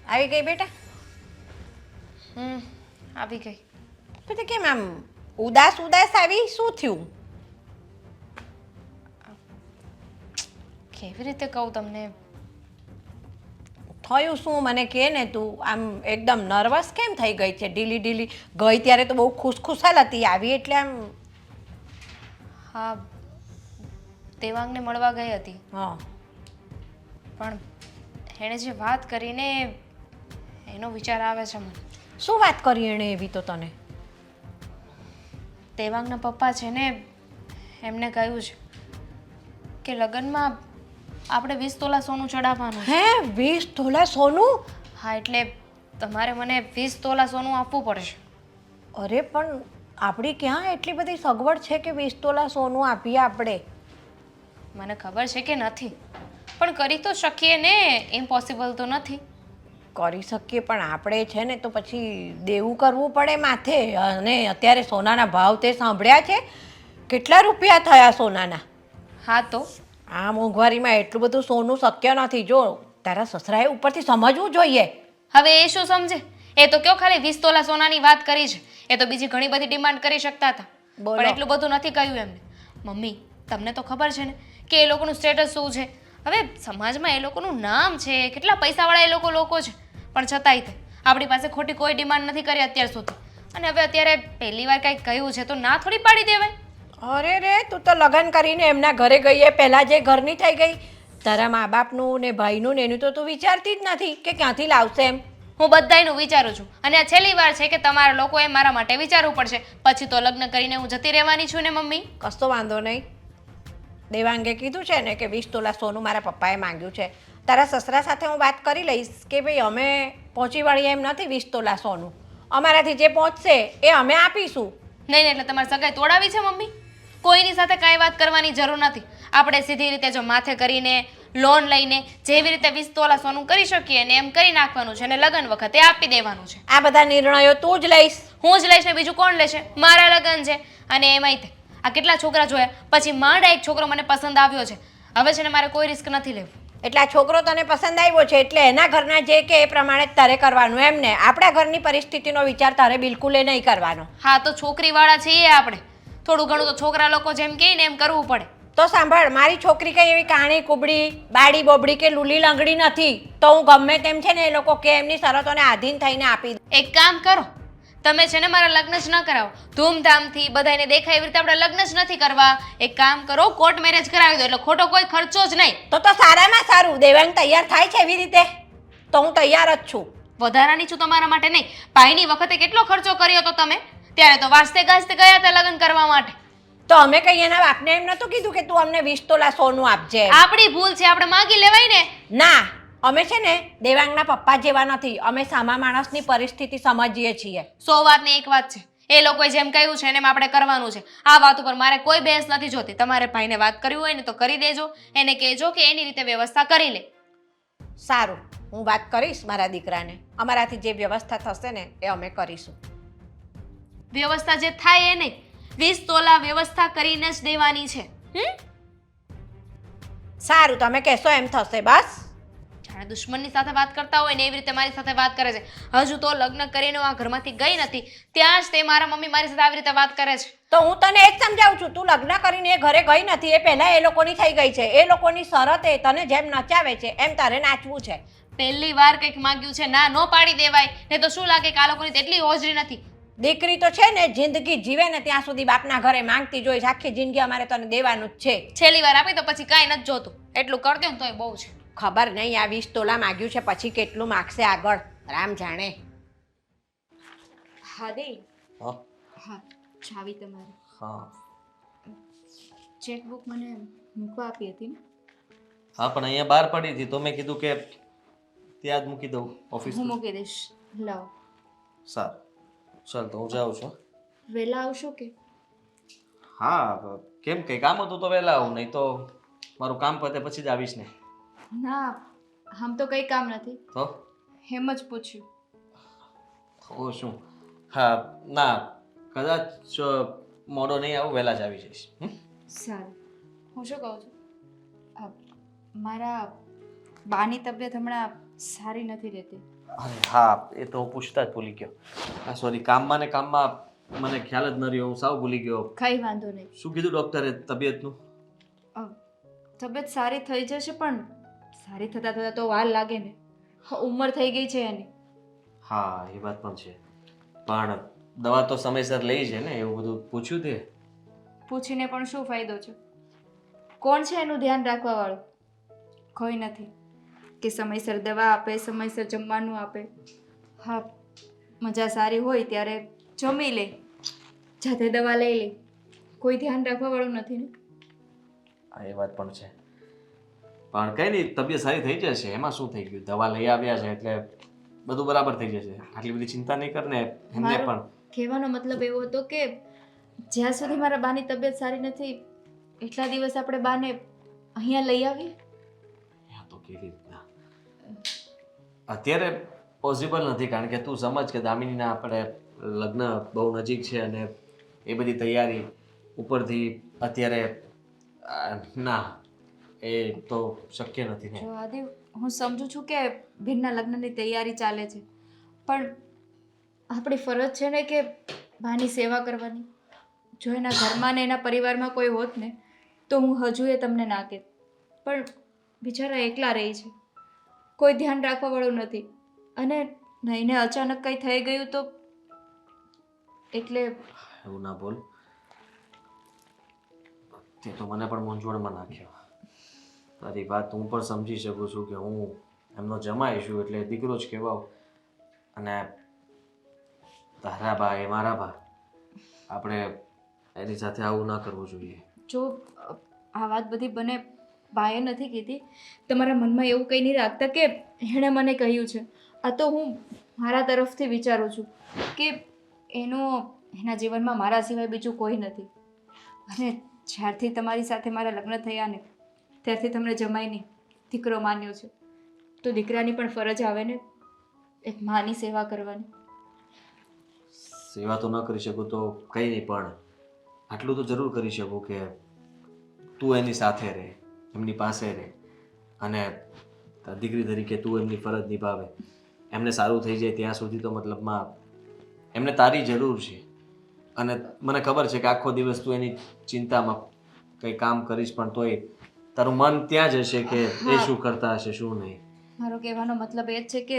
આવી ગઈ બેટા? આવી ગઈ. તો તે કેમ આમ ઉદાસ ઉદાસ આવી? શું થયું? કેવી રીતે કહું તમને? થયું શું મને કહે ને તું. આમ એકદમ નર્વસ કેમ થઈ ગઈ છે? ઢીલી ઢીલી ગઈ ત્યારે તો બહુ ખુશખુશાલ હતી, આવી એટલે આમ. હા, દેવાંગને મળવા ગઈ હતી, હા. પણ એણે જે વાત કરીને એનો વિચાર આવે છે મને. શું વાત કરી એણે એવી તો તને? દેવાંગના પપ્પા છે ને, એમને કહ્યું છે કે લગ્નમાં આપણે 20 તોલા સોનું ચડાવવાનું છે. હે? 20 તોલા સોનું? હા, એટલે તમારે મને 20 તોલા સોનું આપવું પડશે. અરે પણ આપણી ક્યાં એટલી બધી સગવડ છે કે 20 તોલા સોનું આપીએ આપણે? મને ખબર છે કે નથી, પણ કરી તો શકીએ ને, ઇમ્પોસિબલ તો નથી. કરી શકીએ પણ આપણે છે ને તો પછી દેવું કરવું પડે માથે. અને અત્યારે સોનાના ભાવ તે સાંભળ્યા છે? કેટલા રૂપિયા થયા સોનાના? હા તો આ મોંઘવારીમાં એટલું બધું સોનું શક્ય નથી. જો તારા સસરાએ ઉપરથી સમજવું જોઈએ. હવે એ શું સમજે? એ તો કયો ખાલી 20 તોલા સોનાની વાત કરી છે, એ તો બીજી ઘણી બધી ડિમાન્ડ કરી શકતા હતા, બોલો. પણ એટલું બધું નથી કહ્યું એમને. મમ્મી, તમને તો ખબર છે ને કે એ લોકોનું સ્ટેટસ શું છે. હવે સમાજમાં એ લોકોનું નામ છે, કેટલા પૈસાવાળા એ લોકો છે, પણ છતાંય તે આપણી પાસે ખોટી કોઈ ડિમાન્ડ નથી કરી અત્યાર સુધી. અને હવે અત્યારે પહેલી વાર કંઈક કહ્યું છે તો ના થોડી પાડી દેવાય. અરે રે, તું તો લગ્ન કરીને એમના ઘરે ગઈ એ પહેલાં જે ઘરની થઈ ગઈ. તારા મા બાપનું ને ભાઈનું ને એનું તો તું વિચારતી જ નથી કે ક્યાંથી લાવશે એમ. હું બધાયનું વિચારું છું, અને આ છેલ્લી વાર છે કે તમારા લોકોએ મારા માટે વિચારવું પડશે. પછી તો લગ્ન કરીને હું જતી રહેવાની છું ને મમ્મી. કશો વાંધો નહીં. દેવાંગે કીધું છે ને કે 20 તોલા સોનું મારા પપ્પાએ માંગ્યું છે. તારા સસરા સાથે હું વાત કરી લઈશ કે ભાઈ અમે પહોંચી વળીએ એમ નથી 20 તોલા સોનું. અમારાથી જે પહોંચશે એ અમે આપીશું. નહીં એટલે તમારે સગાઈ તોડાવી છે મમ્મી? કોઈની સાથે કાંઈ વાત કરવાની જરૂર નથી. આપણે સીધી રીતે જો માથે કરીને લોન લઈને જેવી રીતે 20 તોલા સોનું કરી શકીએ ને એમ કરી નાખવાનું છે, અને લગ્ન વખતે આપી દેવાનું છે. આ બધા નિર્ણયો તું જ લઈશ? હું જ લઈશ ને બીજું કોણ લેશે? મારા લગ્ન છે, અને એમાંય તે આ કેટલા છોકરા જોયા પછી માંડ એક છોકરો મને પસંદ આવ્યો છે. હવે છે ને મારે કોઈ રિસ્ક નથી લેવું. એટલે આ છોકરો તને પસંદ આવ્યો છે એટલે એના ઘરના જે કે એ પ્રમાણે જ તારે કરવાનું એમ ને? આપણા ઘરની પરિસ્થિતિનો વિચાર તારે બિલકુલ નહીં કરવાનો. હા તો છોકરીવાળા છીએ આપણે, થોડું ઘણું તો છોકરા લોકો જેમ કહે ને એમ કરવું પડે. તો સાંભળ, મારી છોકરી કઈ એવી કાણી કુબડી બાડી બોબડી કે લૂલી લંગડી નથી તો હું ગમે તેમ છે ને એ લોકો કે એમની શરતોને આધીન થઈને આપી દઉં. એક કામ કરો, તમે છે ને મારા લગ્ન જ ન કરાવો, ધૂમધામથી બધાને દેખાય એવી રીતે આપણે લગ્ન જ નથી કરવા. એક કામ કરો, કોર્ટ મેરેજ કરાવી દો, એટલે ખોટો કોઈ ખર્ચો જ નહીં. તો સારામાં સારું. દેવાંગ તૈયાર થાય છે એવી રીતે તો હું તૈયાર જ છું. વધારાની છું તમારા માટે નહીં. ભાઈની વખતે કેટલો ખર્ચો કર્યો તો તમે? ત્યારે તો વાસ્તે ગાસ્તે ગયા હતા લગ્ન કરવા માટે. તો અમે કઈ એના બાપને એમ નતું કીધું કે તું અમને 20 તોલા સોનું આપજે? આપણી ભૂલ છે, આપણે માગી લેવાય ને. ના, અમે છે ને દેવાંગના પપ્પા જેવા નથી. અમે સામા માણસની પરિસ્થિતિ સમજીએ છીએ. 100 વાતની એક વાત છે, એ લોકોએ જેમ કહ્યું છે ને એમ આપણે કરવાનું છે. આ વાત ઉપર મારે કોઈ બહેસ નથી જોતી. તમારે ભાઈને વાત કરવી હોય ને તો કરી દેજો, એને કહેજો કે એની રીતે વ્યવસ્થા કરી લે. સારું, હું વાત કરીશ મારા દીકરાને. અમારાથી જે વ્યવસ્થા થશે ને એ અમે કરીશું. વ્યવસ્થા જે થાય એ નહીં, 20 તોલા વ્યવસ્થા કરીને જ દેવાની છે. સારું, તમે કહેશો એમ થશે. બસ જાણે દુશ્મનની સાથે વાત કરતા હોય ને એવી રીતે મારી સાથે વાત કરે છે. હજુ તો લગ્ન કરીને આ ઘરમાંથી ગઈ નથી ત્યાં જ તે મારા મમ્મી મારી સાથે આવી રીતે વાત કરે છે. તો હું તને એ જ સમજાવું છું, તું લગ્ન કરીને એ ઘરે ગઈ નથી, એ પહેલા એ લોકોની થઈ ગઈ છે. એ લોકોની શરતે તને જેમ નચાવે છે એમ તારે નાચવું છે. પહેલી વાર કંઈક માંગ્યું છે, ના નો પાડી દેવાય ને તો શું લાગે કે આ લોકોની તેટલી હોજરી નથી. દીકરી તો છે ને જિંદગી જીવે ને ત્યાં સુધી બાપના ઘરે માંગતી જોઈશ. આખી જિંદગી અમારે તને દેવાનું જ છે. છેલ્લી વાર આપી તો પછી કાંઈ નથી જોતું. એટલું કરી દો ને તોય બહુ છે. ખબર નહીં આ 20 તોલા માંગ્યું છે પછી કેટલું માગશે આગળ, રામ જાણે. હા દે. હા ચાવી તમારી. હા ચેકબુક મને મૂકવા આપી હતી ને? હા પણ અહીંયા બહાર પડી હતી તો મેં કીધું કે ત્યાં જ મૂકી દઉં ઓફિસ. હું મૂકી દઈશ. લાવો. સારું ચાલ તો હું જાઉં છું. વહેલા આવશો કે? હા કેમ કંઈ કામ હતું તો વહેલા આવું, નહીં તો મારું કામ પતે પછી જ આવીશ ને. ના, આમ તો કંઈ કામ નથી, તો એમ જ પૂછ્યું. તો શું? હા ના કદાચ મોડો નહીં આવું, વહેલા જ આવી જઈશ. સારું. હું શું કહું છું, મારા બાની તબિયત હમણાં સારી નથી રહેતી. અરે હા, એ તો હું પૂછતા જ ભૂલી ગયો. સોરી, કામમાં ને કામમાં મને ખ્યાલ જ ન રહ્યો, હું સાવ ભૂલી ગયો. કંઈ વાંધો નહીં. શું કીધું ડૉક્ટરે તબિયતનું? અ, તબિયત સારી થઈ જશે પણ સારી થતાં થતાં તો વાર લાગે ને. ઉંમર થઈ ગઈ છે એની. હા, એ વાત પણ છે. પણ દવા તો સમયસર લઈ છે ને, એવું બધું પૂછ્યું તે? પૂછીને પણ શું ફાયદો છે? કોણ છે એનું ધ્યાન રાખવા વાળું? કોઈ નથી કે સમયસર દવા આપે, સમયસર જમવાનું આપે. હા, મજા સારી હોય ત્યારે જમી લે, જાતે દવા લઈ લે. કોઈ ધ્યાન રાખવા વાળું નથી ને. હા, એ વાત પણ છે. પણ કઈ નહીં, તબિયત સારી થઈ જશે. એમાં શું થઈ ગયું? દવા લઈ આવ્યા છે એટલે બધું બરાબર થઈ જશે. આટલી બધી ચિંતા નહીં કર ને. એમને મારો પણ કહેવાનો મતલબ એવો હતો કે જ્યાં સુધી મારા બાની તબિયત સારી નથી એટલા દિવસ આપણે બાને અહીંયા લઈ આવીએ. હા, તો કેવી રીતના? અત્યારે પોસિબલ નથી, કારણ કે તું સમજ કે દામિનીના આપણે લગ્ન બહુ નજીક છે અને એ બધી તૈયારી ઉપરથી અત્યારે ના, એ તો શક્ય નથી ને. જો આદિ, હું સમજુ છું કે બેનના લગ્નની તૈયારી ચાલે છે, પણ આપણી ફરજ છે ને કે બાની સેવા કરવાની. જો એના ઘરમાં ને એના પરિવારમાં કોઈ હોત ને તો હું હજુ એ તમને ના કહેત. પણ બિચારા એકલા રહી છે, કોઈ ધ્યાન રાખવા વાળું નથી. અને નહીંને અચાનક કંઈ થઈ ગયું તો એટલે એવું ના બોલ. તે તો મને પણ મૂંઝવણમાં નાખ્યો. તારી વાત હું પણ સમજી શકું છું કે હું એમનો જમાઈ છું એટલે દીકરો જ કહેવાઉં. અને તારા બા એ મારા બા, આપણે એની સાથે આવું ના કરવું જોઈએ. જો આ વાત બધી બને બાએ નથી કીધી, તમારા મનમાં એવું કંઈ નહીં રાખતા કે એણે મને કહ્યું છે. આ તો હું મારા તરફથી વિચારું છું કે એના જીવનમાં મારા સિવાય બીજું કોઈ નથી. અને જ્યારથી તમારી સાથે મારા લગ્ન થયા ને ત્યારથી તમને જમાઈને દીકરો માન્યો છે. તો દીકરાની પણ ફરજ આવે ને એક માની સેવા કરવાની. સેવા તો ન કરી શકું તો કંઈ નહીં, પણ આટલું તો જરૂર કરી શકું કે તું એની સાથે રહે, એમની પાસે રહે અને દીકરી તરીકે તું એમની ફરજ નિભાવે. એમને સારું થઈ જાય ત્યાં સુધી તો મતલબમાં એમને તારી જરૂર છે. અને મને ખબર છે કે આખો દિવસ તું એની ચિંતામાં કંઈ કામ કરીશ પણ તોય તારું મન ત્યાં જ હશે કે એ શું કરતા હશે શું નહીં. મારો કહેવાનો મતલબ એ જ છે કે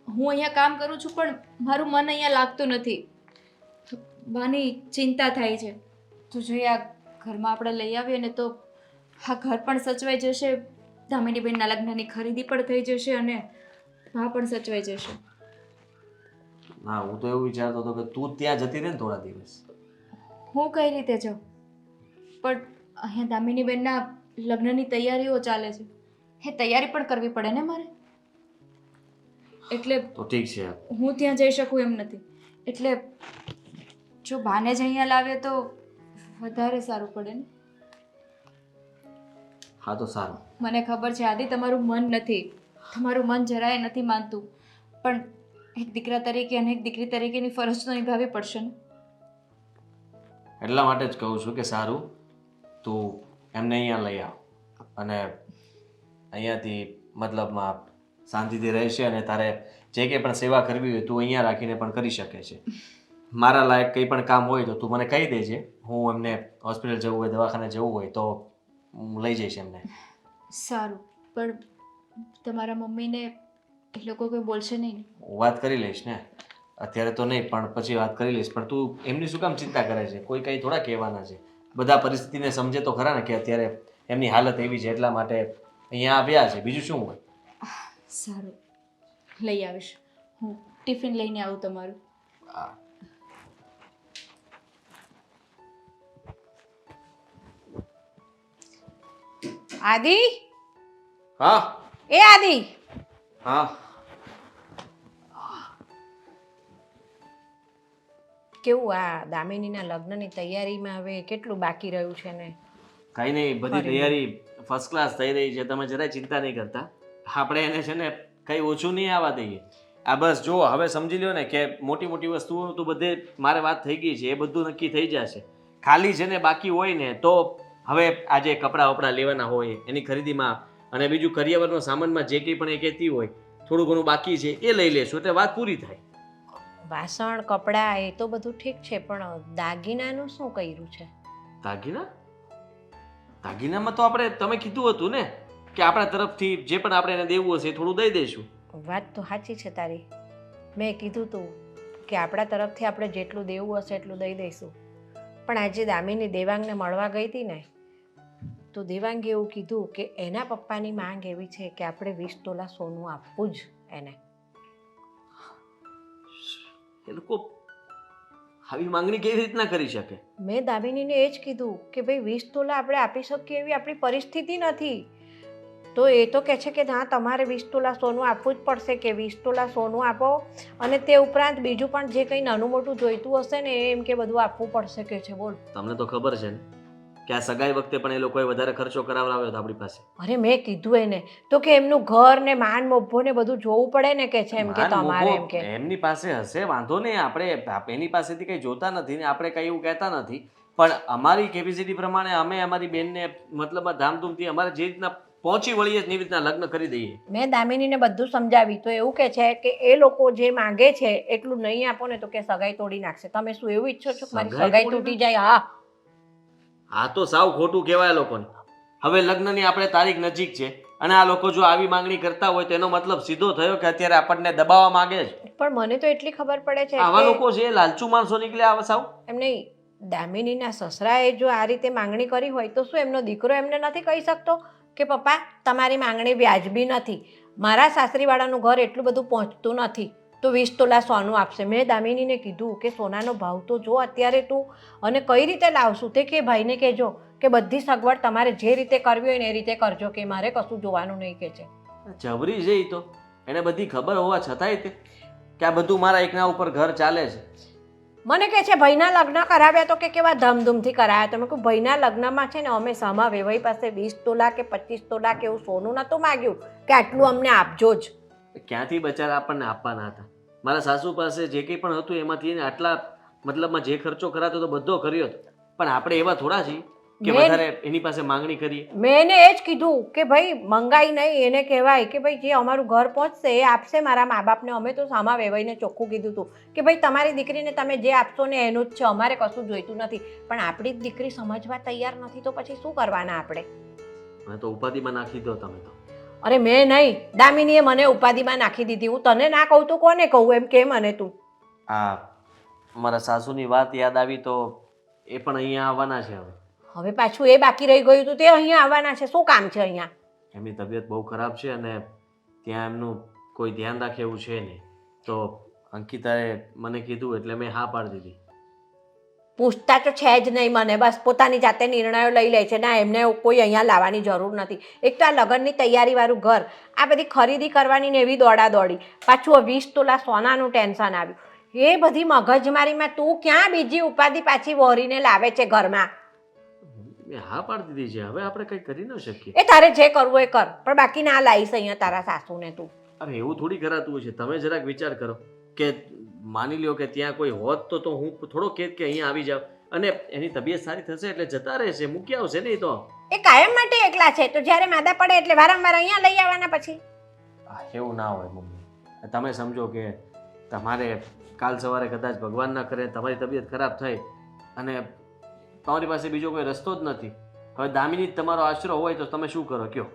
હું અહીંયા કામ કરું છું પણ મારું મન અહીંયા લાગતું નથી. બાની ચિંતા થાય છે. તો જોઈએ આ ઘરમાં આપણે લઈ આવીએ ને તો આ ઘર પણ સચવાઈ જશે, દામિનીબેનના લગ્નની ખરીદી પણ થઈ જશે અને બા પણ સચવાઈ જશે. ના, હું તો એવું વિચારતો હતો કે તું ત્યાં જતી રહે ને થોડા દિવસ. હું કઈ રીતે જાઉં? પણ અહીંયા દામિનીબેનના લગ્નની તૈયારીઓ ચાલે છે, એ તૈયારી પણ કરવી પડે ને મારે. એટલે તો ઠીક છે. હું ત્યાં જઈ શકું એમ નથી. એટલે જો બાને જ અહીંયા લાવે તો વધારે સારું પડે ને. હા, તો સારું. મને ખબર છે આદિ, તમારું મન નથી, તમારું મન જરાય નથી માનતું, પણ એક દીકરા તરીકે અને એક દીકરી તરીકેની ફરજ તો નિભાવવી પડશે ને. એટલા માટે જ કહું છું કે સારું તું એમને અહીંયા લઈ આવ અને અહીંયાથી મતલબમાં શાંતિથી રહેશે અને તારે જે કંઈ પણ સેવા કરવી હોય તું અહીંયા રાખીને પણ કરી શકે છે. મારા લાયક કંઈ પણ કામ હોય તો તું મને કહી દેજે. હું એમને હોસ્પિટલ જવું હોય, દવાખાને જવું હોય તો હું લઈ જઈશ એમને. સારું, પણ તમારા મમ્મીને એ લોકો કોઈ બોલશે નહીં ને? હું વાત કરી લઈશ ને. અત્યારે તો નહીં, પણ પછી વાત કરી લઈશ. પણ તું એમની શું કામ ચિંતા કરે છે? કોઈ કંઈ થોડા કહેવાના છે. બધા પરિસ્થિતિને સમજે તો ખરા ને કે અત્યારે એમની હાલત એવી છે એટલા માટે અહીંયા આવ્યા છે, બીજું શું હોય. સારું, લઈ આવીશ. હું ટિફિન લઈને આવું તમારું. હા. આદિ, હા. એ આદિ, હા. કેવું આ દામિનીના લગ્નની તૈયારીમાં હવે કેટલું બાકી રહ્યું છે ને? કઈ નહીં, બધી તૈયારી ફર્સ્ટ ક્લાસ થઈ રહી છે. તમે જરાય ચિંતા નહીં કરતા. આપણે એને છે ને કંઈ ઓછું નહીં આવવા દઈએ. આ બસ જો હવે સમજી લ્યો ને કે મોટી મોટી વસ્તુઓ તો બધે મારે વાત થઈ ગઈ છે, એ બધું નક્કી થઈ જશે. ખાલી છે ને બાકી હોય ને તો હવે આજે કપડાં વપડા લેવાના હોય એની ખરીદીમાં અને બીજું કરિયાવરનો સામાનમાં જે કંઈ પણ એ કહેતી હોય થોડું ઘણું બાકી છે એ લઈ લેશું એટલે વાત પૂરી થાય. વાસણ કપડાં એ તો બધું ઠીક છે, પણ દાગીનાનું શું કર્યું છે? દાગીના? દાગીનામાં તો આપણે તમે કીધું હતું ને કે આપણા તરફથી જે પણ આપણે એને દેવું હશે એ થોડું દઈ દઈશું. વાત તો સાચી છે તારી. મેં કીધું તું કે આપણા તરફથી આપણે જેટલું દેવું હશે એટલું દઈ દઈશું. પણ આજે દામિની દેવાંગને મળવા ગઈ હતી ને, તો દેવાંગે એવું કીધું કે એના પપ્પાની માંગ એવી છે કે આપણે 20 તોલા સોનું આપવું જ એને. એ લોકો આવી માંગણી કેવી રીતના કરી શકે? મેં દામિનીને એ જ કીધું કે ભાઈ 20 તોલા આપણે આપી શકીએ એવી આપણી પરિસ્થિતિ નથી. તો એ તો કહે છે કે ના, તમારે 20 તોલા સોનું આપવું જ પડશે, કે 20 તોલા સોનું આપો અને તે ઉપરાંત બીજું પણ જે કંઈ નાનું મોટું જોઈતું હશે ને એમ કે બધું આપવું પડશે કે છે. બોલ, તમને તો ખબર છે ને કે આ સગાઈ વખતે પણ એ લોકોએ વધારે ખર્ચો કરાવડાવ્યો હતો આપણી પાસે. અરે મેં કીધું એને તો કે એમનું ઘર ને માન મોભો ને બધું જોવું પડે ને કે છે, એમ કે તમારે એમ કે એમની પાસે હશે, વાંધો નહીં, આપણે એની પાસેથી કંઈ જોતા નથી ને આપણે કંઈ એવું કહેતા નથી, પણ અમારી કેપેસિટી પ્રમાણે અમે અમારી બેનને મતલબ ધામધૂમથી અમારે જે રીતના પહોંચી વળીએ એવી રીતના લગ્ન કરી દઈએ. મેં દામિનીને બધું સમજાવી તો એવું કે છે કે એ લોકો જે માંગે છે એટલું નહીં આપો ને તો કે સગાઈ તોડી નાખશે. તમે શું એવું ઈચ્છો છો કે મારી સગાઈ સગાઈ તોડી તૂટી જાય? હા, આ તો સાવ ખોટું કહેવાય લોકોને. હવે લગ્નની આપણે તારીખ નજીક છે અને આ લોકો જો આવી માંગણી કરતા હોય તો એનો મતલબ સીધો થયો કે અત્યારે આપણને દબાવવા માંગે છે. પણ મને તો એટલી ખબર પડે છે આવા કે લોકો છે લાલચુ માણસો નીકળ્યા આવા સાવ. એમ નહીં, દામિનીના સસરાએ જો આ રીતે માંગણી કરી હોય તો શું એમનો દીકરો એમને નથી કહી શકતો કે પપ્પા તમારી માંગણી વ્યાજબી નથી, મારા સાસરીવાળાનું ઘર એટલું બધું પહોંચતું નથી, તો 20 તોલા સોનું આપશે. મેં દામિનીને કીધું કે સોનાનો ભાવ તો જો અત્યારે તું, અને કઈ રીતે લાવશું તે કે ભાઈને કહેજો કે બધી સગવડ તમારે જે રીતે કરવી હોય ને એ રીતે કરજો, કે મારે કશું જોવાનું નહીં કે છે. જબરી છે ઈ તો. એને બધી ખબર હોવા છતાંય તે કે આ બધું મારા એકના ઉપર ઘર ચાલે છે. મને કહે છે ભાઈના લગ્ન કરાવ્યા તો કે કેવા ધમધૂમથી કરાવ્યા. તમે કહું ભાઈના લગ્નમાં છે ને અમે સામા વેવાઈ પાસે 20 તોલા કે 25 તોલા કે એવું સોનું નહોતું માગ્યું કે આટલું અમને આપજો જ. ક્યાંથી બચારા આપણને આપવાના હતા? મારા સાસુ પાસે જે કંઈ પણ હતું એમાંથી એને આટલા મતલબમાં જે ખર્ચો કરાતો તો બધો કર્યો હતો, પણ આપણે એવા થોડા છીએ કે વધારે એની પાસે માંગણી કરીએ. મેં એને એ જ કીધું કે ભાઈ મંગાઈ નહીં, એને કહેવાય કે ભાઈ જે અમારું ઘર પહોંચશે એ આપશે મારા મા બાપને. અમે તો સામા વેવાઈને ચોખ્ખું કીધું હતું કે ભાઈ તમારી દીકરીને તમે જે આપશો ને એનું જ છે, અમારે કશું જોઈતું નથી. પણ આપણી જ દીકરી સમજવા તૈયાર નથી તો પછી શું કરવાના આપણે? મને તો ઉપાધિમાં નાખી દો તમે તો. અરે મેં નહીં, દામિનીએ મને ઉપાધિમાં નાખી દીધી. હું તને ના કહું તો કોને કહું? એમ કે મને તું. આ મારા સાસુની વાત યાદ આવી તો એ પણ અહીંયા આવવાના છે. હવે પાછું એ બાકી રહી ગયું હતું તે અહીંયા આવવાના છે. શું કામ છે અહીંયા? એમની તબિયત બહુ ખરાબ છે અને ત્યાં એમનું કોઈ ધ્યાન રાખે એવું છે નહીં, તો અંકિતાએ મને કીધું એટલે મેં હા પાડી દીધી. પૂછતા તો છે જ નહીં મને, બસ પોતાની જાતે નિર્ણયો લઈ લે છે. ના, એમને કોઈ અહીંયા લાવવાની જરૂર નથી. એક તો આ લગ્નની તૈયારીવાળું ઘર, આ બધી ખરીદી કરવાની ને એવી દોડાદોડી, પાછું 20 તોલા સોનાનું ટેન્શન આવ્યું. એ બધી મગજમારીમાં તું ક્યાં બીજી ઉપાધિ પાછી વહોરીને લાવે છે ઘરમાં? મેં હા પાડી દીધી છે, હવે આપણે કંઈ કરી ન શકીએ. એ તારે જે કરવું એ કર, પણ બાકી ના લાવીશ અહીંયા તારા સાસુને તું. અરે એવું થોડી કરાતું હોય છે. તમે જરાક વિચાર કરો કે માની લ્યો કે ત્યાં કોઈ હોત તો હું થોડો કહેત કે અહીંયા આવી જાવ, અને એની તબિયત સારી થશે એટલે જતા રહેશે, મૂકી આવશે નહીં તો. એ કાયમ માટે એકલા છે તો જ્યારે માદા પડે એટલે વારંવાર અહીંયા લઈ આવવાના પછી. એવું ના હોય મમ્મી. તમે સમજો કે તમારે કાલ સવારે કદાચ ભગવાન ના કરે તમારી તબિયત ખરાબ થઈ અને તમારી પાસે બીજો કોઈ રસ્તો જ નથી. હવે દામિની જ તમારો આશરો હોય તો તમે શું કરો કયો?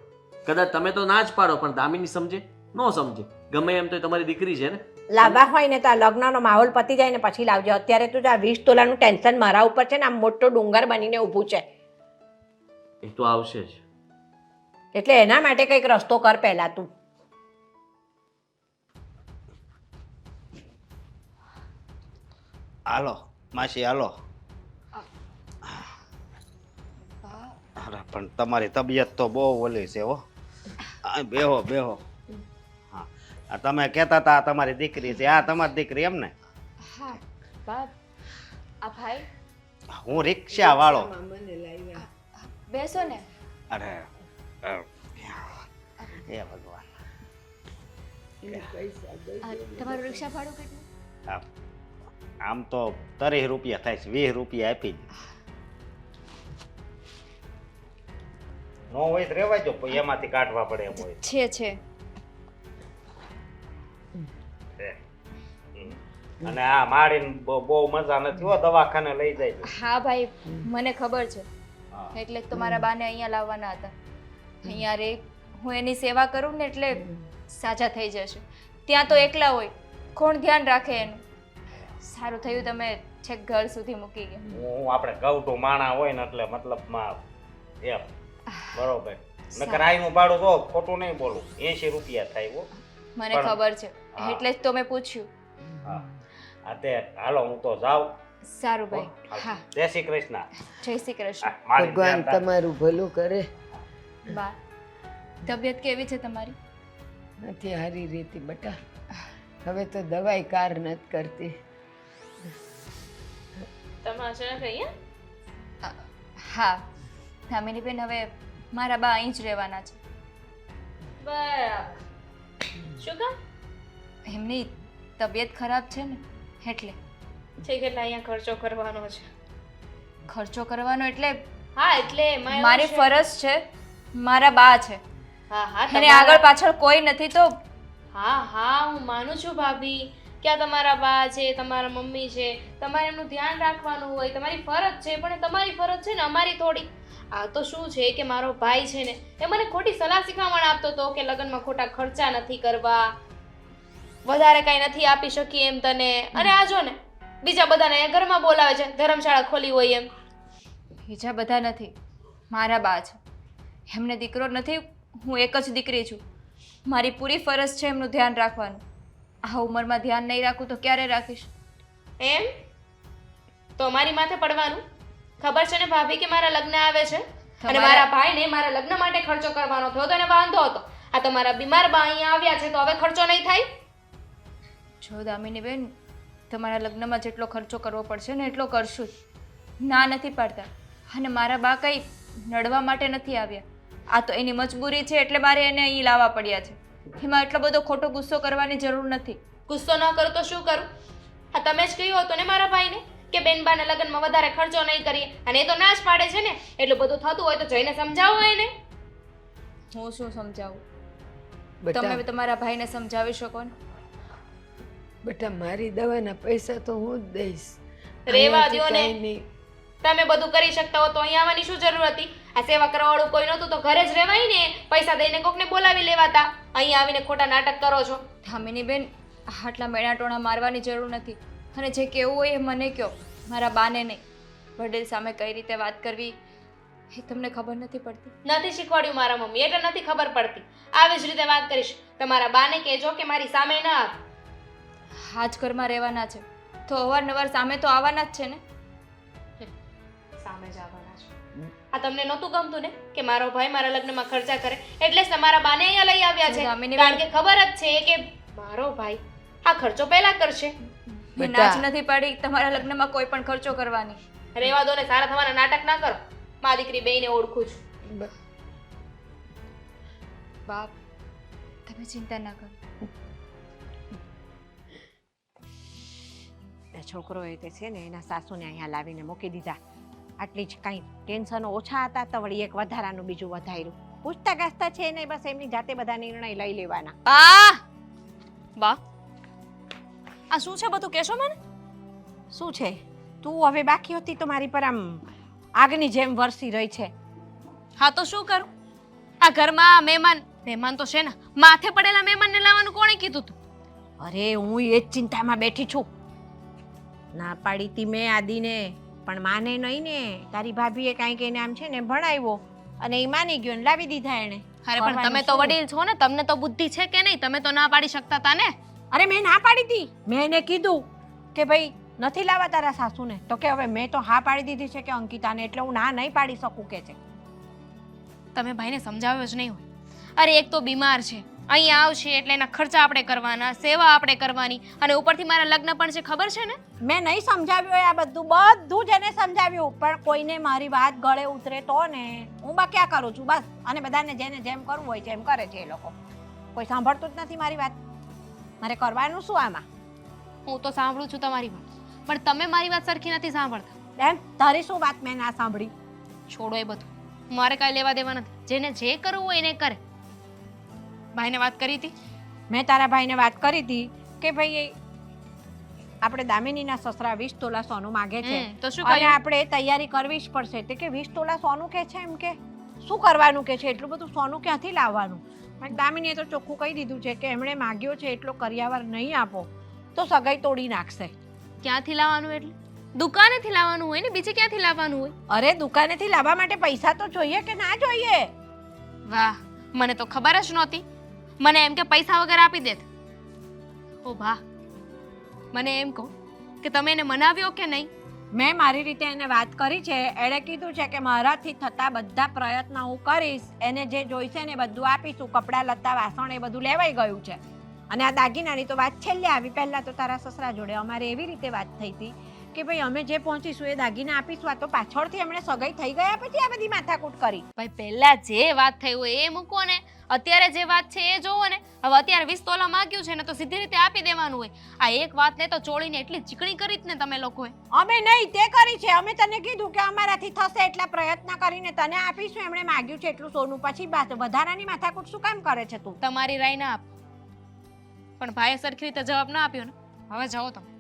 કદાચ તમે તો ના જ પાડો, પણ દામિની સમજે ન સમજે, ગમે એમ તો તમારી દીકરી છે ને. લાવવા હોય ને તો આ લગ્નનો માહોલ પતી જાય ને પછી લાવજો. અત્યારે તો આ 20 તોલાનું ટેન્શન મારા ઉપર છે ને, આમ મોટો ડુંગર બનીને ઊભું છે. એ તો આવશે જ. એટલે એના માટે કંઈક રસ્તો કર પહેલા તું. હાલો માસી હાલો. અરે પણ તમારી તબિયત તો બહુ ઓલી છે હો. બેહો બેહો. હા, આ તમે કહેતા હતા તમારી દીકરી છે, આ તમારી દીકરી એમ ને? હા બાપ, આ ભાઈ હું રિક્ષા વાળો. બેસો ને. અરે હે ભગવાન. તમારું રિક્ષા ભાડું કેટલું? આમ તો 30 રૂપિયા થાય છે, 20 રૂપિયા આપી હોય તો રહેવા દો, પછી એમાંથી કાઢવા પડે એમ હોય છે છે. અને આ માડીને બહુ મજા નથી હો, દવાખાને લઈ જાય. હા ભાઈ મને ખબર છે, હા. એટલે જ તો મારા બાને અહીંયા લાવવાના હતા. અહીંયા રે હું એની સેવા કરું ને એટલે સાજા થઈ જશે. ત્યાં તો એકલા હોય, કોણ ધ્યાન રાખે એનું? સારું થયું તમે છેક ઘર સુધી મૂકી ગયા. હું આપણે ગૌઠું માણા હોય ને એટલે મતલબમાં એમ બરોબર. નકર આઈનું ભાડું તો ખોટું નહીં બોલું, 80 રૂપિયા થાય હો. મને પણ- ખબર છે, હા. એટલે જ તો મેં પૂછ્યું. હા આ તે હાલો હું તો જાઉં. સારું ભાઈ. હા, જય શ્રી કૃષ્ણ. જય શ્રી કૃષ્ણ. હા, મારી ભગવાન ધ્યાન રાખ. તમારું ભલું કરે. બા તબિયત કેવી છે તમારી? નથી હારી રહેતી બેટા. હવે તો દવાઈ કાર નથી કરતી. તમે અચાનક અહીંયા હા દામિનીબેન, હવે મારા બા અહીં જ રહેવાના છે. બરાબર. શું કામ એમની તબિયત ખરાબ છે ને એટલે. છે કેટલા અહીંયા ખર્ચો કરવાનો છે? ખર્ચો કરવાનો એટલે હા એટલે એમાં એવું મારી છે- ફરજ છે. મારા બા છે, હા હા અને તમારા- આગળ પાછળ કોઈ નથી તો હા હા હું માનું છું ભાભી કે આ તમારા બા છે, તમારા મમ્મી છે, તમારે એમનું ધ્યાન રાખવાનું હોય, તમારી ફરજ છે, પણ એ તમારી ફરજ છે ને અમારી થોડી. આ તો શું છે કે મારો ભાઈ છે ને એ મને ખોટી સલાહ શીખામણ આપતો હતો કે લગ્નમાં ખોટા ખર્ચા નથી કરવા, વધારે કાંઈ નથી આપી શકીએ એમ તને. અને આ જો ને બીજા બધાને અહીંયા ઘરમાં બોલાવે છે, ધર્મશાળા ખોલી હોય એમ. બીજા બધા નથી, મારા બા છે. એમને દીકરો નથી, હું એક જ દીકરી છું. મારી પૂરી ફરજ છે એમનું ધ્યાન રાખવાનું. આ ઉંમરમાં ધ્યાન નહીં રાખું તો ક્યારે રાખીશ? એમ તો અમારી માથે પડવાનું? ખબર છે ને ભાભી કે મારા લગ્ન આવે છે અને તમારા- મારા ભાઈને મારા લગ્ન માટે ખર્ચો કરવાનો થયો તો એને વાંધો હતો. આ તમારા બીમાર બા અહીંયા આવ્યા છે તો હવે ખર્ચો નહીં થાય? જો દામિનીબેન, તમારા લગ્નમાં જેટલો ખર્ચો કરવો પડશે ને એટલો કરશું જ. ના નથી પાડતા. અને મારા બા કંઈ નડવા માટે નથી આવ્યા. આ તો એની મજબૂરી છે એટલે મારે એને અહીં લાવવા પડ્યા છે. એમાં એટલો બધો ખોટો ગુસ્સો કરવાની જરૂર નથી. ગુસ્સો ન કરું તો શું કરું? હા તમે જ કહ્યું હતું ને મારા ભાઈને કે બેનબાના લગ્નમાં વધારે ખર્ચો નહીં કરીએ, અને એ તો ના જ પાડે છે ને. એટલું બધું થતું હોય તો જઈને સમજાવો એને. હું શું સમજાવું? બેટા તમે તમારા ભાઈને સમજાવી શકો ને. બેટા મારી દવાના પૈસા તો હું જ દઈશ. રહેવા અહીંયાથી દ્યો ને. કાંઈ નહીં. તમે બધું કરી શકતા હો તો અહીંયા આવવાની શું જરૂર હતી? આ સેવા કરવાવાળું કોઈ નહોતું તો ઘરે જ રહેવાય ને, પૈસા દઈને કોકને બોલાવી લેવાતા. અહીંયા આવીને ખોટા નાટક કરો છો. ધામિનીબેન, આટલા મેણાટોણા મારવાની જરૂર નથી. અને જે કહેવું હોય એ મને કહો, મારા બાને નહીં. વડીલ સામે કઈ રીતે વાત કરવી એ તમને ખબર નથી પડતી. નથી શીખવાડ્યું મારા મમ્મી એટલે નથી ખબર પડતી. આવી જ રીતે વાત કરીશ. તમારા બાને કહેજો કે મારી સામે ના આવે. આ જ ઘરમાં રહેવાના છે તો અવારનવાર સામે તો આવવાના જ છે ને. સામે જ આવવાના છે. આ તમને નહોતું ગમતું ને કે મારો ભાઈ મારા લગ્નમાં ખર્ચા કરે, એટલે જ તમારા બાને અહીંયા લઈ આવ્યા છે. દામિની કારણ કે ખબર જ છે કે મારો ભાઈ આ ખર્ચો પહેલા કરશે. મેં ના જ નથી પાડી તમારા લગ્નમાં કોઈ પણ ખર્ચો કરવાની. રેવા દો ને, સારા થવાના નાટક ના કરો. મા દીકરી બેયને ઓળખું છું. બ- બાપ, તમે ચિંતા ના કરો. એ છોકરોએ તે છે ને એના સાસુને અહીંયા લાવીને મૂકી દીધા. આટલી જ કાંઈ ટેન્શનો ઓછા હતા તો વળી એક વધારાનું બીજું વધાર્યું. પૂછતા ગાછતા છે ને બસ એમની જાતે બધા નિર્ણય લઈ લેવાના. બા આ શું છે બધું કહેશો મને? શું છે, તું હવે બાકી હતી તો મારી પર આમ આગની જેમ વરસી રહી છે. હા તો શું કરું? આ ઘરમાં મહેમાન તો છે ને, માથે પડેલા મહેમાનને લાવવાનું કોણે કીધું તું? અરે હું એ જ ચિંતામાં બેઠી છું. ના પાડી તી મેં આદિને, પણ માને નહીં ને. તારી ભાભીએ કાંઈક એને આમ છે ને ભણાવ્યો અને એ માની ગયો ને લાવી દીધા એને. અરે પણ તમે તો વડીલ છો ને, તમને તો બુદ્ધિ છે કે નહીં? તમે તો ના પાડી શકતા હતા ને. અરે મેં ના પાડી હતી. મેં એને કીધું કે ભાઈ નથી લાવવા તારા સાસુને, તો કે હવે મેં તો હા પાડી દીધી છે કે અંકિતાને, એટલે હું ના નહીં પાડી શકું કે છે. તમે ભાઈને સમજાવ્યો જ નહીં હોય. અરે એક તો બીમાર છે, અહીંયા આવશે એટલે એના ખર્ચા આપણે કરવાના, સેવા આપણે કરવાની, અને ઉપરથી મારા લગ્ન પણ છે, ખબર છે ને? મેં નહીં સમજાવ્યું આ બધું જ એને સમજાવ્યું, પણ કોઈને મારી વાત ગળે ઉતરે તો ને. હું બા ક્યાં કરું છું બસ, અને બધાને જેને જેમ કરવું હોય છે એમ કરે છે એ લોકો. કોઈ સાંભળતું જ નથી મારી વાત. મારે કરવાનું શું આમાં? હું તો સાંભળું છું તમારી વાત, પણ તમે મારી વાત સરખી નથી સાંભળતા. એમ તારી શું વાત મેં ના સાંભળી? છોડો એ બધું, મારે કાંઈ લેવા દેવા નથી. જેને જે કરવું હોય એને કરે. ભાઈને વાત કરી હતી? મેં તારા ભાઈને વાત કરી હતી કે ભાઈ આપણે દામિનીના સસરા 20 તોલા સોનું માગે છે તો શું અને કહ્યું? આપણે તૈયારી કરવી જ પડશે. તે કે 20 તોલા સોનું કે છે એમ કે શું કરવાનું કે છે એટલું બધું સોનું ક્યાંથી લાવવાનું? મેં કીધું, દામિનીએ તો ચોખ્ખું કહી દીધું છે કે એમણે માગ્યો છે એટલો કરિયાવર નહીં આપો તો સગાઈ તોડી નાખશે. ક્યાંથી લાવવાનું એટલે? દુકાનેથી લાવવાનું હોય ને, બીજે ક્યાંથી લાવવાનું હોય? અરે દુકાનેથી લાવવા માટે પૈસા તો જોઈએ કે ના જોઈએ? વાહ, મને તો ખબર જ નહોતી. મને એમ કે પૈસા વગર આપી દેત. ઓ વાહ, મને એમ કહો કે તમે એને મનાવ્યો કે નહીં? મેં મારી રીતે એને વાત કરી છે. એણે કીધું છે કે મારાથી થતા બધા પ્રયત્ન હું કરીશ, એને જે જોઈશે ને એ બધું આપીશું. કપડાં લત્તા વાસણ એ બધું લેવાઈ ગયું છે. અને આ દાગીનાની તો વાત છેલ્લે આવી. પહેલા તો તારા સસરા જોડે અમારે એવી રીતે વાત થઈ હતી કે ભાઈ અમે જે પહોંચીશું એ દાગીના આપીશું. આ તો પાછળથી એમણે સગાઈ થઈ ગયા પછી આ બધી માથાકૂટ કરી. ભાઈ પહેલા જે વાત થઈ હોય એ મૂકો ને, અત્યારે જે વાત છે એ જોવો ને. હવે અત્યારે 20 તોલા માંગ્યું છે ને તો સીધી રીતે આપી દેવાનું હોય. આ એક વાતને તો ચોળીને એટલી ચીકણી કરી જ ને તમે લોકોએ. અમે નહીં તે કરી છે. અમે તને કીધું કે અમારાથી થશે એટલા પ્રયત્ન કરીને તને આપીશું. એમણે માંગ્યું છે એટલું સોનું. પછી વધારાની માથાકૂટ શું કામ કરે છે તું? તમારી રાય ના આપ, પણ ભાઈએ સરખી રીતે જવાબ ના આપ્યો ને. હવે જાઓ તમે.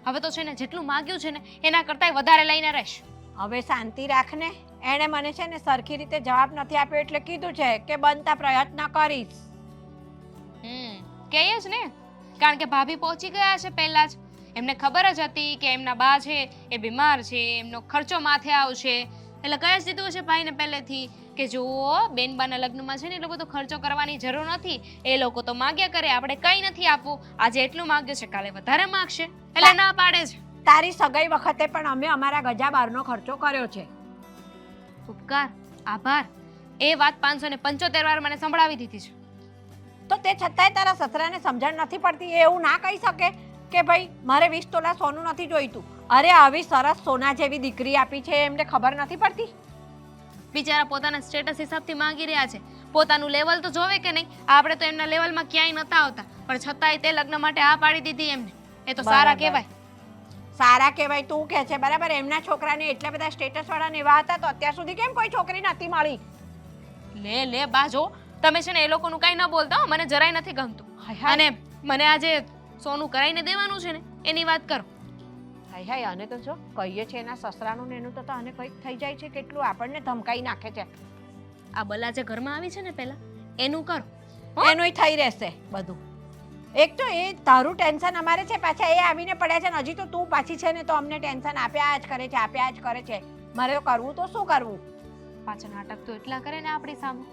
હવે તો છે ને જેટલું માંગ્યું છે ને એના કરતાંય વધારે લઈને રહીશ. હવે શાંતિ રાખને. એણે મને છે ને સરખી રીતે જવાબ નથી આપ્યો એટલે કીધું છે કે બનતા પ્રયત્ન કરીશ. કહીએ જ ને, કારણ કે ભાભી પહોંચી ગયા છે પહેલા જ. એમને ખબર જ હતી કે એમના બા છે એ બીમાર છે, એમનો ખર્ચો માથે આવશે, એટલે કહી જ દીધું છે ભાઈને પહેલેથી કે જુઓ બેનબાના લગ્નમાં છે ને એટલો બધો ખર્ચો કરવાની જરૂર નથી. એ લોકો તો માગ્યા કરે, આપણે કંઈ નથી આપવું. આજે એટલું માગ્યું છે કાલે વધારે માગશે, એટલે ના પાડે છે. તારી સગાઈ વખતે પણ અમે અમારા ગજા બારનો ખર્ચો કર્યો છે. ઉપકાર, આભાર. એ વાત 575 વાર મને સંભળાવી દીધી છે. તો તે છતાંય તારા સસરાને સમજણ નથી પડતી? એ એવું ના કહી શકે કે ભાઈ મારે 20 તોલા સોનું નથી જોઈતું. અરે આવી સરસ સોના જેવી દીકરી આપી છે એમને ખબર નથી પડતી? બિચારા પોતાના સ્ટેટસ હિસાબથી માંગી રહ્યા છે. પોતાનું લેવલ તો જોવે કે નહીં? આપણે તો એમના લેવલમાં ક્યાંય નતા આવતા, પણ છતાંય તે લગ્ન માટે હા પાડી દીધી એમને. એ તો સારા બરાબર. કહેવાય. સારા કહેવાય તું કહે છે, બરાબર. એમના છોકરાને એટલા બધા સ્ટેટસ વાળા ને એવા હતા તો અત્યાર સુધી કેમ કોઈ છોકરી નથી મળી? લે બાજો, તમે છે ને એ લોકોનું કાંઈ ન બોલતા હો, મને જરાય નથી ગમતું. અને મને આજે સોનું કરાઈને દેવાનું છે ને એની વાત કરો. હાય હાય, અને તો જો કહીએ છે એના સસરાનું ને એનું તો આને કંઈક થઈ જાય છે. કેટલું આપણને ધમકાઈ નાખે છે. આ બલા જે ઘરમાં આવી છે ને પહેલા એનું કરો. એનુંય થઈ રહેશે બધું. એક તો એ તારું ટેન્શન અમારે છે, પાછા એ આવીને પડ્યા છે ને હજી તો તું પાછી છે ને તો અમને ટેન્શન આપ્યા જ કરે છે, આપ્યા જ કરે છે. મારે તો કરવું તો શું કરવું? પાછા નાટક તો એટલા કરે ને આપણી સામે.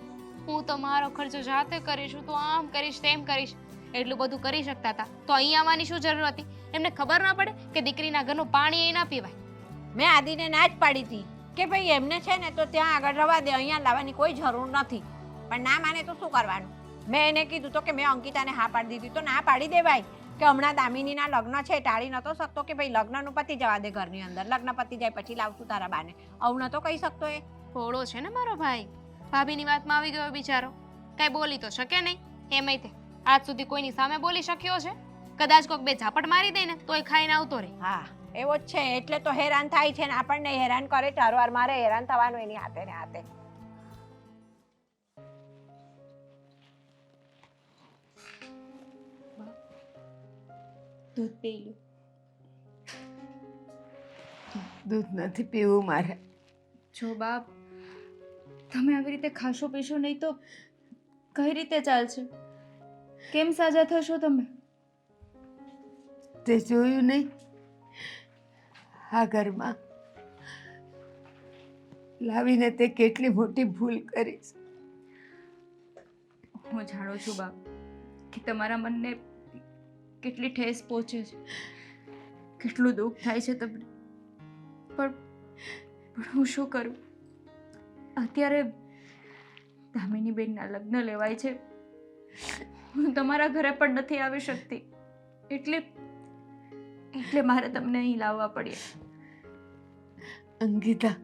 હું તો મારો ખર્ચો જાતે કરીશ, તો આમ કરીશ તેમ કરીશ. એટલું બધું કરી શકતા હતા તો અહીં આવવાની શું જરૂર હતી? એમને ખબર ના પડે કે દીકરીના ઘરનું પાણી એ ના પીવાય? મેં આદિને ના જ પાડી હતી કે ભાઈ એમને છે ને તો ત્યાં આગળ રવા દે, અહીંયા લાવવાની કોઈ જરૂર નથી. પણ ના માને તો શું કરવાનું? મેં એને કીધું તો કે મેં અંકિતાને હા પાડી દીધી. તો ના પાડી દેવાય કે હમણાં દામિનીના લગ્ન છે, ટાળી નતો શકતો કે ભાઈ લગ્નનું પતી જવા દે ઘરની અંદર, લગ્ન પતી જાય પછી લાવશું તારા બાને. આવું નતો કહી શકતો એ? થોડો છે ને મારો ભાઈ, ભાભીની વાતમાં આવી ગયો બિચારો. કઈ બોલી તો શકે નહીં. એમાંય તે આજ સુધી કોઈની સામે બોલી શક્યો છે? કદાચ કોઈક બે ઝાપટ મારી દે ને તોય ખાઈને આવતો રહે. હા એવો જ છે. એટલે તો હેરાન થાય છે ને આપણને હેરાન કરે. ચારવાર મારે હેરાન થવાનું એની હાથે ને હાથે. દૂધ પી લો. દૂધ નથી પીવું મારે. જો બાપ, તમે આવી રીતે ખાશો પીશો નહીં તો કઈ રીતે ચાલશે? કેમ સાજા થશો તમે? તે જોયું નહીં આ ઘરમાં લાવીને તે કેટલી મોટી ભૂલ કરી છે. હું જાણું છું બાપ કે તમારા મનને કેટલી ઠેસ પહોંચે છે, કેટલું દુઃખ થાય છે તમને. પણ હું શું કરું? અત્યારે દામિની બેનના લગ્ન લેવાય છે. હું તમારા ઘરે પણ નથી આવી શકતી, એટલે મારે તમને અહીં લાવવા પડ્યા. અંકિતા,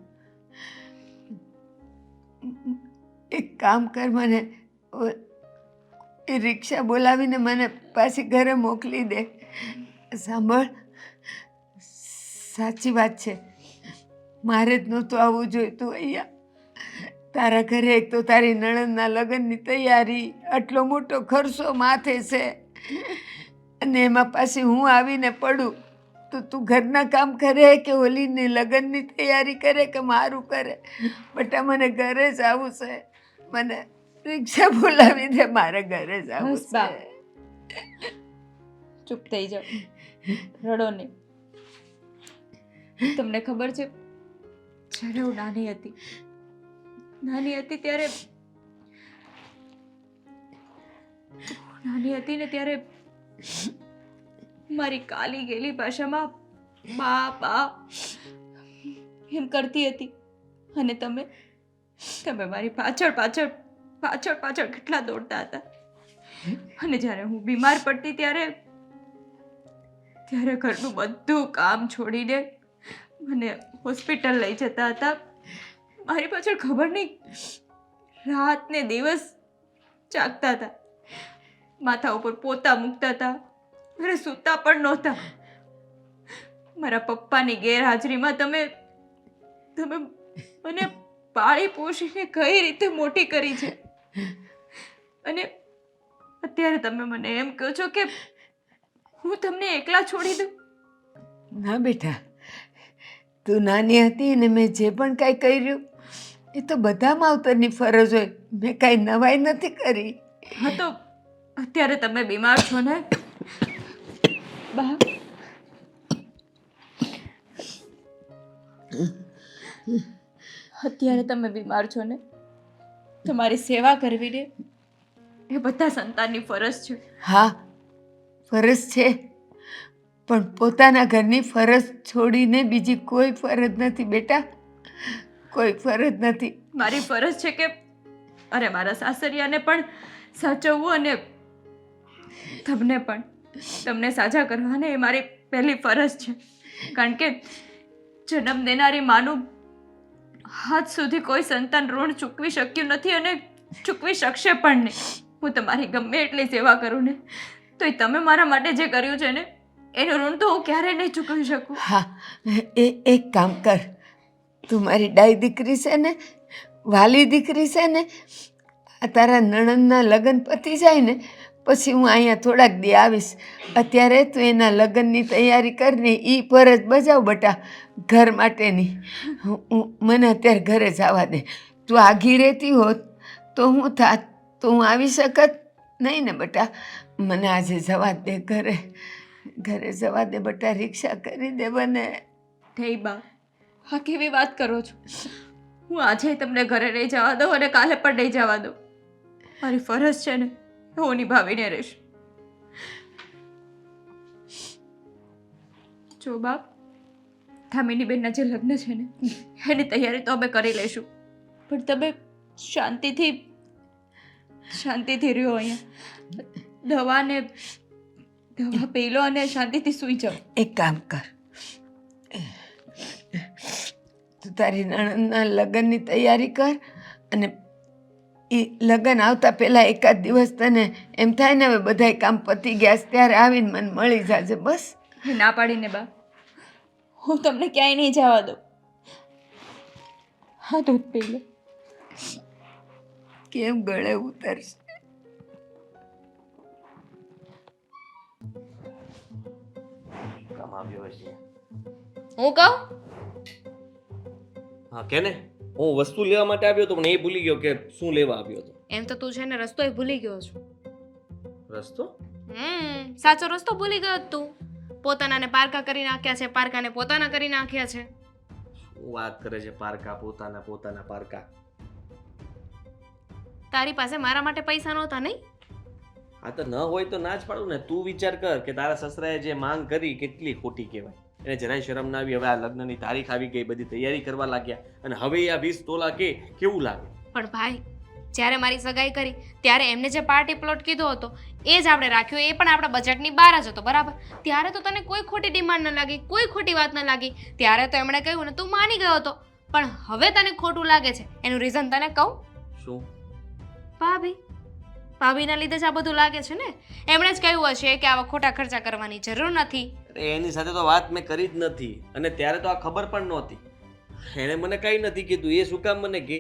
એક કામ કર, મને એ રિક્ષા બોલાવીને મને પાછી ઘરે મોકલી દે. સાંભળ, સાચી વાત છે, મારે જ નહોતું આવવું જોઈતું અહીંયા. તારા ઘરે એક તો તારી નણંદના લગ્નની તૈયારી, આટલો મોટો ખર્ચો માથે છે, અને એમાં પાછી હું આવીને પડું તો તું ઘરના કામ કરે કે ઓલીની લગ્નની તૈયારી કરે કે મારું કરે? બટા મને ઘરે જ આવું છે, મને રિક્ષા બોલાવી દે, મારે ઘરે જ આવું બસ બા. છે. ચૂપ થઈ જાઓ, રડો નહીં. તમને ખબર છે, જ્યારે હું નાની હતી ત્યારે મારી કાલી ગેલી ભાષામાં બા બા એમ કરતી હતી, અને તમે મારી પાછળ પાછળ પાછળ પાછળ કેટલા દોડતા હતા. અને જ્યારે હું બીમાર પડતી ત્યારે ઘરનું બધું કામ છોડીને મને હોસ્પિટલ લઈ જતા હતા. મારી પાછળ ખબર નહીં રાત ને દિવસ જાગતા હતા, માથા ઉપર પોતા મૂકતા હતા, અરે સૂતા પણ નહોતા. મારા પપ્પાની ગેરહાજરીમાં તમે મને પાળી પોષીને કઈ રીતે મોટી કરી છે, અને અત્યારે તમે મને એમ કહો છો કે હું તમને એકલા છોડી દઉં? ના બેટા, તું નાની હતી ને મેં જે પણ કાંઈ કર્યું એ તો બધા માવતરની ફરજ હોય, મેં કાંઈ નવાઈ નથી કરી. હા તો અત્યારે તમે બીમાર છો ને બા, અત્યારે તમે બીમાર છો ને, તમારી સેવા કરવી ને એ બધા સંતાનની ફરજ છે. હા, ફરજ છે, પણ પોતાના ઘરની ફરજ છોડીને બીજી કોઈ ફરજ નથી બેટા, કોઈ ફરજ નથી. મારી ફરજ છે કે અરે મારા સાસરિયાને પણ સાચવવું, અને તમને સાજા કરવાને એ મારી પહેલી ફરજ છે. કારણ કે જન્મ દેનારી માનું હાથ સુધી કોઈ સંતાન ઋણ ચૂકવી શક્યું નથી, અને ચૂકવી શકશે પણ નહીં. હું તમારી ગમે એટલી સેવા કરું ને તોય તમે મારા માટે જે કર્યું છે ને એનું ઋણ તો હું ક્યારેય નહીં ચૂકવી શકું. હા, એક કામ કર, તું મારી ડાઈ દીકરી છે ને, વાલી દીકરી છે ને, આ તારા નણંદના લગ્ન પતી જાય ને પછી હું અહીંયા થોડાક દી આવીશ. અત્યારે તું એના લગ્નની તૈયારી કરીને એ ફરજ બજાવ બટા, ઘર માટેની. મને અત્યારે ઘરે જવા દે. તું આઘી રહેતી હોત તો હું થાત, તો હું આવી શકત નહીં ને બટા. મને આજે જવા દે, ઘરે જવા દે બટા, રિક્ષા કરી દે બને. થઈ બા, હા કેવી વાત કરો છો? હું આજે તમને ઘરે નહીં જવા દઉં અને કાલે પણ નહીં જવા દઉં. મારી ફરજ છે ને હું નિભાવીને રહીશ. જો બાપ, ધામીની બેનના જે લગ્ન છે ને એની તૈયારી તો અમે કરી લઈશું, પણ તમે શાંતિથી રહ્યો અહીંયા. દવા પી લો અને શાંતિથી સૂઈ જાઓ. એક કામ કર, તું તારી નણંદના લગ્નની તૈયારી કર, અને એ લગ્ન આવતા પહેલાં એકાદ દિવસ તને એમ થાય ને હવે બધાય કામ પતી ગયા છે ત્યારે આવીને મને મળી જાજે બસ. ના પાડીને બા, હું તમને ક્યાંય નહીં જવા દઉં. હા દૂધ પી લો. કેમ ગળે ઉતરશે? કામ આવ્યો છે. હું કહું? હા કે ને, હું વસ્તુ લેવા માટે આવ્યો હતો પણ એ ભૂલી ગયો કે શું લેવા આવ્યો હતો. એમ તો તું છે ને રસ્તો ભૂલી ગયો છું. રસ્તો? સાચો રસ્તો ભૂલી ગયો જ તું. પોતાનાને પારકા કરી નાખ્યા છે, પારકાને પોતાના કરી નાખ્યા છે. શું વાત કરે છે? પારકા પોતાના પારકા. તારી પાસે મારા માટે પૈસા નહોતા નહીં? આ તો ન હોય તો ના જ પાડું ને. તું વિચાર કર કે તારા સસરાએ જે માંગ કરી કેટલી ખોટી કહેવાય. એને જરાય શરમ ના આવી. હવે આ લગ્નની તારીખ આવી ગઈ, બધી તૈયારી કરવા લાગ્યા, અને હવે આ 20 તોલા કે કેવું લાગે? પણ ભાઈ, જ્યારે મારી સગાઈ કરી ત્યારે એમને જે પાર્ટી પ્લોટ કીધો હતો એ જ આપણે રાખ્યો, એ પણ આપણા બજેટની બહાર જ હતો, બરાબર? ત્યારે તો તને કોઈ ખોટી ડિમાન્ડ ન લાગી, કોઈ ખોટી વાત ન લાગી. ત્યારે તો એમણે કહ્યું ને તું માની ગયો હતો. પણ હવે તને ખોટું લાગે છે, એનું રીઝન તને કહું? શું? ભાભીના લીધે જ આ બધું લાગે છે ને. એમણે જ કહ્યું હશે કે આવા ખોટા ખર્ચા કરવાની જરૂર નથી. અરે એની સાથે તો વાત મેં કરી જ નથી, અને ત્યારે તો આ ખબર પણ નહોતી. એણે મને કંઈ નથી કીધું. એ શું કામ મને કહે?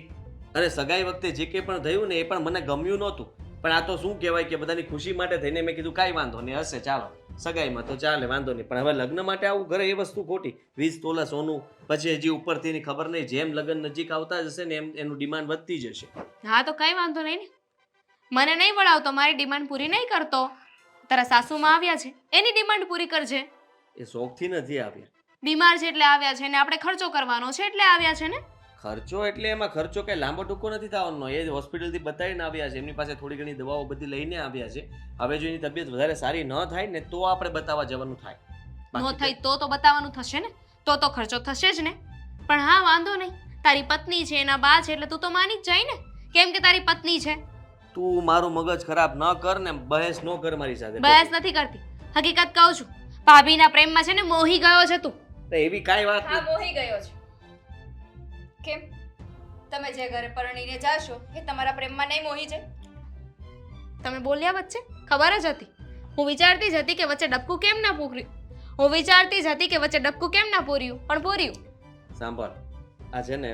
અરે સગાઈ વખતે જે કંઈ પણ થયું ને એ પણ મને ગમ્યું નહોતું, પણ આ તો શું કહેવાય કે બધાની ખુશી માટે થઈને મેં કીધું કાંઈ વાંધો નહીં, હશે ચાલો સગાઈમાં તો ચાલે, વાંધો નહીં. પણ હવે લગ્ન માટે આવું ઘરે એ વસ્તુ ખોટી. 20 તોલા સોનું, પછી હજી ઉપરથી એની ખબર નહીં, જેમ લગ્ન નજીક આવતા જશે ને એમ એનું ડિમાન્ડ વધતી જશે. હા તો કંઈ વાંધો નહીં ને, મને નહીં વળાવતો, મારી ડિમાન્ડ પૂરી નહીં કરતો, તારા સાસુમાં આવ્યા છે એની ડિમાન્ડ પૂરી કરજે. એ શોખથી નથી આવ્યા. બીમાર છે એટલે આવ્યા છે ને આપણે ખર્ચો કરવાનો છે એટલે આવ્યા છે ને. ખર્ચો એટલે એમાં ખર્ચો કઈ લાંબો ટૂંકો નથી થવાનો. એ હોસ્પિટલથી બતાવીને આવ્યા છે, એમની પાસે થોડી ઘણી દવાઓ બધી લઈને આવ્યા છે. હવે જો એની તબિયત વધારે સારી ન થાય ને તો આપણે બતાવવા જવાનું થાય. નો થઈ તો બતાવવાનું થશે ને, તો ખર્ચો થશે જ ને. પણ હા વાંધો નહીં, તારી પત્ની છે એના બા છે એટલે તું તો માની જ જાય ને, કેમ કે તારી પત્ની છે. તું મારું મગજ ખરાબ ન કર ને બહેસ ન કર મારી સાથે. બહેસ નથી કરતી, હકીકત કહું છું. ભાભીના પ્રેમમાં છે ને મોહી ગયો છે તું. એવી કાંઈ વાત હા નથી. મોહી ગયો છે. કેમ તમે જે ઘરે પરણીને જાશો એ તમારા પ્રેમમાં નહીં મોહી જાય? તમે બોલ્યા વચ્ચે ખબર જ હતી. હું વિચારતી જ હતી કે વચ્ચે ડબકું કેમ ના પૂર્યું, પણ પૂર્યું. સાંભળ, આ છે ને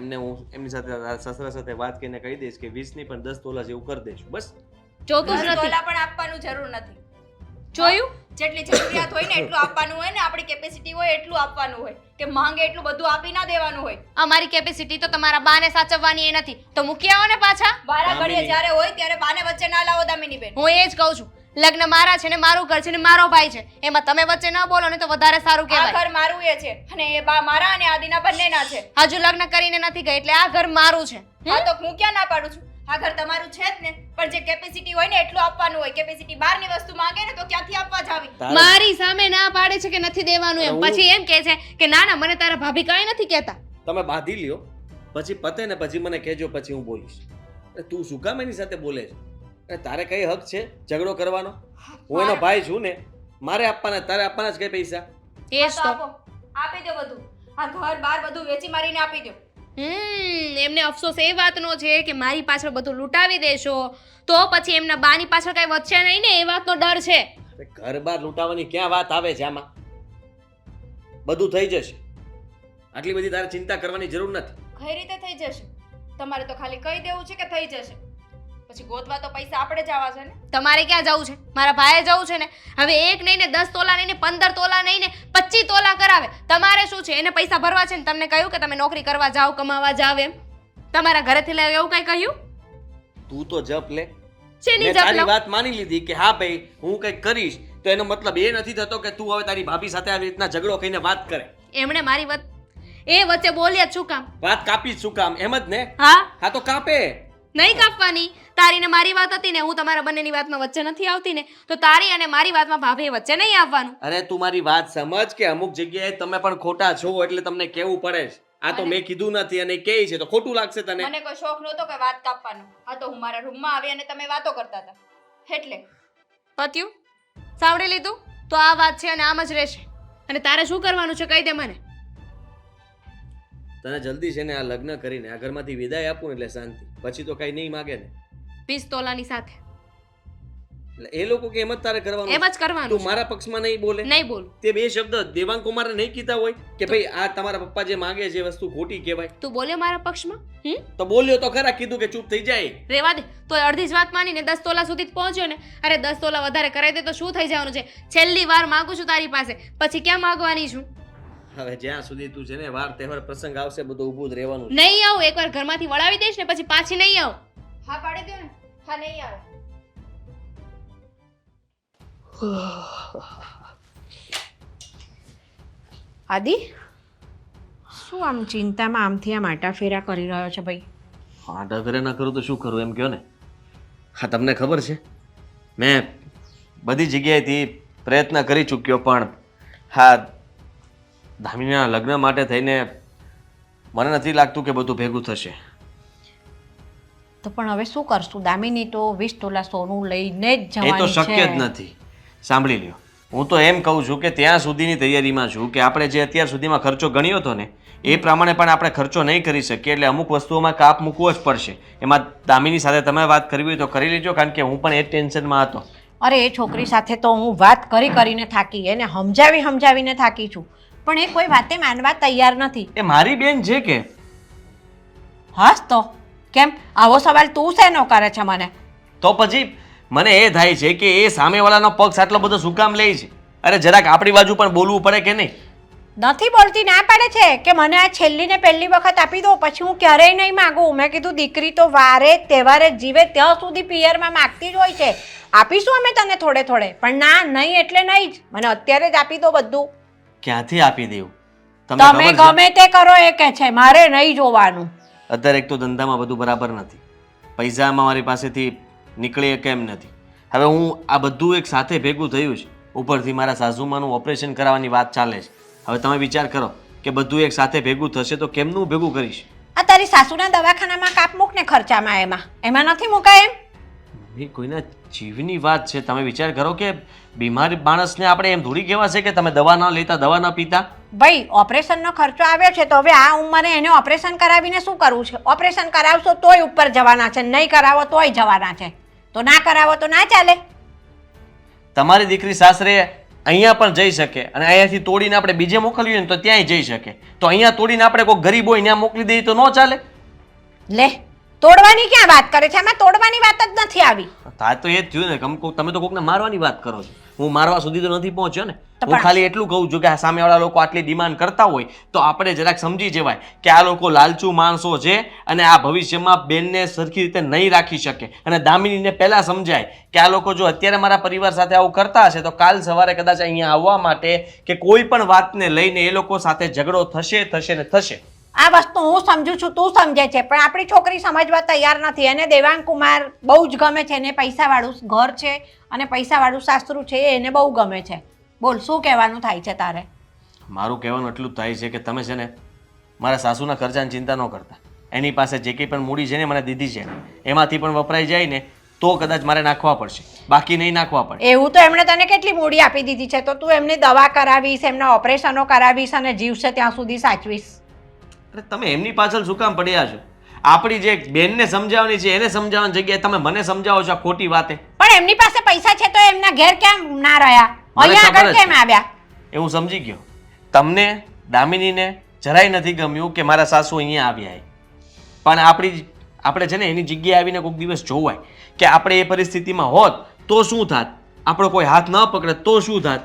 એમને હું એમની સાથે સસરા સાથે વાત કરીને કહી દઈશ કે 20 ની પણ 10 તોલા જેવું કરી દઈશું. બસ જોતું જ નથી. તોલા પણ આપવાનું જરૂર નથી. જોયું? જેટલી જરૂરિયાત હોય ને એટલું આપવાનું હોય ને, આપણી કેપેસિટી હોય એટલું આપવાનું હોય, કે માંગે એટલું બધું આપી ના દેવાનું હોય. અમારી કેપેસિટી તો તમારા બાને સાચવવાની એ નથી, તો મૂકી આવો ને પાછા. વારા ઘડીએ જ્યારે હોય ત્યારે બાને વચ્ચે ના લાવો દામિની બેન. હું એ જ કહું છું, લગ્ન મારા છે ને મારું ઘર છે ને મારો ભાઈ છે, એમાં તમે વચ્ચે ન બોલો ને તો વધારે સારું આ કહેવાય. ઘર મારું એ છે અને એ બા મારા અને આદિના બંનેના છે. હજુ લગ્ન કરીને નથી ગઈ એટલે આ ઘર મારું છે. હા તો હું ક્યાં ના પાડું છું, આ ઘર તમારું છે જ ને, પણ જે કેપેસિટી હોય ને એટલું આપવાનું હોય. કેપેસિટી બહારની વસ્તુ માંગે ને તો ક્યાંથી આપવા જાવી? મારી સામે ના પાડે છે કે નથી દેવાનું એમ, હું- પછી એમ કહે છે કે ના ના મને તારા ભાભી કાંઈ નથી કહેતા. તમે બાંધી લ્યો, પછી પતે ને પછી મને કહેજો, પછી હું બોલીશ. અરે તું શું કામ એની સાથે બોલે છે? અરે તારે કઈ હક છે ઝઘડો કરવાનો? હું એનો ભાઈ છું ને, મારે આપવાના, તારે આપવાના જ કઈ પૈસા? એ જ તો. આપો, આપી દો બધું. આ ઘર બાર બધું વેચી મારીને આપી દો. એમને અફસોસ એ વાતનો છે કે મારી પાછળ બધું લૂંટાવી દેશો તો પછી એમના બાની પાછળ કઈ વધશે નહીં ને, એ વાતનો ડર છે. અરે ઘર બાર લૂંટાવાની ક્યાં વાત આવે છે આમાં? બધું થઈ જશે, આટલી બધી તારે ચિંતા કરવાની જરૂર નથી. કઈ રીતે થઈ જશે? તમારે તો ખાલી કહી દેવું છે કે થઈ જશે, પછી ગોતવા તો પૈસા આપણે જ આવવા છે ને. તમારે ક્યાં જવું છે? મારા ભાઈએ જવું છે ને. હવે એક નહીં ને 10 તોલા નહીં ને 15 તોલા નહીં ને 25 તોલા કરાવે. તમારે શું છે? એને પૈસા ભરવા છે ને. તમને કહ્યું કે તમે નોકરી કરવા જાઓ, કમાવા જાવ એમ? તમારા ઘરેથી લઈ એવું કઈ કહ્યું? તું તો જપ લે. શેની મેં જપ તારી લઉં? વાત માની લીધી કે હા ભાઈ હું કંઈક કરીશ, તો એનો મતલબ એ નથી થતો કે તું હવે તારી ભાભી સાથે આવી રીતના ઝઘડો કહીને વાત કરે. એમણે મારી વાત એ વચ્ચે બોલ્યા જ શું કામ? વાત કાપી જ શું કામ? એમ જ ને? હા, હા તો કાપે. નહીં કાપવાની. તારી ને મારી વાત હતી ને, હું તમારા બંનેની વાતમાં વચ્ચે નથી આવતી ને, તો તારી અને મારી વાતમાં ભાભીએ વચ્ચે નહીં આવવાનું. અરે તું મારી વાત સમજ કે અમુક જગ્યાએ તમે પણ ખોટા છો એટલે તમને કેવું પડે છે. આ તો મેં કીધું નથી અને કહે છે તો ખોટું લાગશે તને. મને કોઈ શોખ નહોતો કે વાત કાપવાનો. આ તો હું મારા રૂમમાં આવી અને તમે વાતો કરતા હતા એટલે. પત્યું? સાંભળી લીધું? તો આ વાત છે અને આમ જ રહેશે. અને તારે શું કરવાનું છે કહી દે મને. તને જલ્દી છે ને આ લગ્ન કરીને આ ઘરમાંથી વિદાય આપું ને એટલે શાંતિ. પછી તો કઈ નહીં માગે ને. 20 તોલાની સાથે એટલે એ લોકો કે એમ જ તારે કરવાનું. એમ જ કરવાનું તું છે. મારા પક્ષમાં નહીં બોલે. નહીં બોલું. તે બે શબ્દ દેવાંગ કુમારે નહીં કીધા હોય કે ભાઈ આ તમારા પપ્પા જે માંગે છે એ વસ્તુ ખોટી કહેવાય? તું બોલ્યો મારા પક્ષમાં? તો બોલ્યો તો ખરા, કીધું કે ચૂપ થઈ જાય. રેવા દે. તો અડધી જ વાત માનીને 10 તોલા સુધી જ પહોંચ્યો ને. અરે 10 તોલા વધારે કરાવી દે તો શું થઈ જવાનું છે? છેલ્લી વાર માંગુ છું તારી પાસે, પછી ક્યાં માંગવાની છું? હવે જ્યાં સુધી તું છે ને વાર તહેવાર પ્રસંગ આવશે બધું ઊભું જ રહેવાનું છે. નહીં આવું. એકવાર ઘરમાંથી વળાવી દઈશ ને પછી પાછી નહીં આવું. હા પાડી દો ને. હા નહીં આવે. આદિ, શું આમ ચિંતામાં આમથી આમ આટા ફેરા કરી રહ્યો છે ભાઈ? હા ડગરે ના કરું તો શું કરું એમ કહો ને. હા તમને ખબર છે મેં બધી જગ્યાએથી પ્રયત્ન કરી ચૂક્યો પણ હા ધામીના લગ્ન માટે થઈને મને નથી લાગતું કે બધું ભેગું થશે. તો પણ હવે શું કરશું? દામિની તો 20 તોલા સોનું લઈને જ એ તો જવાની શક્ય જ છે. નથી. સાંભળી લ્યો, હું તો એમ કહું છું કે ત્યાં સુધીની તૈયારીમાં છું કે આપણે જે અત્યાર સુધીમાં ખર્ચો ગણ્યો હતો ને એ પ્રમાણે પણ આપણે ખર્ચો નહીં કરી શકીએ. એટલે અમુક વસ્તુઓમાં કાપ મૂકવો જ પડશે. એમાં દામિની સાથે તમે વાત કરવી હોય તો કરી લેજો, કારણ કે હું પણ એ ટેન્શનમાં હતો. અરે એ છોકરી સાથે તો હું વાત કરીને થાકી, એને સમજાવીને થાકી છું, પણ એ કોઈ વાતે માનવા તૈયાર નથી. એ મારી બેન છે કે હાસ તો કેમ આવો સવાલ તું શેનો કરે છે મને? તો પછી મને એ થાય છે કે એ સામેવાળાનો પક્ષ આટલો બધો શું કામ લે છે? અરે જરાક આપણી બાજુ પણ બોલવું પડે કે નહીં? નથી બોલતી, ના પાડે છે કે મને આ છેલ્લી ને પહેલી વખત આપી દો, પછી હું ક્યારેય નહીં માગું. મેં કીધું દીકરી તો વારે તહેવારે જીવે ત્યાં સુધી પિયરમાં માગતી જ હોય છે. આપીશું અમે તને થોડે થોડે, પણ ના, નહીં એટલે નહીં જ. મને અત્યારે જ આપી દો બધું. ક્યાંથી આપી દેવું? તમને તમે ખબર છે ગમે તે કરો એ કે છે, મારે નહીં જોવાનું. અત્યારે એક તો ધંધામાં બધું બરાબર નથી, પૈસામાં મારી પાસેથી નીકળે કેમ નથી. હવે હું આ બધું એક સાથે ભેગું થયું છે, ઉપરથી મારા સાસુમાનું ઓપરેશન કરાવવાની વાત ચાલે છે. હવે તમે વિચાર કરો કે બધું એક સાથે ભેગું થશે તો કેમનું ભેગું કરીશ? આ તારી સાસુના દવાખાનામાં કાપ મૂક ને ખર્ચામાં, એમાં નથી મુકાય એમ? મમ્મી, કોઈના જીવની વાત છે, તમે વિચાર કરો કે બીમાર માણસને આપણે એમ થોડી કહેવા છે કે તમે દવા ન લેતા, દવા ન પીતા. ભાઈ ઓપરેશનનો ખર્ચો આવ્યો છે તો હવે આ ઉંમરે એને ઓપરેશન કરાવીને શું કરવું છે? ઓપરેશન કરાવશો તોય ઉપર જવાના છે, નહીં કરાવો તોય જવાના છે. તો ના કરાવો તો ના ચાલે. તમારી દીકરી સાસરે અહીંયા પણ જઈ શકે અને અહીંયાથી તોડીને આપણે બીજે મોકલીએ ને તો ત્યાંય જઈ શકે. તો અહીંયા તોડીને આપણે કોઈ ગરીબ હોય ત્યાં મોકલી દઈએ તો ન ચાલે? લે, તોડવાની ક્યાં વાત કરે છે? આમાં તોડવાની વાત જ નથી આવી. હા તો એ જ થયું ને, તમે તો કોકને મારવાની વાત કરો છો. હું મારવા સુધી તો નથી પહોંચ્યો ને. તો હું ખાલી એટલું કહું છું કે આ સામેવાળા લોકો આટલી ડિમાન્ડ કરતા હોય તો આપણે જરાક સમજી જવાય કે આ લોકો લાલચુ માણસો છે અને આ ભવિષ્યમાં બેનને સરખી રીતે નહીં રાખી શકે. અને દામિનીને પહેલાં સમજાય કે આ લોકો જો અત્યારે મારા પરિવાર સાથે આવું કરતા હશે તો કાલ સવારે કદાચ અહીંયા આવવા માટે કે કોઈ પણ વાતને લઈને એ લોકો સાથે ઝઘડો થશે ને થશે. આ વસ્તુ હું સમજુ છું, તું સમજે છે, પણ આપણી છોકરી સમજવા તૈયાર નથી. એને દેવાંગ કુમાર બહુ જ ગમે છે, એને પૈસાવાળું ઘર છે અને પૈસાવાળું સાસરું છે, એને બહુ ગમે છે. બોલ, શું કહેવાનું થાય છે તારે? મારું કહેવાનું એટલું જ થાય છે કે તમે છે ને મારા સાસુના ખર્ચાની ચિંતા ન કરતા. એની પાસે જે કંઈ પણ મૂડી છે ને મને દીધી છે, એમાંથી પણ વપરાઈ જાય ને તો કદાચ મારે નાખવા પડશે, બાકી નહીં નાખવા પડે. એવું તો એમણે તને કેટલી મૂડી આપી દીધી છે, તો તું એમની દવા કરાવીશ, એમના ઓપરેશનો કરાવીશ અને જીવશે ત્યાં સુધી સાચવીશ. અરે તમે એમની પાછળ શું કામ પડ્યા છો? આપણી જે બેનને સમજાવવાની છે એને સમજાવવાની જગ્યાએ તમે મને સમજાવો છો આ ખોટી વાતે. પણ એમની પાસે પૈસા છે તો એમના ઘેર કેમ ના રહ્યા? અહીંયા આગળ કેમ આવ્યા? એ હું સમજી ગયો. તમને દામિનીને જરાય નથી ગમ્યું કે મારા સાસુ અહીંયા આવ્યા, પણ આપણે છે ને એની જગ્યાએ આવીને કોઈક દિવસ જોવાય કે આપણે એ પરિસ્થિતિમાં હોત તો શું થાત, આપણો કોઈ હાથ ન પકડે તો શું થાત.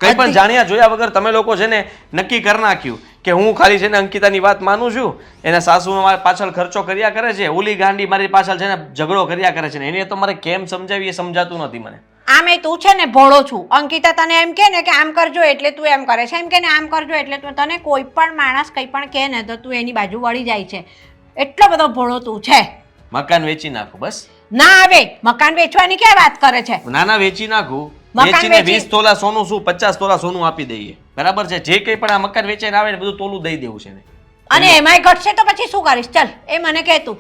કંઈ પણ જાણ્યા જોયા વગર તમે લોકો છે ને નક્કી કરી નાખ્યું કે હું ખાલી છે ને અંકિતાની વાત માનું છું, એના સાસુ મારી પાછળ ખર્ચો કર્યા કરે છે, ઓલી ગાંડી મારી પાછળ છે ને ઝઘડો કર્યા કરે છે ને એને તો મારે કેમ સમજાવી એ સમજાતું નથી મને. આમે તું છે ને ભોળો છું. અંકિતા તને એમ કે ને કે આમ કરજો એટલે તું એમ કરે છે, એમ કે ને આમ કરજો એટલે તું, તને કોઈ પણ માણસ કંઈ પણ કહે ને તો તું એની બાજુ વળી જાય છે. એટલો બધો ભોળો તું છે. મકાન વેચી નાખું બસ. ના આવે, મકાન વેચવાની ક્યાં વાત કરે છે? નાના વેચી નાખું, મકાન વેચીને વેચી- 20 તોલા સોનું શું 50 તોલા સોનું આપી દઈએ, બરાબર છે? જે કંઈ પણ આ મકાન વેચાઈને આવે ને બધું તોલું દઈ દેવું છે ને. અને એમાંય ઘટશે તો પછી શું કરીશ? ચાલ એ મને કહે તું.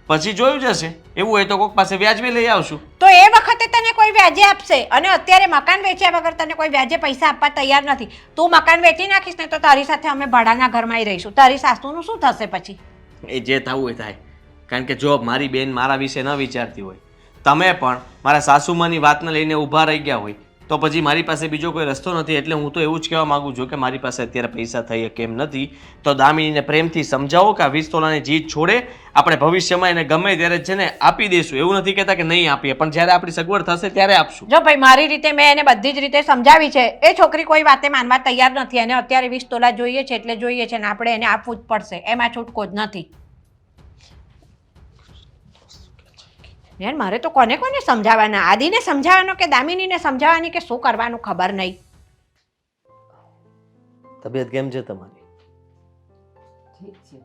પછી જોયું જશે. એવું હોય તો કોક પાસે વ્યાજબી લઈ આવશું. તો એ વખતે તને કોઈ વ્યાજે આપશે અને અત્યારે મકાન વેચ્યા વગર તને કોઈ વ્યાજે પૈસા આપવા તૈયાર નથી. તું મકાન વેચી નાખીશ ને તો તારી સાથે અમે ભાડાના ઘરમાં રહીશું. તારી સાસુનું શું થશે પછી? એ જે થવું એ થાય. કારણ કે જો મારી બેન મારા વિશે ન વિચારતી હોય, તમે પણ મારા સાસુમાની વાતને લઈને ઊભા રહી ગયા હોય તો પછી મારી પાસે બીજો કોઈ રસ્તો નથી. એટલે હું તો એવું જ કહેવા માંગુ છું કે મારી પાસે અત્યારે પૈસા થઈ કેમ નથી તો દામિનીને પ્રેમથી સમજાવો કે આ 20 તોલાની જીત છોડે, આપણે ભવિષ્યમાં એને ગમે ત્યારે છે ને આપી દઈશું. એવું નથી કહેતા કે નહીં આપીએ, પણ જ્યારે આપણી સગવડ થશે ત્યારે આપશું. જો ભાઈ મારી રીતે મેં એને બધી જ રીતે સમજાવી છે. એ છોકરી કોઈ વાતે માનવા તૈયાર નથી. એને અત્યારે 20 તોલા જોઈએ છે એટલે જોઈએ છે ને આપણે એને આપવું જ પડશે. એમાં છૂટકો જ નથી. યાર મારે તો કોને કોને સમજાવવાના? આદિને સમજાવવાનો કે દામિનીને સમજાવવાની કે શું કરવાનું ખબર નહીં. તબિયત કેમ છે તમારી? ઠીક છે.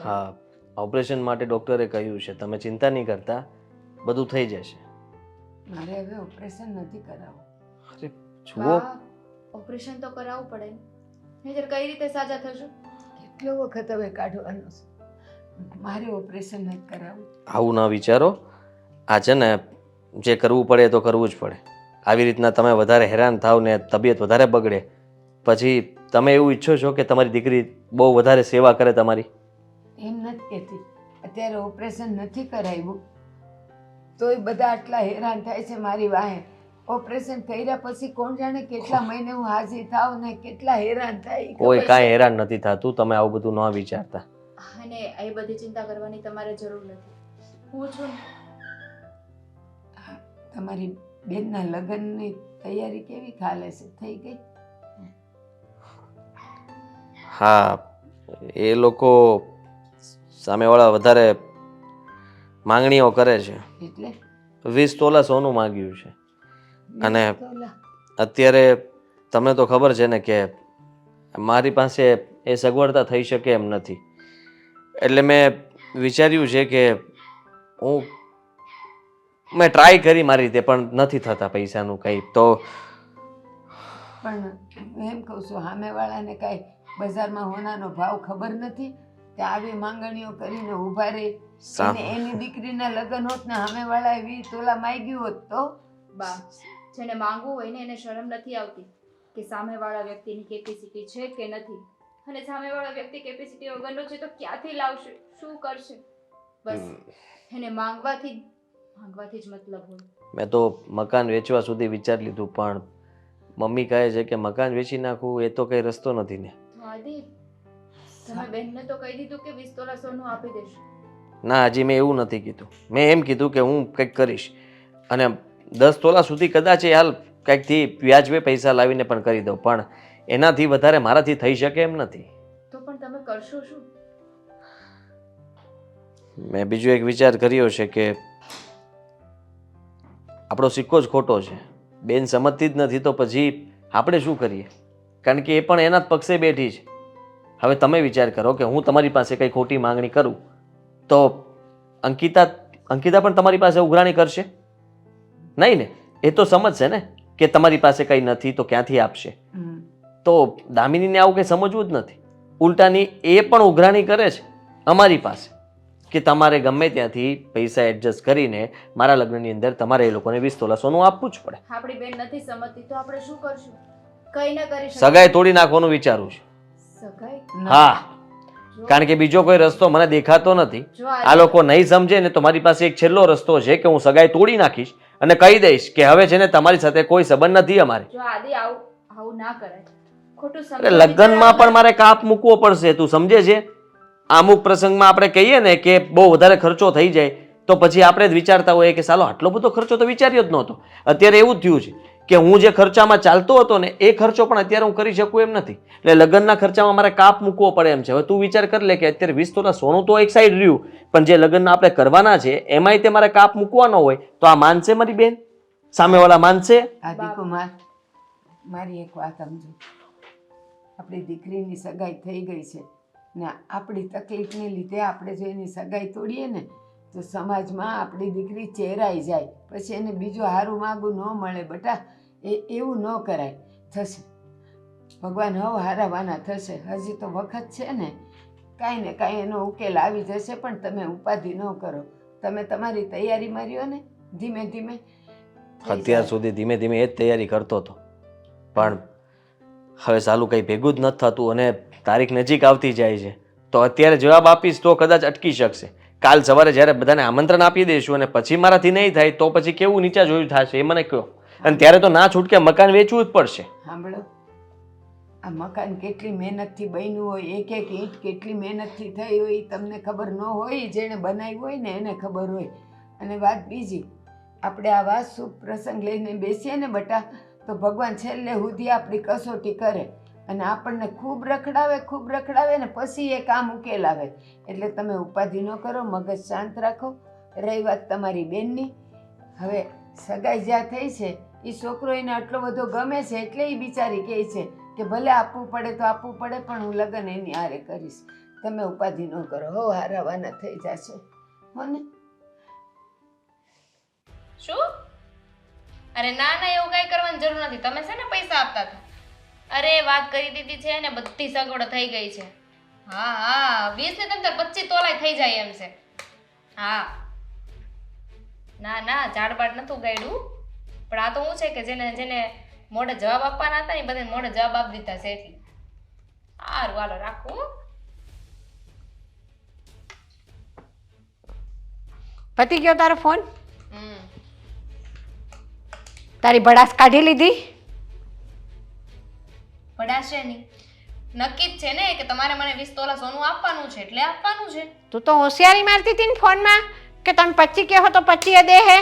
હા, ઓપરેશન માટે ડૉક્ટરે કહ્યું છે, તમે ચિંતા નહીં કરતા, બધું થઈ જશે. મારે હવે ઓપરેશન નથી કરાવવું. અરે જુઓ, ઓપરેશન તો કરાવવું પડે ને, નહીંતર કઈ રીતે સાજા થશો? કેટલો વખત હવે કાઢવાનો છે? મારે ઓપરેશન નથી કરાવવું. આવું ના વિચારો. આ છે ને જે કરવું પડે એ તો કરવું જ પડે. આવી રીતના તમે વધારે હેરાન થાવ ને તબિયત વધારે બગડે પછી તમે એવું ઈચ્છો છો કે તમારી દીકરી બહુ વધારે સેવા કરે તમારી? એમ નથી કહેતી. અત્યારે ઓપરેશન નથી કરાવ્યું તોય બધા આટલા હેરાન થાય છે મારી વાહે. ઓપરેશન કર્યા પછી કોણ જાણે કેટલા મહિને હું હાજર થાવ ને કેટલા હેરાન થાય ઈ કોઈ ખબર છે? કાંઈ હેરાન નથી થતું, તમે આવું બધું ન વિચારતા. અને એ બધી ચિંતા કરવાની તમારે જરૂર નથી. હું છું ને. તમારી બેનના લગ્નની તૈયારી કેવી ચાલે છે? થઈ ગઈ? હા, એ લોકો સામેવાળા વધારે માંગણીઓ કરે છે. એટલે 20 તોલા સોનું માંગ્યું છે. અને તોલા. અત્યારે તમને તો ખબર છે ને કે મારી પાસે એ સગવડતા થઈ શકે એમ નથી. એટલે મેં વિચાર્યું છે કે મેં ટ્રાય કરી મારી રીતે, પણ નથી થતા પૈસાનું કંઈ. તો પણ હું એમ કહું છું, સામેવાળાને કાંઈ બજારમાં હોનાનો ભાવ ખબર નથી કે આવી માંગણીઓ કરીને ઊભા રહી. સા- એને એની દીકરીના લગ્ન હોત ને સામેવાળાએ 20 તોલા માંગ્યું હોત તો બા, જેને માંગવું હોય ને એને શરમ નથી આવતી કે સામેવાળા વ્યક્તિની કેપેસિટી છે કે નથી. અને સામેવાળા વ્યક્તિ કેપેસિટી વગરનો છે તો ક્યાંથી લાવશે, શું કરશે? બસ એને માંગવાથી જ મતલબ હોય. મેં તો મકાન વેચવા સુધી વિચારી લીધું, પણ મમ્મી કહે છે કે મકાન વેચી નાખવું એ તો કંઈ રસ્તો નથી ને. તો આદિ, તમે બેનને તો કહી દીધું કે 20 તોલા સોનું આપી દેશું. ના, હજી મેં એવું નથી કીધું. મેં એમ કીધું કે હું કંઈક કરીશ, અને 10 તોલા સુધી કદાચ એ હાલ કંઈકથી વ્યાજબે પૈસા લાવીને પણ કરી દઉં, પણ એનાથી વધારે મારાથી થઈ શકે એમ નથી. તો પણ તમે કરશો શું? મેં બીજો એક વિચાર કર્યો છે કે આપણો સિક્કો જ ખોટો છે. બેન સમજતી જ નથી તો પછી આપણે શું કરીએ? કારણ કે એ પણ એના જ પક્ષે બેઠી છે. હવે તમે વિચાર કરો કે હું તમારી પાસે કંઈ ખોટી માંગણી કરું તો અંકિતા પણ તમારી પાસે ઉઘરાણી કરશે નહીં ને? એ તો સમજશે ને કે તમારી પાસે કંઈ નથી તો ક્યાંથી આપશે. તો દામિનીને આવું કંઈ સમજવું જ નથી. ઉલટાની એ પણ ઉઘરાણી કરે છે અમારી પાસે કે તમારે ગમે ત્યાંથી પૈસા એડજસ્ટ કરીને મારા લગ્નની અંદર તમારે એ લોકોને 20 તોલા સોનું આપવું જ પડે. આપણી બેન નથી સમજતી તો આપણે શું કરશું? કઈ ના કરી શકીએ. સગાઈ તોડી નાખવાનું વિચારું છું. સગાઈ? હા, જો- કારણ કે બીજો કોઈ રસ્તો મને દેખાતો નથી. જો આ લોકો નહીં સમજે ને તો મારી પાસે એક છેલ્લો રસ્તો છે કે હું સગાઈ તોડી નાખીશ અને કહી દઈશ કે હવે છે ને તમારી સાથે કોઈ સંબંધ નથી અમારે. જો આદિ આવું ના કરાય. ખોટું એટલે સમજવા લગ્નમાં પણ વિચારવાનું મારે કાપ મૂકવો પડશે, તું સમજે છે? અમુક પ્રસંગમાં આપણે કહીએ ને કે બહુ વધારે ખર્ચો થઈ જાય તો પછી આપણે જ વિચારતા હોઈએ કે ચાલો આટલો બધો ખર્ચો તો વિચાર્યો જ નહોતો. અત્યારે એવું જ થયું છે કે હું જે ખર્ચામાં ચાલતો હતો ને એ ખર્ચો પણ અત્યારે હું કરી શકું એમ નથી. એટલે લગ્નના ખર્ચામાં મારે કાપ મૂકવો પડે એમ છે. હવે તું વિચાર કરી લે કે અત્યારે 20 તોલા સોનું તો એક સાઈડ રહ્યું, પણ જે લગ્ન આપણે કરવાના છે એમાંય તે મારે કાપ મૂકવાનો હોય તો આ માનશે મારી બેન? સામેવાળા માનશે? આદિકુમાર, મારી એક વાત સમજો. આપણી દીકરીની સગાઈ થઈ ગઈ છે ને આપણી તકલીફને લીધે આપણે જો એની સગાઈ તોડીએ ને તો સમાજમાં આપણી દીકરી ચેરાઈ જાય, પછી એને બીજું હારું માગું ન મળે. બેટા, એવું ન કરાય. થશે, ભગવાન હવે હારાવાના થશે. હજી તો વખત છે ને, કાંઈ ને કાંઈ એનો ઉકેલ આવી જશે. પણ તમે ઉપાધિ ન કરો. તમે તમારી તૈયારી માર્યો ને ધીમે ધીમે થઈ અત્યાર જાય. સુધી ધીમે ધીમે એ જ તૈયારી કરતો હતો, પણ હવે સાલું કંઈ ભેગું જ નથી થતું અને તારીખ નજીક આવતી જાય છે. તો અત્યારે જવાબ આપીશ તો કદાચ અટકી શકશે. કાલ સવારે જ્યારે બધાને આમંત્રણ આપી દઈશું અને પછી મારાથી નહીં થાય તો પછી કેવું નીચા જોયું થશે એ મને કહો. અને ત્યારે તો ના છૂટકે મકાન વેચવું જ પડશે. સાંભળો, આ મકાન કેટલી મહેનતથી બન્યું હોય, એક એક ઈંટ કેટલી મહેનતથી થઈ હોય, ઈ તમને ખબર ન હોય. જેણે બનાવ્યું હોય ને એને ખબર હોય. અને વાત બીજી, આપણે આ વાત શુભ પ્રસંગ લઈને બેસીએ ને બટા, તો ભગવાન છેલ્લે સુધી આપણી કસોટી કરે અને આપણને ખૂબ રખડાવે ને પછી એ કામ ઉકેલ આવે. એટલે તમે ઉપાધિ ન કરો, મગજ શાંત રાખો. રહી વાત તમારી બેનની, હવે સગાઈ જ્યાં થઈ છે એ છોકરો એને આટલો બધો ગમે છે એટલે એ બિચારી કહે છે કે ભલે આપવું પડે તો આપવું પડે, પણ હું લગ્ન એની હારે કરીશ. તમે ઉપાધિ ન કરો, હો હારાવાના થઈ જશે હો ને. શું? અરે ના ના, એવું કઈ કરવાની જરૂર નથી. તમે છે ને પૈસા આપતા હતા. અરે વાત કરી દીધી છે ને, બધી સગવડ થઈ ગઈ છે. હા હા, 20 ને તેમ 25 તોલાય થઈ જાય એમ છે. હા ના ના, ઝાડબાડ નતું ગાડ્યું, પણ આ તો શું છે કે જેને મોઢે જવાબ આપવાના હતા ને બધાને મોઢે જવાબ આપી દીધા છે. એટલે સારું, હાલો રાખું. પતી ગયો તારો ફોન? તારી ભડાસ કાઢી લીધી? પડાશે નહીં. નક્કી જ છે ને કે તમારે મને 20 તોલા સોનું આપવાનું છે એટલે આપવાનું છે. તું તો હોશિયારી મારતી હતી ને ફોનમાં કે તમે 25 કહો તો 25 દે હે.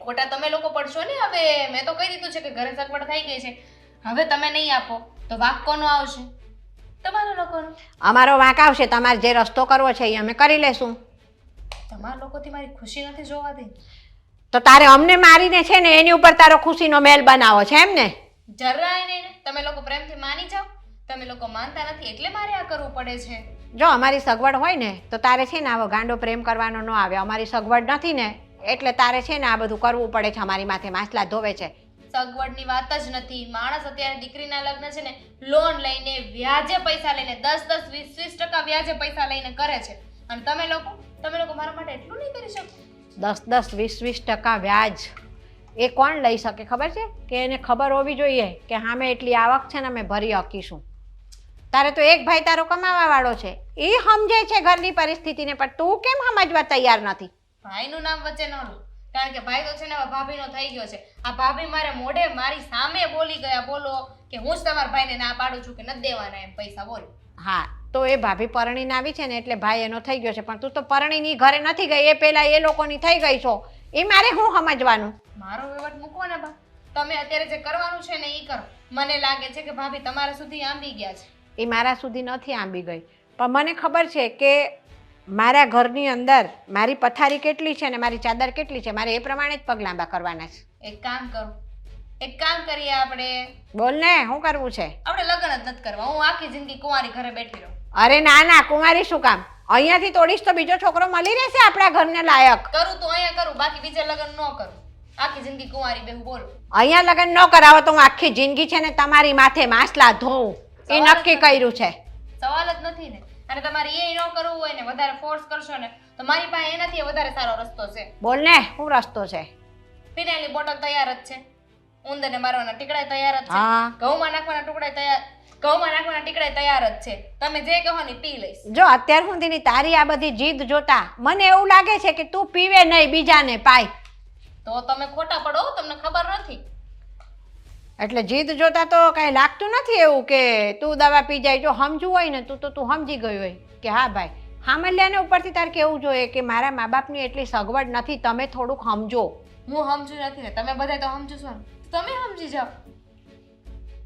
ખોટા તમે લોકો પડશો ને. હવે મેં તો કહી દીધું છે કે ઘરે સગવડ થઈ ગઈ છે. હવે તમે નહીં આપો તો વાક કોનો આવશે? તમારા લોકોનો. અમારો વાંક આવશે. તમારે જે રસ્તો કરવો છે એ અમે કરી લેશું. તમારા લોકોથી મારી ખુશી નથી જોવાતી. તો તારે અમને મારીને છે ને એની ઉપર તારો ખુશીનો મહેલ બનાવો છે એમ ને? જરાય નહીં ને. તમે લોકો પ્રેમથી માની જાઓ. તમે લોકો માનતા નથી એટલે મારે આ કરવું પડે છે. જો અમારી સગવડ હોય ને તો તારે છે ને આવો ગાંડો પ્રેમ કરવાનો ન આવે. અમારી સગવડ નથી ને એટલે તારે છે ને આ બધું કરવું પડે છે. અમારી માથે માછલા ધોવે છે. સગવડની વાત જ નથી. માણસ અત્યારે દીકરીના લગ્ન છે ને લોન લઈને વ્યાજે પૈસા લઈને 10-10, 20-20% વ્યાજે પૈસા લઈને કરે છે. અને તમે લોકો મારા માટે એટલું નહીં કરી શકો? 10-10, 20-20% વ્યાજ એ કોણ લઈ શકે ખબર છે? કે એને ખબર હોવી જોઈએ કે સામે એટલી આવક છે ને અમે ભરી શકીશું. તારે તો એક ભાઈ તારો કમાવા વાળો છે, એ સમજે છે ઘરની પરિસ્થિતિને, પણ તું કેમ સમજવા તૈયાર નથી? ભાઈનું નામ વચ્ચે ન લો, કારણ કે ભાઈ તો છે ને હવે ભાભીનો થઈ ગયો છે. આ ભાભી મારે મોઢે મારી સામે બોલી ગયા, બોલો કે હું જ તમારા ભાઈને ના પાડું છું કે નથી દેવાના એમ પૈસા, બોલો. હા, તો એ ભાભી પરણીને આવી છે ને એટલે ભાઈ એનો થઈ ગયો છે, પણ તું તો પરણીની ઘરે નથી ગઈ. એ પહેલા એ લોકોની થઈ ગઈ છો. એ મારે શું સમજવાનું? મારો વહીવટ મૂકો ને બા. તમે અત્યારે જે કરવાનું છે ને એ કરો. મને લાગે છે કે ભાભી તમારા સુધી આંબી ગયા છે. એ મારા સુધી નથી આંબી ગઈ, પણ મને ખબર છે કે મારા ઘરની અંદર મારી પથારી કેટલી છે ને મારી ચાદર કેટલી છે. મારે એ પ્રમાણે જ પગ લાંબા કરવાના છે. એક કામ કરીએ આપણે. બોલ ને, શું કરવું છે? આપણે લગ્ન જ નથી કરવા. હું આખી જિંદગી કુંવારી ઘરે બેઠી રહું. અરે ના ના, કુંવારી શું કામ? અહીંયાથી તોડીશ તો બીજો છોકરો મળી રહેશે આપણા ઘરને લાયક. કરું તો અહીંયા કરું, બાકી બીજે લગ્ન ન કરું. આખી જિંદગી કુંવારી બેહું, બોલો. અહીંયા લગ્ન ન કરાવો તો હું આખી જિંદગી છે ને તમારી માથે માછલા ધોઉં, એ નક્કી કર્યું છે. સવાલ જ નથી ને. અને તમારે એ ન કરવું હોય ને વધારે ફોર્સ કરશો ને તો મારી પાસે એનાથી વધારે સારો રસ્તો છે. બોલ ને, શું રસ્તો છે? ફિનાઇલની બોટલ તૈયાર જ છે. ઉંદરને મારવાના ટીકડા તૈયાર જ છે. હા. ઘઉંમાં નાખવાના ટીકડા તૈયાર જ છે. તમે જે કહો ને પી લઈશ. જો અત્યાર સુધીની તારી આ બધી જીદ જોતા મને એવું લાગે છે કે તું પીવે નહીં, બીજાને પાય. તો તમે ખોટા પડો, તમને ખબર નથી. એટલે જીદ જોતા તો કાંઈ લાગતું નથી એવું કે તું દવા પી જાય. જો સમજવું હોય ને તું સમજી ગયું હોય કે હા ભાઈ, હામલ્યાને ઉપરથી તારે કેવું જોઈએ કે મારા મા બાપની એટલી સગવડ નથી, તમે થોડુંક સમજો. હું સમજુ નથી ને તમે બધા તો સમજો છો ને, તમે સમજી જાઓ.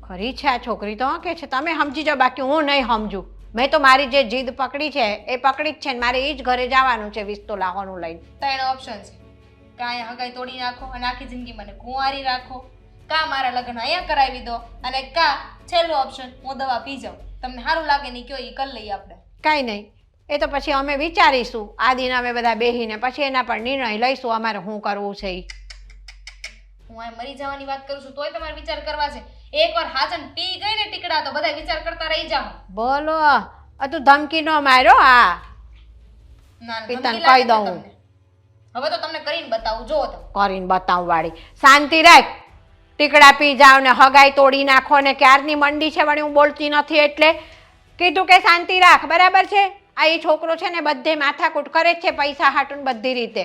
ખરી છે આ છોકરી તો કે છે તમે સમજી જાઓ, બાકી હું નહીં સમજું. મેં તો મારી જે જીદ પકડી છે એ પકડી જ છે ને મારે એ જ ઘરે જવાનું છે 20 તોલા સોનું લઈને. 3 ઓપ્શન છે. કાંઈ હગાઈ તોડી નાખો અને આખી જિંદગી મને કુંવારી રાખો, કા મારા લગ્ન અહીંયા કરાવી દો, અને કા છેલ્લું ઓપ્શન હું દવા પી જાઉં. તમને સારું લાગે નહીં કયો એ કરી લઈએ આપણે. કાંઈ નહીં, એ તો પછી અમે વિચારીશું. આ દિન અમે બધા બેસીને પછી એના પર નિર્ણય લઈશું અમારે શું કરવું છે એ. હું આ મરી જવાની વાત કરું છું તોય તમારે વિચાર કરવા છે. એકવાર હાજન પી ગઈ ને ટીકડા તો બધા વિચાર કરતા રહી જાઓ. બોલો, તું ધમકી નો માર્યો? હા, ના ના, પિતાને ધમકી લાગે કહી દઉં. તમને. હવે તો તમને કરીને બતાવું, જો તમે. કરીને બતાવું વાળી. શાંતિ રાખ. ટીકડા પી જાવ ને હગાઈ તોડી નાખો ને ક્યારની મંડી છે વળી હું બોલતી નથી એટલે કીધું કે શાંતિ રાખ, બરાબર છે? આ એ છોકરો છે ને બધે માથાકૂટ કરે જ છે પૈસા હાટું બધી રીતે.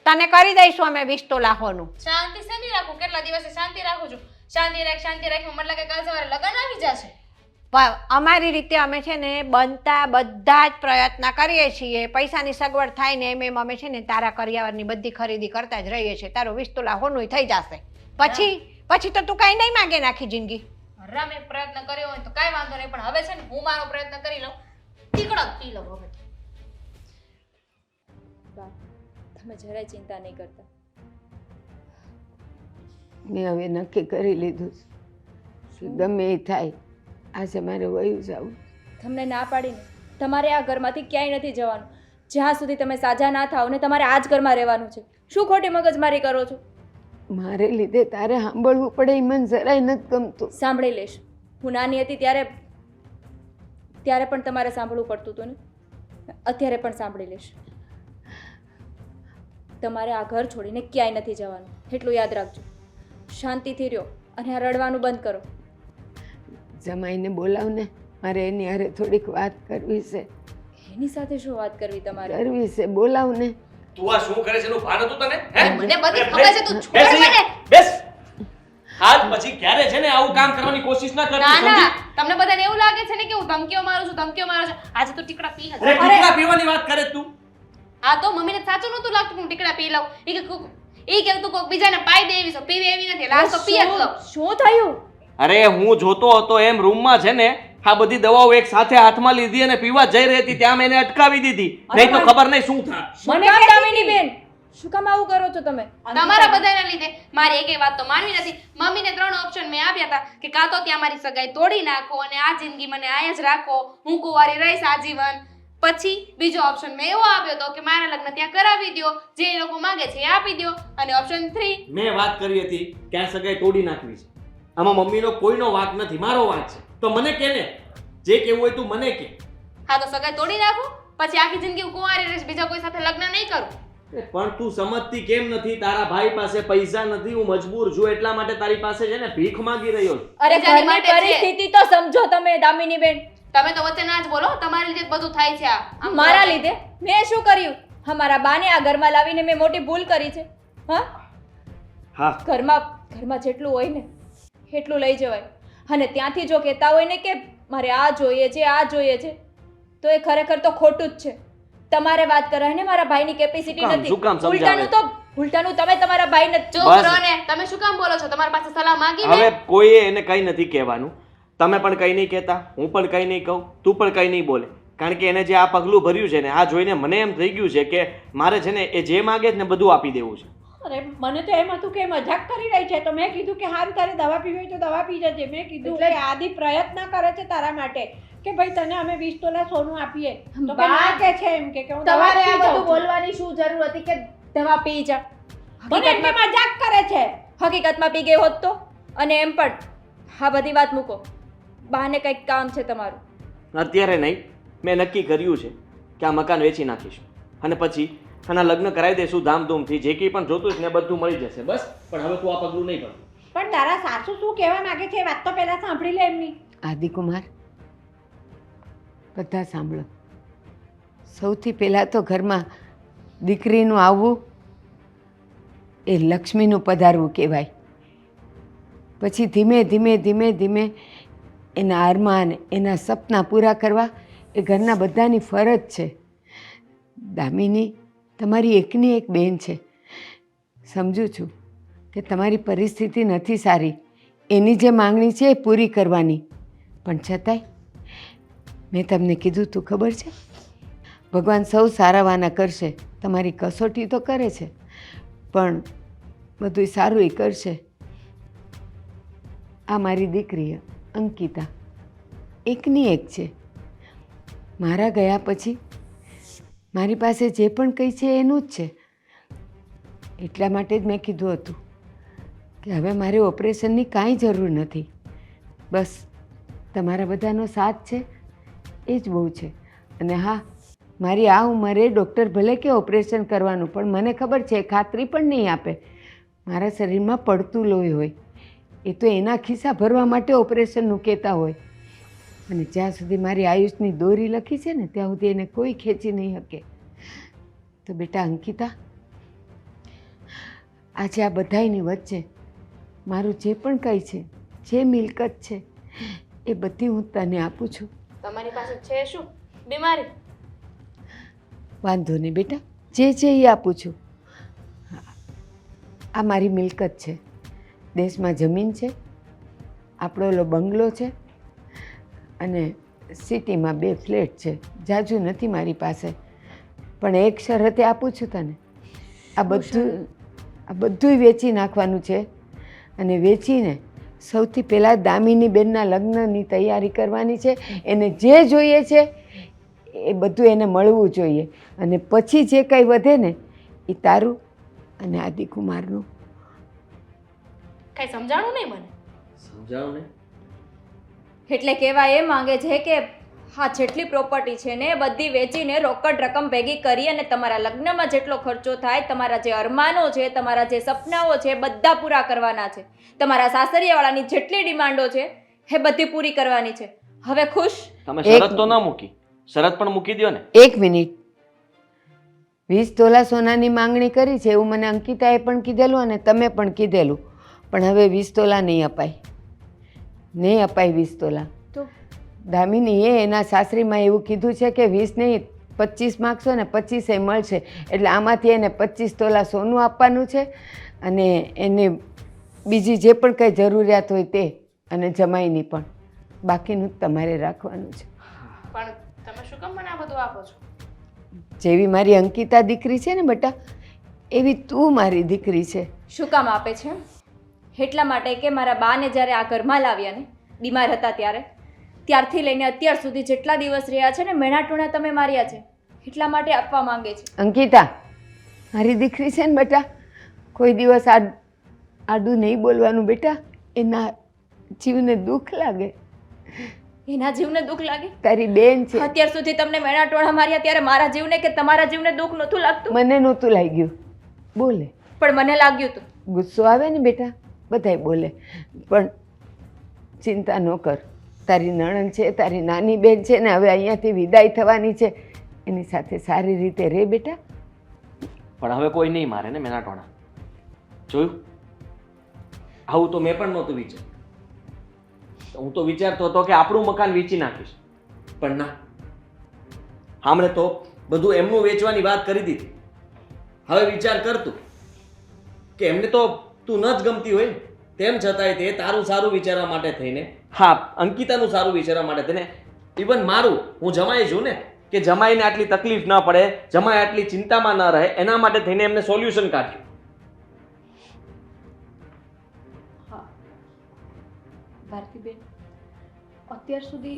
તને કરી દઈશું અમે 20 તોલા સોનું. શાંતિ શેની રાખું? કેટલા દિવસે શાંતિ રાખું છું. શાંતિ રાખ મને લાગે કાલ સવારે લગન આવી જશે. અમારી રીતે અમે છે ને બનતા બધા જ પ્રયત્ન કરીએ છીએ. પૈસાની સગવડ થાય ને એમ અમે છે ને તારા કરિયાવરની બધી ખરીદી કરતા જ રહીએ છીએ. તારું 20 તોલા સોનું થઈ જશે. પછી તો તું કાંઈ નહીં માંગે નાખી જિંદગી. હરા મેં પ્રયત્ન કર્યો હોય તો કાંઈ વાંધો નહીં, પણ હવે છે ને હું મારો પ્રયત્ન કરી લઉં. ટીકડો પી લઉં હવે. બા, તમે જરાય ચિંતા નહીં કરતા. મેં હવે નક્કી કરી લીધું છે કે ગમે એ થાય આજે મારે વયું જવું. તમને ના પાડીને તમારે આ ઘરમાંથી ક્યાંય નથી જવાનું. જ્યાં સુધી તમે સાજા ના થાઓ ને તમારે આ જ ઘરમાં રહેવાનું છે. શું ખોટી મગજમારી કરો છો? મારે લીધે તારે સાંભળવું પડે એ મને જરાય નથી ગમતું. સાંભળી લઈશ. હું નાની હતી ત્યારે પણ તમારે સાંભળવું પડતું હતું ને, અત્યારે પણ સાંભળી લઈશ. તમારે આ ઘર છોડીને ક્યાંય નથી જવાનું, એટલું યાદ રાખજો. શાંતિથી રહ્યો અને આ રડવાનું બંધ કરો. જમાઈને બોલાવને, મારે એની હારે થોડીક વાત કરવી છે. એની સાથે શું વાત કરવી તમારે? કરવી છે, બોલાવને. તું આ શું કરે છે એનું ભાન હતું તને? હે? મને બધી ખબર છે, તું છોડ મને. બેસ. પછી ક્યારે છે ને આવું કામ કરવાની કોશિશ ના કરતી, ના ના સમજી? તમને બધાને એવું લાગે છે ને કે હું ધમકીઓ મારું છું ધમકીઓ મારું છું. આજે તો ટીકડા પી અરે હતી. ટીકડા પીવાની વાત કરે તું? આ તો મમ્મીને સાચું નહોતું લાગતું કે હું ટીકડા પી લઉં. ઈ કે તું કોક બીજાને પાઈ દેવી છો, પીવી એવી નથી. લાસ્ટ તો પી જ લઉં. શું થયું? અરે હું જોતો હતો એમ રૂમમાં છે ને આ બધી દવાઓ એક સાથે હાથમાં લીધી અને પીવા જઈ રહી હતી, ત્યાં મેં એને અટકાવી દીધી. નહીં તો ખબર નહીં શું થાય. મને કેમ દામિની બેન શું કામ આવું કરો છો તમે? તમારા બધાના લીધે મારી એકેય વાત તો માનવી નથી. મમ્મીને 3 ઓપ્શન મેં આપ્યા હતા કે કાં તો ત્યાં મારી સગાઈ તોડી નાખો અને આ જિંદગી મને આયા જ રાખો, હું કુંવારી રહીશ આજીવન. પછી બીજો ઓપ્શન મેં એવો આપ્યો હતો કે મારા લગ્ન ત્યાં કરાવી દ્યો, જે એ લોકો માંગે છે એ આપી દ્યો. અને ઓપ્શન 3 મેં વાત કરી હતી કે આ સગાઈ તોડી નાખવી છે. આમાં મમ્મીનો કોઈનો વાંક નથી, મારો વાંક છે. તો મને કે ને, જે કેવું હોય તું મને કે. હા તો સગાઈ તોડી નાખો, પછી આખી જિંદગી હું કુંવારી રહીશ, બીજા કોઈ સાથે લગ્ન નહીં કરું. પણ તું સમજતી કેમ નથી? તારા ભાઈ પાસે પૈસા નથી, હું મજબૂર છું, એટલા માટે તારી પાસે છે ને ભીખ માંગી રહ્યો છું. અરે બીજાની ઘરની માટે છે. પરિસ્થિતિ તો સમજો તમે દામિની બેન. તમે તો વચ્ચે ના જ બોલો, તમારી લીધે જ બધું થાય છે આ. આમ મારા બોલો. લીધે મેં શું કર્યું? અમારા બાને આ ઘરમાં લાવીને મેં મોટી ભૂલ કરી છે. હા, હા, ઘરમાં જેટલું હોય ને એટલું લઈ જવાય. અને ત્યાંથી જો કહેતા હોય ને કે મારે આ જોઈએ છે આ જોઈએ છે, તો એ ખરેખર તો ખોટું જ છે. તમારે વાત કરાય ને મારા ભાઈની કેપેસિટી શું કામ? નથી. શું કામ સમજાવે? ઉલટાનું તમે તમારા ભાઈને ચૂપ બસ. રહો ને. તમે શું કામ બોલો છો? તમારી પાસે સલાહ માંગી હવે મેં. કોઈએ એને કંઈ નથી કહેવાનું. તમે પણ કંઈ નહીં કહેતા, હું પણ કંઈ નહીં કહું, તું પણ કંઈ નહીં બોલે. કારણ કે એને જે આ પગલું ભર્યું છે ને, આ જોઈને મને એમ થઈ ગયું છે કે મારે છે ને એ જે માંગે છે ને બધું આપી દેવું છે. અરે મને તો એમ હતું કે મજાક કરી રહી છે, તો મેં કીધું કે હારું તારે દવા પીવી હોય તો દવા પી જજે. મેં કીધું કે આદિ પ્રયત્ન કરે છે તારા માટે કે ભાઈ તને અમે 20 તોલા સોનું આપીએ, તો કે ના કે છે એમ કે હું દવા તમારે પી આ જાઉં બધું છું. બોલવાની શું જરૂર હતી કે દવા પી જા? મને એમ કે મજાક કરે છે. હકીકતમાં પી ગઈ હોત તો. અને એમ પણ હા બધી વાત મૂકો, બહાને કંઈક કામ છે તમારું. અત્યારે નહીં, મેં નક્કી કર્યું છે કે આ મકાન વેચી નાખીશું અને પછી આના લગ્ન કરાવી દઈશું ધામધૂમથી. જે કંઈ પણ જોતું છે ને બધું મળી જશે. બસ, પણ હવે તું આ પગલું નહીં ભર. પણ તારા સાસુ શું કહેવા માંગે છે એ વાત તો પહેલા સાંભળી લે એમની. આદિકુમાર, બધા સાંભળો. સૌથી પહેલાં તો ઘરમાં દીકરીનું આવવું એ લક્ષ્મીનું પધારવું કહેવાય. પછી ધીમે ધીમે ધીમે ધીમે એના અરમાન, એના સપના પૂરા કરવા એ ઘરના બધાની ફરજ છે. દામિની તમારી એકની એક બેન છે. સમજું છું કે તમારી પરિસ્થિતિ નથી સારી, એની જે માંગણી છે એ પૂરી કરવાની. પણ છતાંય મેં તમને કીધું તું ખબર છે, ભગવાન સૌ સારાવાના કરશે. તમારી કસોટી તો કરે છે, પણ બધું સારું એ કરશે. આ મારી દીકરી અંકિતા એકની એક છે. મારા ગયા પછી મારી પાસે જે પણ કંઈ છે એનું જ છે. એટલા માટે જ મેં કીધું હતું કે હવે મારે ઓપરેશનની કાંઈ જરૂર નથી. બસ તમારા બધાનો સાથ છે એ જ બહુ છે. અને હા, મારી આ ઉંમરે ડૉક્ટર ભલે કે ઓપરેશન કરવાનું, પણ મને ખબર છે ખાતરી પણ નહીં આપે. મારા શરીરમાં પડતું લોહી હોય, એ તો એના ખિસ્સા ભરવા માટે ઓપરેશનનું કહેતા હોય. અને જ્યાં સુધી મારી આયુષની દોરી લખી છે ને ત્યાં સુધી એને કોઈ ખેંચી નહીં શકે. તો બેટા અંકિતા, આજે આ બધાયની વચ્ચે મારું જે પણ કંઈ છે, જે મિલકત છે, એ બધી હું તને આપું છું. તમારી પાસે છે શું? બીમારી? વાંધો નહીં બેટા, જે છે એ આપું છું. આ મારી મિલકત છે. દેશમાં જમીન છે, આપણો ઓલો બંગલો છે, અને સિટીમાં 2 ફ્લેટ છે. જાજુ નથી મારી પાસે, પણ એક શરતે આપું છું તને. આ બધુંય વેચી નાખવાનું છે. અને વેચીને સૌથી પહેલાં દામિની બેનના લગ્નની તૈયારી કરવાની છે. એને જે જોઈએ છે એ બધું એને મળવું જોઈએ. અને પછી જે કંઈ વધે ને એ તારું અને આદિકુમારનું. કઈ સમજાણું નહીં મને. સમજાવ ને. એટલે કહેવા એ માંગે છે કે હા જેટલી પ્રોપર્ટી છે ને એ બધી વેચીને રોકડ રકમ ભેગી કરી અને તમારા લગ્નમાં જેટલો ખર્ચો થાય, તમારા જે અરમાનો છે, તમારા જે સપનાઓ છે, બધા પૂરા કરવાના છે. તમારા સાસરિયાવાળાની જેટલી ડિમાન્ડો છે એ બધી પૂરી કરવાની છે. હવે ખુશ? તમે શરત તો ના મૂકી, શરત પણ મૂકી દો ને. 1 મિનિટ. 20 તોલા સોનાની માંગણી કરી છે એવું મને અંકિતાએ પણ કીધેલું અને તમે પણ કીધેલું. પણ હવે 20 તોલા નહીં અપાય, નહીં અપાય 20 તોલા. તો દામિનીએ એના સાસરીમાં એવું કીધું છે કે 20 નહીં 25 માગશો ને 25 મળશે. એટલે આમાંથી એને 25 તોલા સોનું આપવાનું છે અને એને બીજી જે પણ કંઈ જરૂરિયાત હોય તે, અને જમાઈની પણ. બાકીનું તમારે રાખવાનું છે. પણ તમે શું કામ મને આ બધું આપો છો? જેવી મારી અંકિતા દીકરી છે ને બેટા, એવી તું મારી દીકરી છે. શું કામ આપે છે? એટલા માટે કે મારા બાને જ્યારે આ ઘરમાં લાવ્યા ને, બીમાર હતા ત્યારે, ત્યારથી લઈને અત્યાર સુધી જેટલા દિવસ રહ્યા છે ને, મેણા ટોણા તમે માર્યા છે, એટલા માટે આપવા માંગે છે. અંકિતા મારી દીકરી છે ને બેટા, કોઈ દિવસ આડું નહીં બોલવાનું બેટા. એના જીવને દુઃખ લાગે. એના જીવને દુઃખ લાગે? તારી બેન છે. અત્યાર સુધી તમને મેણા ટોણા માર્યા ત્યારે મારા જીવને કે તમારા જીવને દુઃખ નહોતું લાગતું? મને નહોતું લાગ્યું. બોલે પણ મને લાગ્યું હતું. ગુસ્સો આવે ને બેટા, બધાય બોલે, પણ ચિંતા ન કર. તારી નણંદ છે, તારી નાની બેન છે ને, હવે અહીંયાથી વિદાય થવાની છે, એની સાથે સારી રીતે રહે બેટા. પણ હવે કોઈ નહીં મારે ને મેના ટોણા. જોયું, આવું તો મેં પણ નહોતું વિચાર્યું. હું તો વિચારતો હતો કે આપણું મકાન વેચી નાખીશ, પણ ના, હમણે તો બધું એમનું વેચવાની વાત કરી દીધી. હવે વિચાર કરતું કે એમને તો તું ન જ ગમતી હોય ને, તેમ છતાંય તે તારું સારું વિચારવા માટે થઈને, હા અંકિતાનું સારું વિચારવા માટે થઈને, ઇવન મારું, હું જમાઈ છું ને, કે જમાઈને આટલી તકલીફ ન પડે, જમાઈ આટલી ચિંતામાં ન રહે, એના માટે થઈને એમને સોલ્યુશન કાઢ્યું. હા ભારતીબેન, અત્યાર સુધી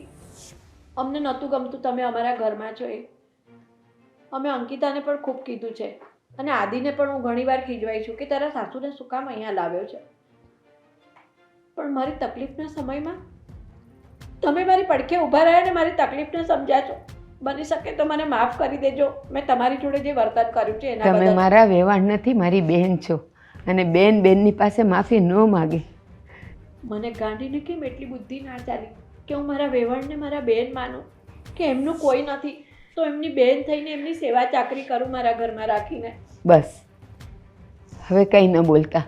અમને નહોતું ગમતું તમે અમારા ઘરમાં છો એ. અમે અંકિતાને પણ ખૂબ કીધું છે અને આદિને પણ હું ઘણીવાર ખીજવાઈ છું કે તારા સાસુને શું કામ અહીંયા લાવ્યો છે. પણ મારી તકલીફના સમયમાં તમે મારી પડખે ઊભા રહ્યા ને મારી તકલીફને સમજ્યા છો. બની શકે તો મને માફ કરી દેજો, મેં તમારી જોડે જે વર્તન કર્યું છે એના તમે બદલ. મારા વેવાણ નથી, મારી બેન છો, અને બેન બેનની પાસે માફી ન માગે. મને ગાંડીને કેમ એટલી બુદ્ધિ ના ચાલી કે હું મારા વેવાણને મારા બેન માનું, કે એમનું કોઈ નથી તો એમની બેન થઈને એમની સેવા ચાકરી કરું મારા ઘરમાં રાખીને. બસ હવે કંઈ ન બોલતા,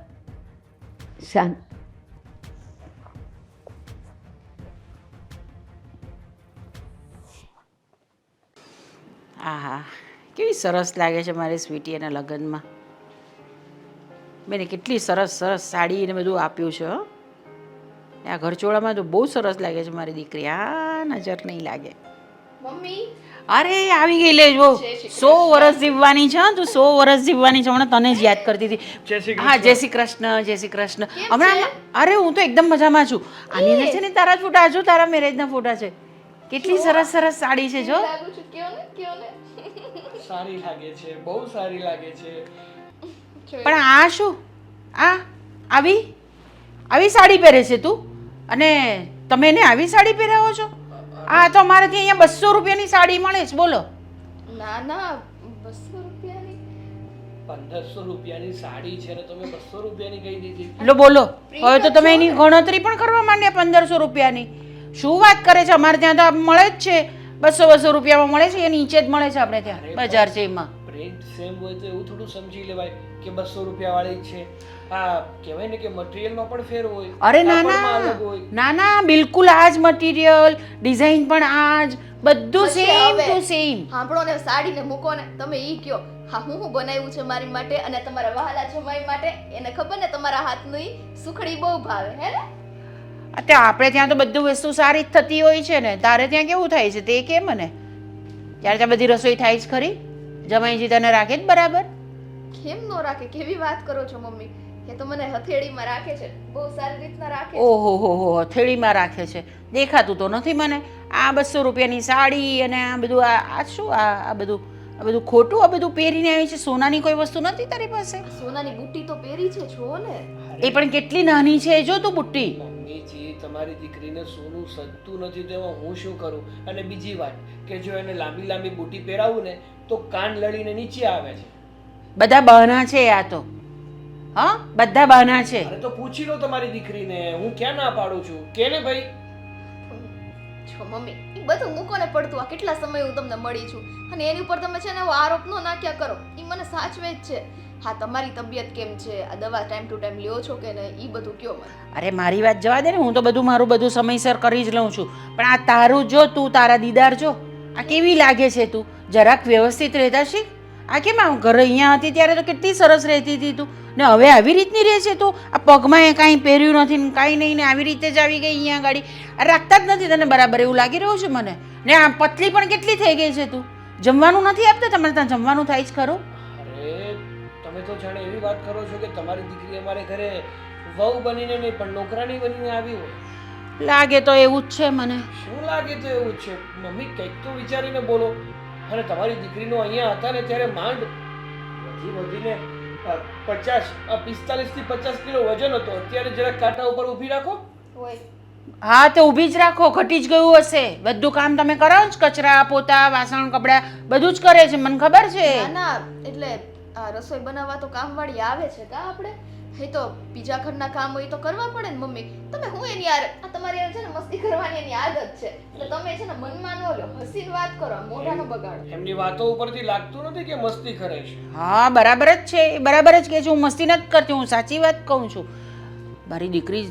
શાંત. આહા, કેવી સરસ લાગે છે મારી સ્વીટી એના લગ્નમાં. બેને કેટલી સરસ સરસ સાડી ને બધું આપ્યું છે. હો, આ ઘરચોળામાં તો બહુ સરસ લાગે છે મારી દીકરી. આ નજર નહીં લાગે. મમ્મી અરે આવી ગઈ લે જો, 100 વર્ષ જીવવાની છે. તું 100 વર્ષ જીવવાની છે. હમણાં તને જ યાદ કરતી હતી. હા, જય શ્રી કૃષ્ણ, જય શ્રી કૃષ્ણ. હમણાં અરે હું તો એકદમ મજામાં છું. આની અંદર છે ને તારા જ ફોટા, જો તારા મેરેજના ફોટા છે. કેટલી સરસ સરસ સાડી છે જો. સારી લાગે છે, બહુ સારી લાગે છે. પણ આ શું, આ આવી આવી સાડી પહેરે છે તું? અને તમે એને આવી સાડી પહેરાવો છો? આ તો અમારે ત્યાં અહીંયા 200 રૂપિયાની સાડી મળે છે. બોલો. ના ના 200 રૂપિયાની 1500 રૂપિયાની સાડી છે ને તમે 200 રૂપિયાની કહી દીધી. લો બોલો, હવે તો તમે એની ગણતરી પણ કરવા માંડ્યા 1500 રૂપિયાની. શું વાત કરે છે? અમારે ત્યાં તો મળે જ છે, 200 રૂપિયામાં મળે છે, એ નીચે જ મળે છે આપણે ત્યાં બજાર છે એમાં. પ્રિન્ટ સેમ હોય તો એવું થોડું સમજી લેવાય કે 200 રૂપિયા વાળી છે. આ કહેવાય ને કે મટીરિયલમાં પણ ફેર હોય, અરે ના કાપડમાં ના અલગ હોય. ના ના, બિલકુલ આ જ મટીરિયલ, ડિઝાઇન પણ આ જ, બધું સેમ ટુ સેમ. સાંભળો ને, સાડીને મૂકો ને, તમે ઈ કયો. હા, હું બનાવ્યું છે મારી માટે અને તમારા વહાલા જમાઈ માટે. એને ખબર ને તમારા હાથની સુખડી બહુ ભાવે, હે ને? અત્યારે આપણે ત્યાં તો બધું વસ્તુ સારી જ થતી હોય છે ને. તારે ત્યાં કેવું થાય છે તે કે મને? ત્યારે ત્યાં બધી રસોઈ થાય જ ખરી? જમાઈજી તને રાખે જ બરાબર? કેમ નો રાખે? કેવી વાત કરો છો મમ્મી? એ તો મને હથેળીમાં રાખે છે, બહુ સારી રીતના રાખે છે. ઓહો હો હો, હથેળીમાં રાખે છે. દેખાતું તો નથી મને. આ 200 રૂપિયાની સાડી અને આ બધું, આ શું, આ બધું ખોટું, આ બધું પહેરીને આવી છે. સોનાની કોઈ વસ્તુ નથી તારી પાસે? સોનાની બુટ્ટી તો પહેરી છે, જો ને. એ પણ કેટલી નાની છે જો તું બુટ્ટી. મમ્મીજી, તમારી દીકરીને સોનું સજતું નથી તેમાં હું શું કરું? અને બીજી વાત કે જો એને લાંબી લાંબી બુટી પહેરાવું ને તો કાન લડીને નીચે આવે છે. બધા બહાના છે આ તો. હા, બધા બહાના છે. અરે તો પૂછી લો તમારી દીકરીને, હું ક્યાં ના પાડું છું? કે ને ભાઈ? જો મમ્મી, એ બધું મૂકો ને પડતું. આ કેટલા સમય હું તમને મળી છું અને એની ઉપર તમે છે ને એવો આરોપ ન નાખ્યા કરો. એ મને સાચવે જ છે. હા તમારી તબિયત કેમ છે, આ દવા ટાઈમ ટુ ટાઈમ લ્યો છો કે નહીં, એ બધું કયો મને. અરે મારી વાત જવા દે ને, હું તો મારું બધું સમયસર કરી જ લઉં છું. પણ આ તારું જો, તું તારા દીદાર જો, આ કેવી લાગે છે તું? જરાક વ્યવસ્થિત રહેતા શીખ. આ કેમ આમ ઘરે અહીંયા હતી ત્યારે તો કેટલી સરસ રહેતી હતી તું, ને હવે આવી રીતની રહે છે તું? આ પગમાં એ કાંઈ પહેર્યું નથી ને કાંઈ નહીં, ને આવી રીતે જ આવી ગઈ અહીંયા ગાડી. આ રાખતા જ નથી તને બરાબર, એવું લાગી રહ્યું છે મને. ને આ પતલી પણ કેટલી થઈ ગઈ છે તું. જમવાનું નથી આપતા તમારે ત્યાં? જમવાનું થાય જ ખરું? અરે તમે તો જાણે એવી વાત કરો છો કે તમારી દીકરી અમારે ઘરે વહુ બનીને નહીં પણ નોકરાણી બનીને આવી હોય. લાગે તો એવું જ છે મને. શું લાગે તો એવું જ છે મમ્મી, કંઈક તો વિચારીને બોલો. અને તમારી દીકરીનો અહીંયા હતા ને ત્યારે માંડ વધીને 45 થી 50 કિલો વજન હતો. અત્યારે જરાક કાંટા ઉપર ઊભી રાખો. હોય હા તો ઊભી જ રાખો, ઘટી જ ગયું હશે. બધું કામ તમે કરાવો જ, કચરા પોતા વાસણ કપડાં બધું જ કરે છે, મને ખબર છે. ના ના, એટલે આ રસોઈ બનાવવા તો કામવાળી આવે છે કા આપણે, એ તો બીજા ઘરના કામ હોય તો કરવા પડે ને મમ્મી. તમે હું એની યાર આ તમારી યાર છે ને મસ્તી કરવાની એની આદત છે, એટલે તમે છે ને મનમાં ન લો, હસીને વાત કરો, મોઢાનો બગાડો. એમની વાતો ઉપરથી લાગતું નથી કે મસ્તી કરે છે. હા બરાબર જ છે, એ બરાબર જ કહે છે. હું મસ્તી નથી કરતી, હું સાચી વાત કહું છું. મારી દીકરી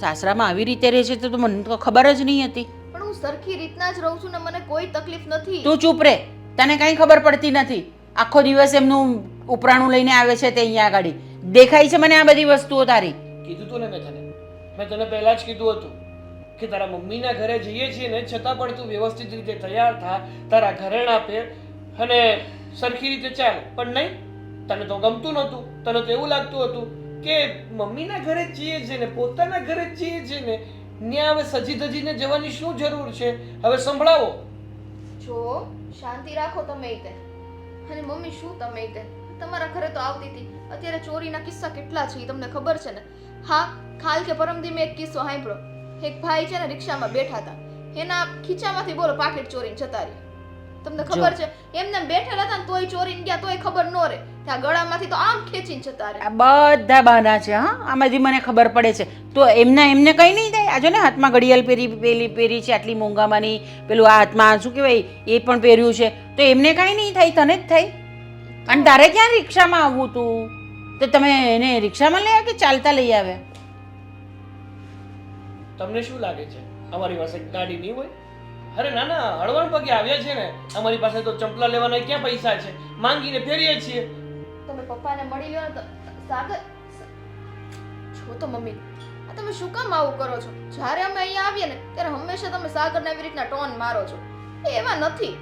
સાસરામાં આવી રીતે રહે છે તો મને તો ખબર જ નહીં હતી. પણ હું સરખી રીતના જ રહું છું ને, મને કોઈ તકલીફ નથી. તું ચૂપ રહે, તને કાંઈ ખબર પડતી નથી. આખો દિવસ એમનું ઉપરાણું લઈને આવે છે તે અહીંયા આગળ. દેખાય છે મને આ બધી વસ્તુઓ તારી. કીધું તું ને મેં તને પહેલા જ કીધું હતું કે તારા મમ્મીના ઘરે જઈએ છીએ ને છતાં પણ તું વ્યવસ્થિત રીતે તૈયાર થા, તારા ઘરેણાં પહેર અને સરખી રીતે ચાલ. પણ નહીં, તને તો ગમતું નહોતું. તને તો એવું લાગતું હતું કે મમ્મીના ઘરે જ જઈએ છીએ ને પોતાના ઘરે જ જઈએ છીએ ને ત્યાં હવે સજી ધજીને જવાની શું જરૂર છે? હવે સંભળાવો. જો શાંતિ રાખો તમે તે. અને મમ્મી શું તમે તે તમારા ઘરે તો આવતી હતી, અત્યારે ચોરીના કિસ્સા કેટલા છે એ તમને ખબર છે ને? હા, કાલ કે પરમદી મેં એક કિસ્સો સાંભળ્યો. એક ભાઈ છે ને રિક્ષામાં બેઠા હતા, એના ખીચામાંથી બોલો પાકીટ ચોરીને જતા રહ્યા. તમને ખબર છે? એમને બેઠેલા હતા ને તોય ચોરીને ગયા, તોય ખબર ન રહે. ત્યાં ગળામાંથી તો આમ ખેંચીને જતા રહે. આ બધા બહાના છે. હા, આમાંથી મને ખબર પડે છે. તો એમને કંઈ નહીં થાય. આ જો ને હાથમાં ઘડિયાળ પહેરી છે આટલી મોંઘામાંની, પેલું આ હાથમાં શું કહેવાય એ પણ પહેર્યું છે, તો એમને કાંઈ નહીં થાય, તને જ થાય. અને તારે ક્યાં રિક્ષામાં આવવું તું? તો તમે એને રિક્ષામાં લઈ આવ્યા કે ચાલતા લઈ આવ્યા? તમને શું લાગે છે અમારી પાસે ગાડી નહીં હોય? અરે ના ના, હળવણ પગે આવ્યા છે ને. અમારી પાસે તો ચંપલા લેવાના ક્યાં પૈસા છે? માંગીને ફેરીએ છીએ. તમે પપ્પાને મળી લ્યો ને તો સાગર છો તો મમ્મી, આ તમે શું કામ આવું કરો છો? જ્યારે અમે અહીંયા આવીએ ને ત્યારે હંમેશા તમે સાગરને એવી રીતના ટોન મારો છો. એ એવા નથી,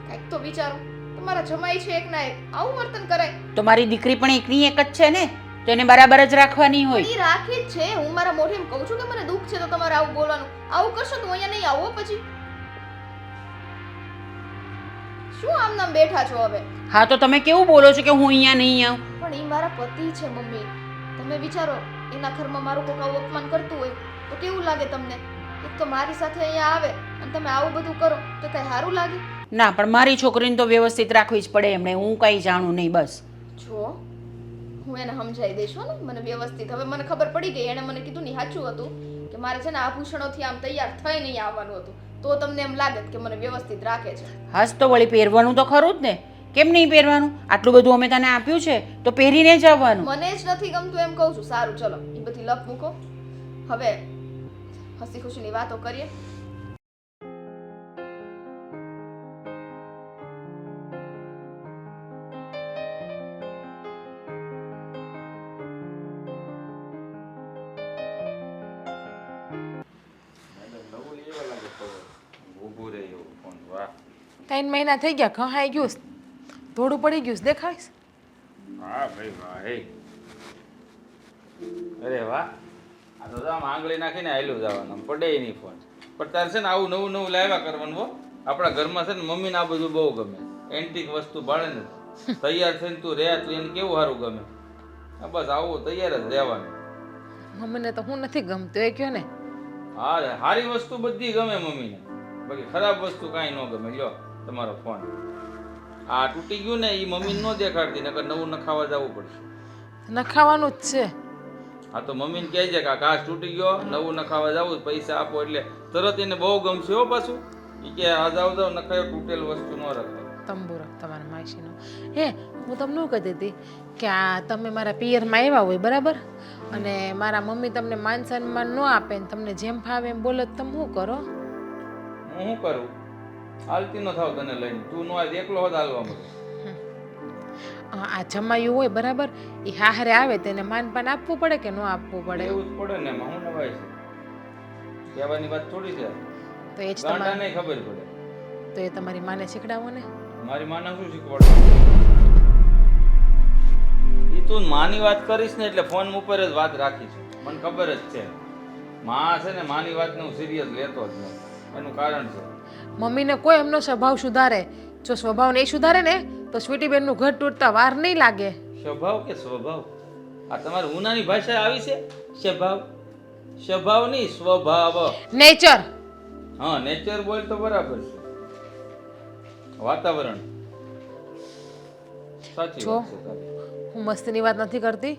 કંઈક તો વિચારો. તમારા જમાઈ છે એકના એક, આવું વર્તન કરાય? તો મારી દીકરી પણ એકની એક જ છે ને, તો એને બરાબર જ રાખવાની હોય. એ રાખી જ છે. હું મારા મોઢે એમ કહું છું કે મને દુઃખ છે તો તમારે આવું બોલવાનું. આવું કરશો તો અહીંયા નહીં આવો પછી. શું આમ નામ બેઠા છો હવે? હા તો તમે કેવું બોલો છો કે હું અહીંયા નહીં આવું? પણ એ મારા પતિ છે મમ્મી, તમે વિચારો એના ઘરમાં મારું કોક આવું અપમાન કરતું હોય તો કેવું લાગે તમને? એક તો મારી સાથે અહીંયા આવે અને તમે આવું બધું કરો તો કઈ સારું લાગે? ના, પણ મારી છોકરીને તો વ્યવસ્થિત રાખવી જ પડે એમણે. હું કંઈ જાણું નહીં બસ. જો હું એને સમજાવી દઈશ ને મને વ્યવસ્થિત. હવે મને ખબર પડી ગઈ, એણે મને કીધું ને સાચું હતું કે મારે છે ને આભૂષણોથી આમ તૈયાર થઈ નહીં આવવાનું હતું, તો તમને એમ લાગે કે મને વ્યવસ્થિત રાખે છે. હાસ તો વળી પહેરવાનું તો ખરું જ ને. કેમ નહીં પહેરવાનું? આટલું બધું અમે તને આપ્યું છે તો પહેરીને જ આવવાનું. મને જ નથી ગમતું એમ કહું છું. સારું ચલો એ બધી લપ મૂકો, હવે હસી ખુશીની વાતો કરીએ. ત્રણ મહિના થઈ ગયા, ઘહાઈ ગયું, થોડું પડી ગયું, દેખાઈશ. વાહ ભાઈ વાહ. હે અરે વાહ, આ તો આમ આંગળી નાખીને આયલું જવાનું, પડે નહીં ફોન. પણ તારે છે ને આવું નવું નવું લાવ્યા કરવાનું હો. આપણા ઘરમાં છે ને મમ્મીને આ બધું બહુ ગમે. એન્ટિક વસ્તુ ભાડે ને તૈયાર થઈને તું રહે તો એને કેવું સારું ગમે. બસ આવું તૈયાર જ રહેવાનું. મમ્મીને તો હું નથી ગમતું એ કહો ને. હા, સારી વસ્તુ બધી ગમે મમ્મીને, બાકી ખરાબ વસ્તુ કાંઈ ન ગમે. લ્યો તમારો ફોન. આ તૂટી ગયું ને એ મમ્મીને ન દેખાડતી, નકર નવું નખાવા જવું પડશે. નખાવાનું જ છે. હા તો મમ્મીને કહે છે કે આ કાચ તૂટી ગયો, નવું નખાવા જવું, પૈસા આપો એટલે તરત એને બહુ ગમશે હો. પાછું એ કે આ જાવ નખાયો તૂટેલ વસ્તુ ન રખાય. તંબુરો તમારા માસીનો. હે હું તમને શું કહેતી હતી કે આ તમે મારા પિયરમાં આવ્યા હોય બરાબર, અને મારા મમ્મી તમને માન સન્માન ન આપે ને તમને જેમ ફાવે એમ બોલો તો તમે શું કરો? હું શું કરું? હાલતી ન થાવ તને લઈને, તું નો આજ એકલો હોત હાલવા મળે. આ જમાયું હોય બરાબર, એ હારે આવે તેને માનપાન આપવું પડે કે ન આપવું પડે? એવું જ પડે ને, એમાં હું નવાય છે? કહેવાની વાત થોડી છે. તો એ જ ગાંડા તમારે, નહીં ખબર પડે. તો એ તમારી માને શીખડાવો ને. મારી માને શું શીખવાડે? ઈ તું માની વાત કરીશ ને એટલે ફોન ઉપર જ વાત રાખીશ. મને ખબર જ છે માં છે ને માની વાતને હું સિરિયસ લેતો જ નથી. એનું કારણ છે મમ્મીને કોઈ એમનો સ્વભાવ સુધારે, જો સ્વભાવ નહીં સુધારે ને તો સ્વીટીબેનનું ઘર તૂટતા વાર નહીં લાગે. સ્વભાવ કે સ્વભાવ? આ તમારી ઉનાની ભાષા આવી છે? સ્વભાવ? સ્વભાવ નહીં, સ્વભાવ. નેચર. હા, નેચર બોલ તો બરાબર છે. વાતાવરણ. સાચી જો. વાત છે તારી. હું મસ્તીની વાત નથી કરતી,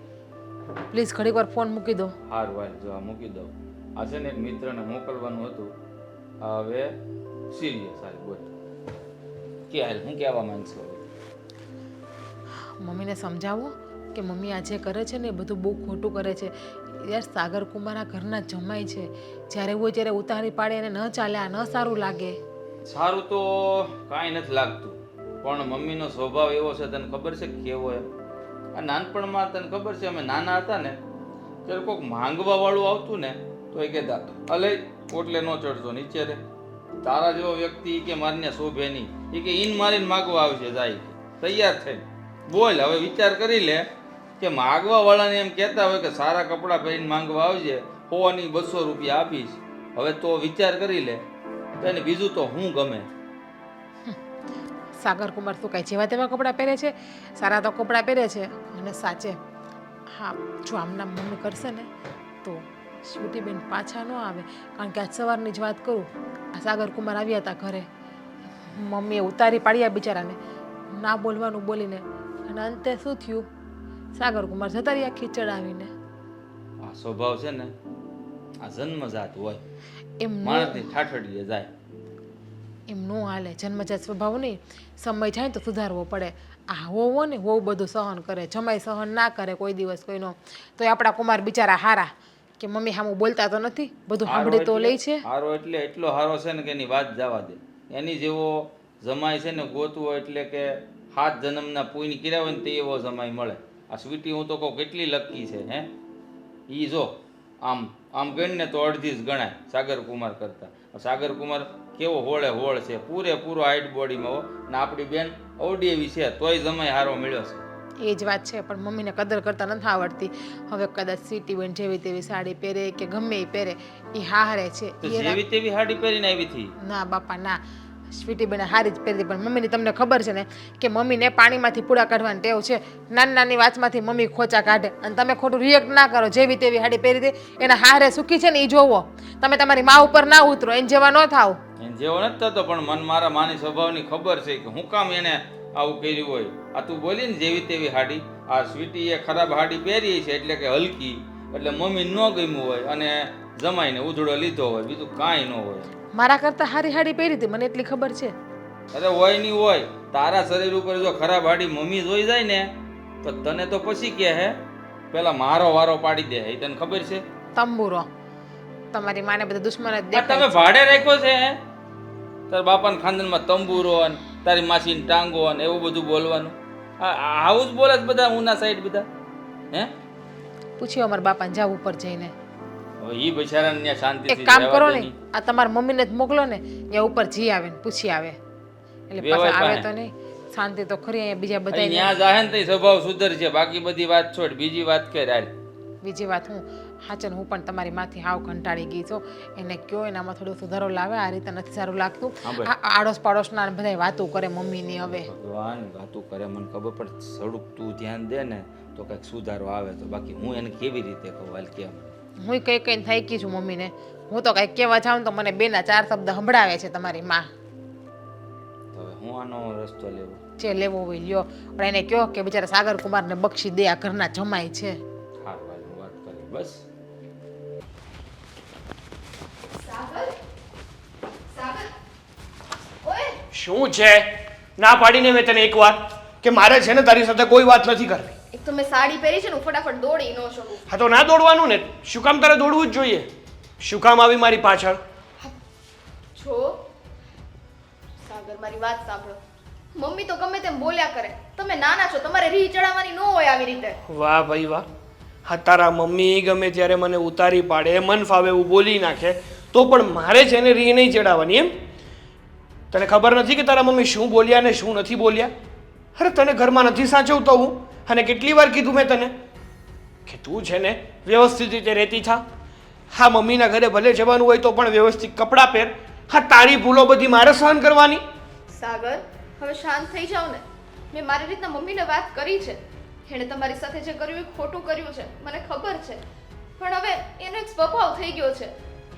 પ્લીઝ ઘડીક વાર ફોન મૂકી દો. હારું હાલ, જો આ મૂકી દઉં. આ છે ને એક મિત્રને મોકલવાનું હતું. હવે સિરિયસ હાલ બોલ કે હાલ હું કહેવા માંગશો? મમ્મીને સમજાવો કે મમ્મી આ જે કરે છે ને એ બધું બહુ ખોટું કરે છે. યાર સાગર કુમાર આ ઘરના જમાઈ છે, જ્યારે હોય ત્યારે ઉતારી પાડે એને ન ચાલે, આ ન સારું લાગે. સારું તો કાંઈ નથી લાગતું, પણ મમ્મીનો સ્વભાવ એવો છે તને ખબર છે કેવો એમ? આ નાનપણમાં તને ખબર છે અમે નાના હતા ને ત્યારે કોઈક માંગવા વાળું આવતું ને તો એ કહેતા અલે ઓટલે ન ચડતો નીચે રે, તારા જેવો વ્યક્તિ કે મારને શોભે નહીં, એ કે ઈન મારીને માગવા આવશે, જાય તૈયાર થઈને બોલ. હવે વિચાર કરી લે કે માગવા વાળાને એમ કહેતા હોય કે સારા કપડાં પહેરીને માંગવા આવજે, 100 ની 200 રૂપિયા આપીશ. હવે તો વિચાર કરી લે તો એને બીજું તો હું ગમે? સાગર કુમાર તો કાંઈ જેવા તેવા કપડાં પહેરે છે, સારા તો કપડાં પહેરે છે. અને સાચે હા, જો આમના મમ્મી કરશે ને તો સ્વીટીબેન પાછા ન આવે. કારણ કે આજ સવારની જ વાત કરું, આ સાગર કુમાર આવ્યા હતા ઘરે, મમ્મીએ ઉતારી પાડ્યા બિચારાને ના બોલવાનું બોલીને, અને અંતે શું થયું? સાગર કુમાર જતા રહ્યા ખીચડ આવીને. આ સ્વભાવ છે ને આ જન્મજાત હોય, એમ માણસની ઠાઠડીએ જાય. એમ ન હાલે, જન્મજાત સ્વભાવ નહીં, સમય જાય ને તો સુધારવો પડે. આ હોવો ને હોવ બધું સહન કરે, જમાઈ સહન ના કરે કોઈ દિવસ કોઈનો, તો એ આપણા કુમાર બિચારા હારા કે મમ્મી સામું બોલતા તો નથી, બધું સાંભળી તો લે છે. હારો એટલે એટલો હારો છે ને કે એની વાત જવા દે. એની જેવો જમાઈ છે ને ગોતવો એટલે કે 7 જન્મના પુણ્ય કર્યા હોય ને તે એવો જમાઈ મળે. આ સ્વીટી હું તો કહું કેટલી લકી છે હે. ઈ જો આમ આમ ગણીને તો અડધી જ ગણાય સાગર કુમાર કરતા. સાગર કુમાર કેવો હોળે હોળ છે, પૂરેપૂરો હાઈટ બોડીમાં હો, ને આપણી બેન અવડી એવી છે તોય જમાઈ હારો મળ્યો છે. એ જ વાત છે, પણ મમ્મીને કદર કરતા નથી આવડતી. હવે કદાચ સ્વીટીબેન જેવી તેવી સાડી પહેરે કે ગમે એ પહેરે, એ હારે છે. તો જેવી તેવી હાડી પહેરીને આવી હતી? ના બાપા ના, સ્વીટીબેને હારી જ પહેરી. પણ મમ્મીની તમને ખબર છે ને કે મમ્મીને પાણીમાંથી પૂડા કાઢવાની ટેવ છે. નાની નાની વાતમાંથી મમ્મી ખોચા કાઢે, અને તમે ખોટું રિએક્ટ ના કરો. જેવી તેવી હાડી પહેરી દે, એના હારે સુખી છે ને એ જોવો. તમે તમારી મા ઉપર ના ઉતરો, એને જેવા ન થાવ. એને જેવો નથી થતો, પણ મન મારા માની સ્વભાવની ખબર છે કે હું કામ એને આવું કર્યું હોય. આ તું બોલી ને જેવી તેવી હાડી, આ સ્વીટીએ ખરાબ હાડી પહેરી છે એટલે કે હલકી, એટલે મમ્મી ન ગમ્યું હોય અને જમાઈને ઉધડો લીધો હોય, બીજું કાંઈ ન હોય. મારા કરતા હારી હાડી પહેરી હતી, મને એટલી ખબર છે. અરે હોય નહીં હોય, તારા શરીર ઉપર જો ખરાબ હાડી મમ્મી જોઈ જાય ને તો તને તો પછી કે હે પેલા મારો વારો પાડી દે. એ તને ખબર છે? તંબુરો, તમારી માને બધા દુશ્મન જ આ દેખાય તમે છે. ભાડે રાખ્યો છે હે? તારા બાપાના ખાનદાનમાં તંબુરો અને તારી માસીની ટાંગો અને એવું બધું બોલવાનું. આવું જ બોલે છે બધા ઉના સાઈડ બધા હે? પૂછ્યું અમારા બાપાને જાવ ઉપર જઈને. હવે ઈ બિચારાને ત્યાં શાંતિથી એક કામ રહેવા કરો દે ને, નહીં. આ તમારા મમ્મીને જ મોકલો ને, ત્યાં ઉપર જી આવે ને પૂછી આવે, એટલે વેવાય પાછા આવે પાસે. તો નહીં. શાંતિ તો ખરી. અહીંયા બીજા અહીં બધા ત્યાં જાહે ને તો સ્વભાવ સુધરશે, બાકી બધી વાત છોડ, બીજી વાત કર હાલ. બીજી વાત હું હાચન, હું પણ તમારી માંથી હાવ કંટાળી ગઈ છું. એને કયો એનામાં થોડો સુધારો લાવે, આ રીતે નથી સારું લાગતું. હા ભાઈ. આ આડોશ પાડોશના બધા વાતો કરે મમ્મીની. હવે ભગવાન વાતું કરે મને ખબર, પણ થોડુંક તું ધ્યાન દે ને તો કંઈક સુધારો આવે તો. બાકી હું એને કેવી રીતે કહું હાલ કેમ? હું કઈ કઈને થઈ ગઈ છું મમ્મીને. હું તો કંઈક કહેવા જાઉં તો મને 2 ના 4 શબ્દ સંભળાવે છે તમારી માં. હવે હું આનો રસ્તો લેવો? જે લેવો હોય લ્યો, પણ એને કહો કે બિચારા સાગર કુમારને બક્ષી દે, આ ઘરના જમાય છે. હા ભાઈ હું વાત કરી બસ. શું છે? ના પાડીને મેં તને એક વાત કે મારે છે ને તારી સાથે કોઈ વાત નથી કરવી. એક તો મેં સાડી પહેરી છે ને હું ફટાફટ દોડી ન શકું. હા તો ના દોડવાનું ને, શું કામ તારે દોડવું જ જોઈએ? શું કામ આવી મારી પાછળ? જો સાગર મારી વાત સાંભળો. મમ્મી તો ગમે તેમ બોલ્યા કરે, તમે નાના છો, તમારે રીહ ચડાવવાની ન હોય આવી રીતે. વાહ ભાઈ વાહ. હા તારા મમ્મી ગમે ત્યારે મને ઉતારી પાડે, મન ફાવે એવું બોલી નાખે, તો પણ મારે છે ને રીહ નહીં ચડાવવાની એમ? તને ખબર નથી કે તારા મમ્મી શું બોલ્યા ને શું નથી બોલ્યા? અરે તને ઘરમાં નથી સાચવતો હું, અને કેટલી વાર કીધું મેં તને કે તું છે ને વ્યવસ્થિત રીતે રહેતી થા. હા મમ્મીના ઘરે ભલે જવાનું હોય તો પણ વ્યવસ્થિત કપડાં પહેર. હા તારી ભૂલો બધી મારે સહન કરવાની? સાગર હવે શાંત થઈ જાઓ ને. મેં મારી રીતના મમ્મીને વાત કરી છે. એણે તમારી સાથે જે કર્યું એ ખોટું કર્યું છે, મને ખબર છે, પણ હવે એનો એક સ્વભાવ થઈ ગયો છે.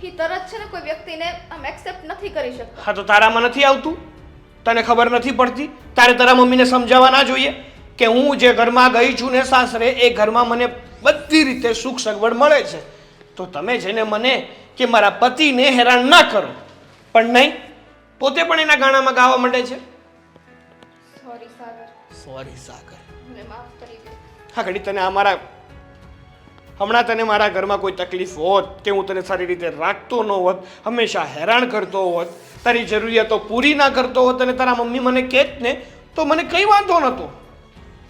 એ તરત છે ને કોઈ વ્યક્તિને આમ એક્સેપ્ટ નથી કરી શકતા. હા તો તારામાં નથી આવતું? તને ખબર નથી પડતી? તારે તારા મમ્મીને સમજાવવા ના જોઈએ કે હું જે ઘરમાં ગઈ છું ને સાસરે, એ ઘરમાં મને બધી રીતે સુખ સગવડ મળે છે, તો તમે છે ને મને કે મારા પતિને હેરાન ના કરો. પણ નહીં, પોતે પણ એના ગાણામાં ગાવા માંડે છે. સોરી સાગર, સોરી સાગર. મને માફ કરી દે. હા ઘડી તને હમણાં તને મારા ઘરમાં કોઈ તકલીફ હોત કે હું તને સારી રીતે રાખતો ન હોત, હંમેશા હેરાન કરતો હોત, તારી જરૂરિયાતો પૂરી ના કરતો હોત અને તારા મમ્મી મને કહેત ને તો મને કંઈ વાંધો નહોતો.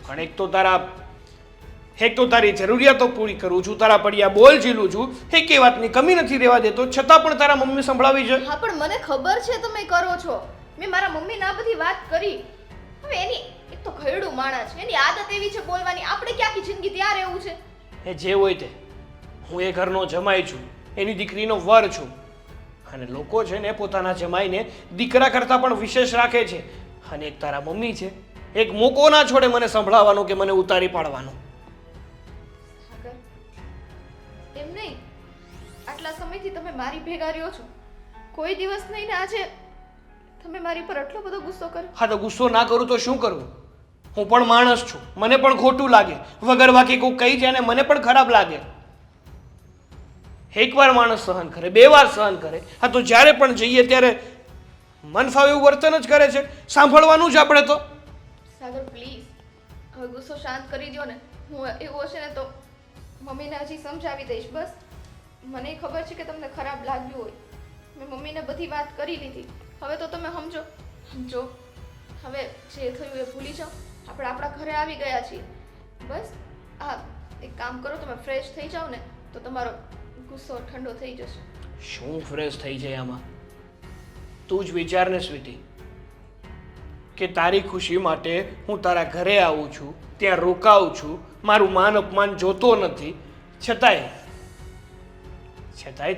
પણ એક તો તારી જરૂરિયાતો પૂરી કરું છું, તારા પડ્યા બોલ ઝીલું છું, એકે વાતની કમી નથી રહેવા દેતો, છતાં પણ તારા મમ્મી સંભળાવી છે. હા પણ મને ખબર છે તમે કરો છો. મેં મારા મમ્મીને આ બધી વાત કરી. હવે એની એક તો ઘરડું માણસ છે, એની આદત એવી છે બોલવાની. આપણે કે આખી જિંદગી ત્યાં રહેવું છે? એ જે હોય તે, હું એ ઘરનો જમાઈ છું, એની દીકરીનો વર છું, અને લોકો છે ને પોતાના જમાઈને દીકરા કરતાં પણ વિશેષ રાખે છે. અને એક તારા મમ્મી છે, એક મોકો ના છોડે મને સંભળાવવાનો કે મને ઉતારી પાડવાનો. સાગર એમ નહીં, આટલા સમયથી તમે મારી ભેગા રહ્યો છો, કોઈ દિવસ નહીં ને આજે તમે મારી પર આટલો બધો ગુસ્સો કર્યો. હા તો ગુસ્સો ના કરું તો શું કરવું? હું પણ માણસ છું, મને પણ ખોટું લાગે, વગર વાંકે કોઈ કહી જાય ને મને પણ ખરાબ લાગે. એકવાર માણસ સહન કરે, બે વાર સહન કરે, હા તો જ્યારે પણ જઈએ ત્યારે મન ફાવે એવું વર્તન જ કરે છે. સાંભળવાનું જ આપણે તો. સાગર પ્લીઝ હવે ગુસ્સો શાંત કરી દો ને. હું એવું હશે ને તો મમ્મીને હજી સમજાવી દઈશ. બસ મને ખબર છે કે તમને ખરાબ લાગ્યું હોય. મેં મમ્મીને બધી વાત કરી લીધી. હવે તો તમે સમજો. હવે જે થયું એ ભૂલી જાઓ. આપણે આપણા ઘરે આવી ગયા છીએ. બસ આ એક કામ કરો, તમે ફ્રેશ થઈ જાઓ ને તો તમારો ગુસ્સો ઠંડો થઈ જશે. શું ફ્રેશ થઈ જાય આમાં? તું જ વિચાર ને સ્વીટી, કે તારી ખુશી માટે હું તારા ઘરે આવું છું, ત્યાં રોકાઉં છું, મારું માન અપમાન જોતો નથી, છતાંય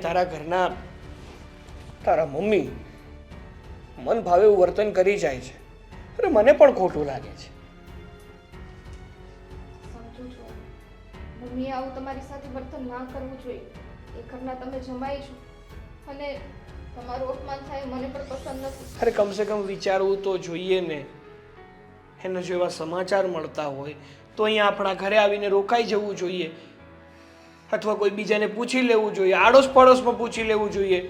તારા ઘરના તારા મમ્મી મન ભાવે એવું વર્તન કરી જાય છે. અરે મને પણ ખોટું લાગે છે. સમજુ છું, મમ્મીએ આવું તમારી સાથે વર્તન ના કરવું જોઈએ. એ ઘરના તમે જમાઈ છો અને તમારું અપમાન થાય મને પણ પસંદ નથી. અરે કમસે કમ વિચારવું તો જોઈએ ને. એને જો એવા સમાચાર મળતા હોય તો અહીંયા આપણા ઘરે આવીને રોકાઈ જવું જોઈએ, અથવા કોઈ બીજાને પૂછી લેવું જોઈએ, આડોશ પડોશમાં પૂછી લેવું જોઈએ